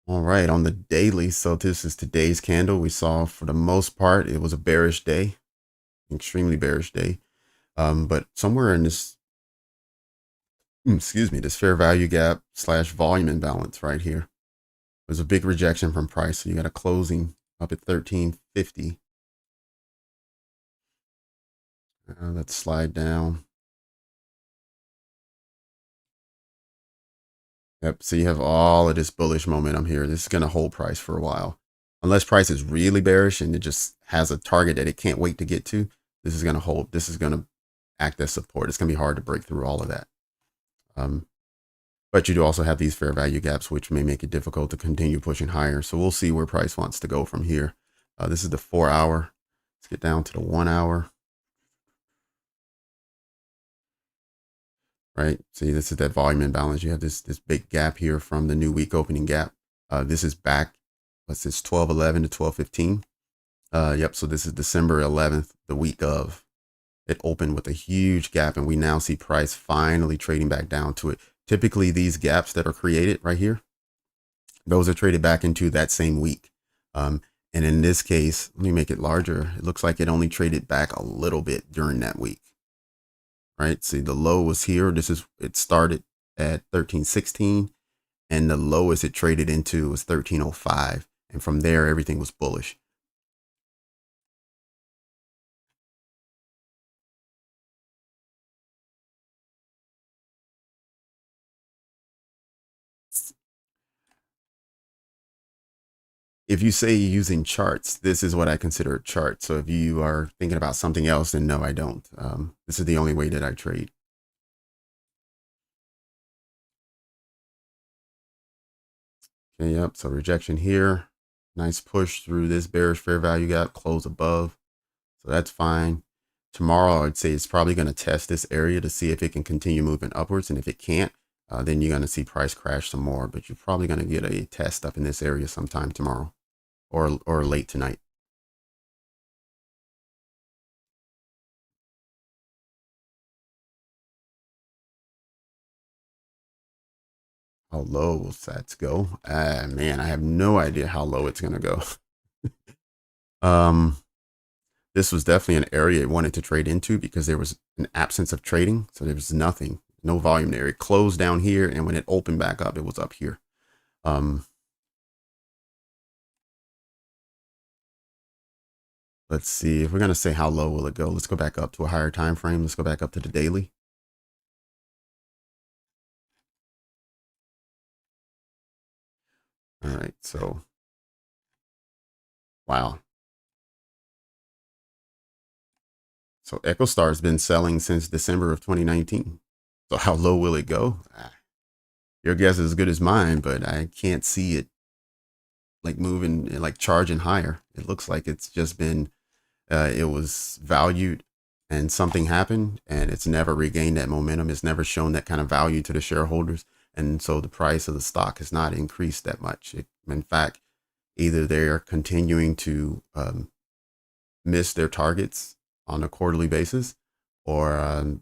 A: All right, on the daily. So this is today's candle. We saw for the most part, it was a bearish day, extremely bearish day. But somewhere in this, excuse me, this fair value gap / volume imbalance right here was a big rejection from price. So you got a closing up at 1350. Let's slide down. Yep. So you have all of this bullish momentum here. This is going to hold price for a while. Unless price is really bearish and it just has a target that it can't wait to get to, this is going to hold. This is going to act as support. It's going to be hard to break through all of that. But you do also have these fair value gaps, which may make it difficult to continue pushing higher. So we'll see where price wants to go from here. This is the 4 hour. Let's get down to the 1 hour. Right. See, this is that volume imbalance. You have this big gap here from the new week opening gap. This is back. What's this? 12/11 to 12/15. Yep. So this is December 11th, the week of. It opened with a huge gap, and we now see price finally trading back down to it. Typically, these gaps that are created right here, those are traded back into that same week. And in this case, let me make it larger. It looks like it only traded back a little bit during that week. Right? See, the low was here. It started at 1316, and the lowest it traded into was 1305. And from there, everything was bullish. If you say using charts, this is what I consider a chart. So if you are thinking about something else, then no, I don't. This is the only way that I trade. Okay, yep. So rejection here. Nice push through this bearish fair value gap, close above. So that's fine. Tomorrow, I'd say it's probably going to test this area to see if it can continue moving upwards. And if it can't, then you're going to see price crash some more. But you're probably going to get a test up in this area sometime tomorrow or late tonight. How low will sats go? Man, I have no idea how low it's going to go. This was definitely an area it wanted to trade into because there was an absence of trading. So there was nothing, no volume there. It closed down here, and when it opened back up, it was up here. Let's see if we're going to say how low will it go. Let's go back up to a higher time frame. Let's go back up to the daily. All right. So, wow. So EchoStar has been selling since December of 2019. So how low will it go? your guess is as good as mine, but I can't see it like moving, like charging higher. It looks like it's just been, it was valued and something happened and it's never regained that momentum. It's never shown that kind of value to the shareholders. And so the price of the stock has not increased that much. In fact, either they're continuing to miss their targets on a quarterly basis, or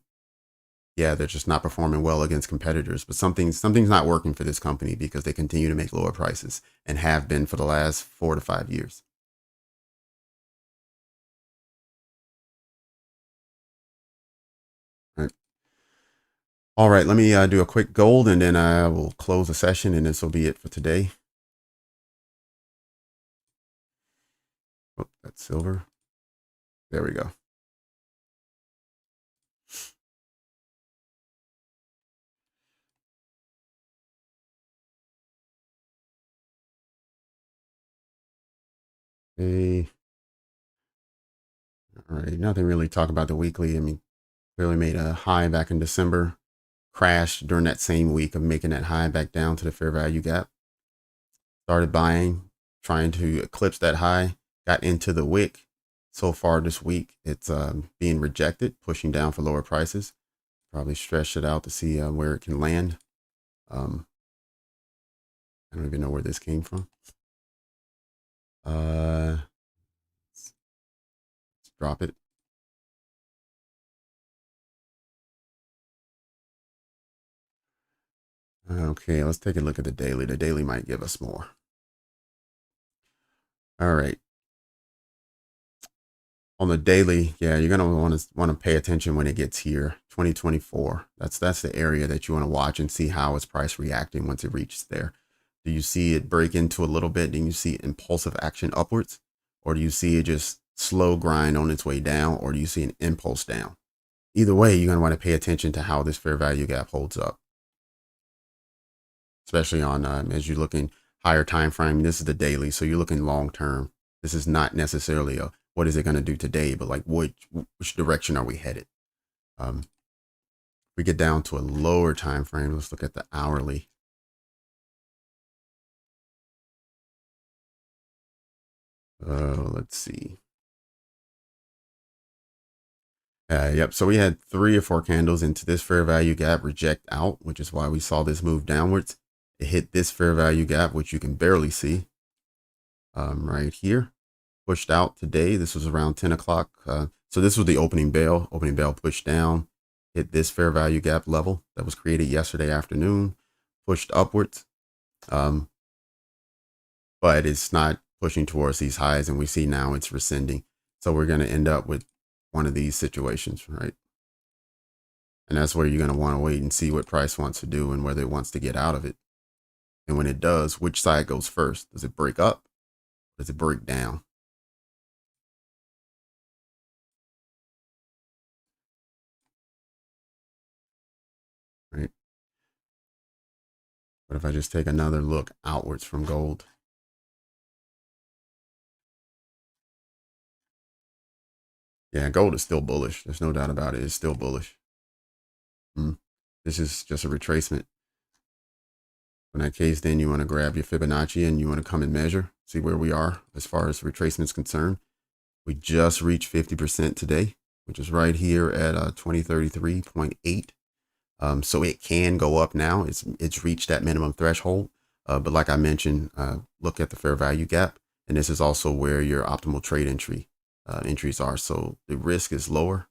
A: yeah, they're just not performing well against competitors. But something's not working for this company because they continue to make lower prices and have been for the last 4 to 5 years. All right, let me do a quick gold and then I will close the session and this will be it for today. Oh, that's silver. There we go. Okay. All right, nothing really to talk about the weekly. I mean, clearly made a high back in December, crashed during that same week of making that high back down to the fair value gap. Started buying, trying to eclipse that high, got into the wick. So far this week, it's being rejected, pushing down for lower prices. Probably stretch it out to see where it can land. I don't even know where this came from. Let's drop it. Okay, let's take a look at the daily. The daily might give us more. All right. On the daily, yeah, you're gonna want to pay attention when it gets here. 2024. That's the area that you want to watch and see how its price reacting once it reaches there. Do you see it break into a little bit? Do you see impulsive action upwards, or do you see it just slow grind on its way down, or do you see an impulse down? Either way, you're gonna want to pay attention to how this fair value gap holds up, especially on as you're looking higher time frame. This is the daily, so you're looking long term. This is not necessarily a what is it going to do today, but like which direction are we headed? We get down to a lower time frame. Let's look at the hourly. Let's see. Yep. So we had 3 or 4 candles into this fair value gap reject out, which is why we saw this move downwards. It hit this fair value gap, which you can barely see right here. Pushed out today. This was around 10 o'clock. So this was the opening bell. Opening bell pushed down, hit this fair value gap level that was created yesterday afternoon, pushed upwards. But it's not pushing towards these highs, and we see now it's rescinding. So we're going to end up with one of these situations, right? And that's where you're going to want to wait and see what price wants to do and whether it wants to get out of it. And when it does, which side goes first? Does it break up? Does it break down? Right. But if I just take another look outwards from gold, yeah, gold is still bullish. There's no doubt about it. It's still bullish. This is just a retracement. In that case, then you want to grab your Fibonacci and you want to come and measure, see where we are as far as retracement is concerned. We just reached 50% today, which is right here at 2033.8. So it can go up now. It's reached that minimum threshold. But like I mentioned, look at the fair value gap. And this is also where your optimal trade entries are. So the risk is lower.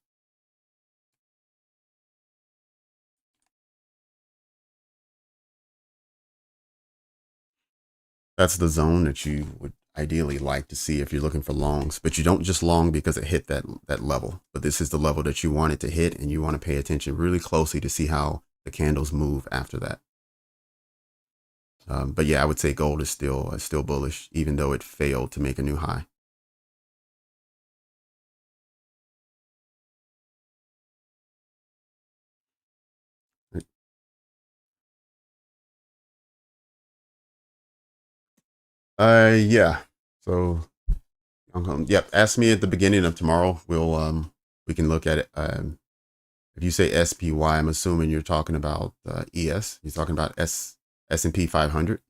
A: That's the zone that you would ideally like to see if you're looking for longs, but you don't just long because it hit that level. But this is the level that you want it to hit, and you want to pay attention really closely to see how the candles move after that. But yeah, I would say gold is still bullish, even though it failed to make a new high. Yeah. So, yep. Ask me at the beginning of tomorrow. We can look at it. If you say SPY, I'm assuming you're talking about ES. You're talking about S&P 500.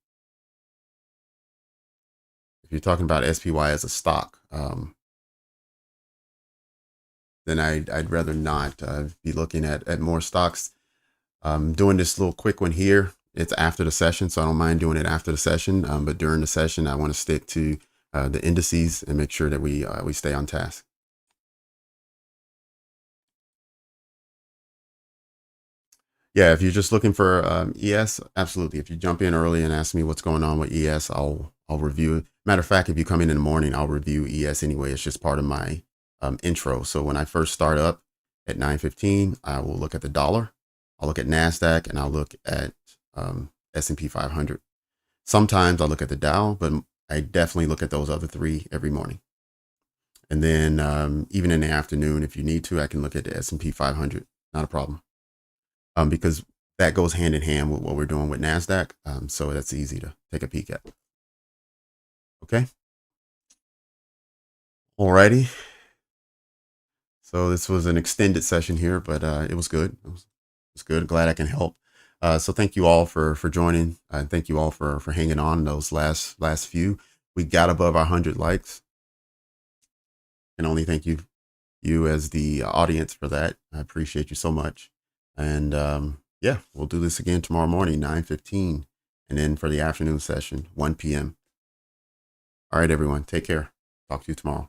A: If you're talking about SPY as a stock, then I'd rather not be looking at more stocks. Doing this little quick one here. It's after the session, so I don't mind doing it after the session. But during the session, I want to stick to the indices and make sure that we stay on task. Yeah, if you're just looking for ES, absolutely. If you jump in early and ask me what's going on with ES, I'll review it. Matter of fact, if you come in the morning, I'll review ES anyway. It's just part of my intro. So when I first start up at 9:15, I will look at the dollar, I'll look at Nasdaq, and I'll look at S&P 500. Sometimes I'll look at the Dow, but I definitely look at those other three every morning. And then even in the afternoon, if you need to, I can look at the S&P 500. Not a problem. Because that goes hand in hand with what we're doing with Nasdaq. So that's easy to take a peek at. Okay. Alrighty. So this was an extended session here, but it was good. It was good. Glad I can help. So thank you all for joining. Thank you all for hanging on those last few. We got above 100 likes. And only thank you as the audience for that. I appreciate you so much. And yeah, we'll do this again tomorrow morning, 9:15, and then for the afternoon session, 1 p.m. All right, everyone, take care. Talk to you tomorrow.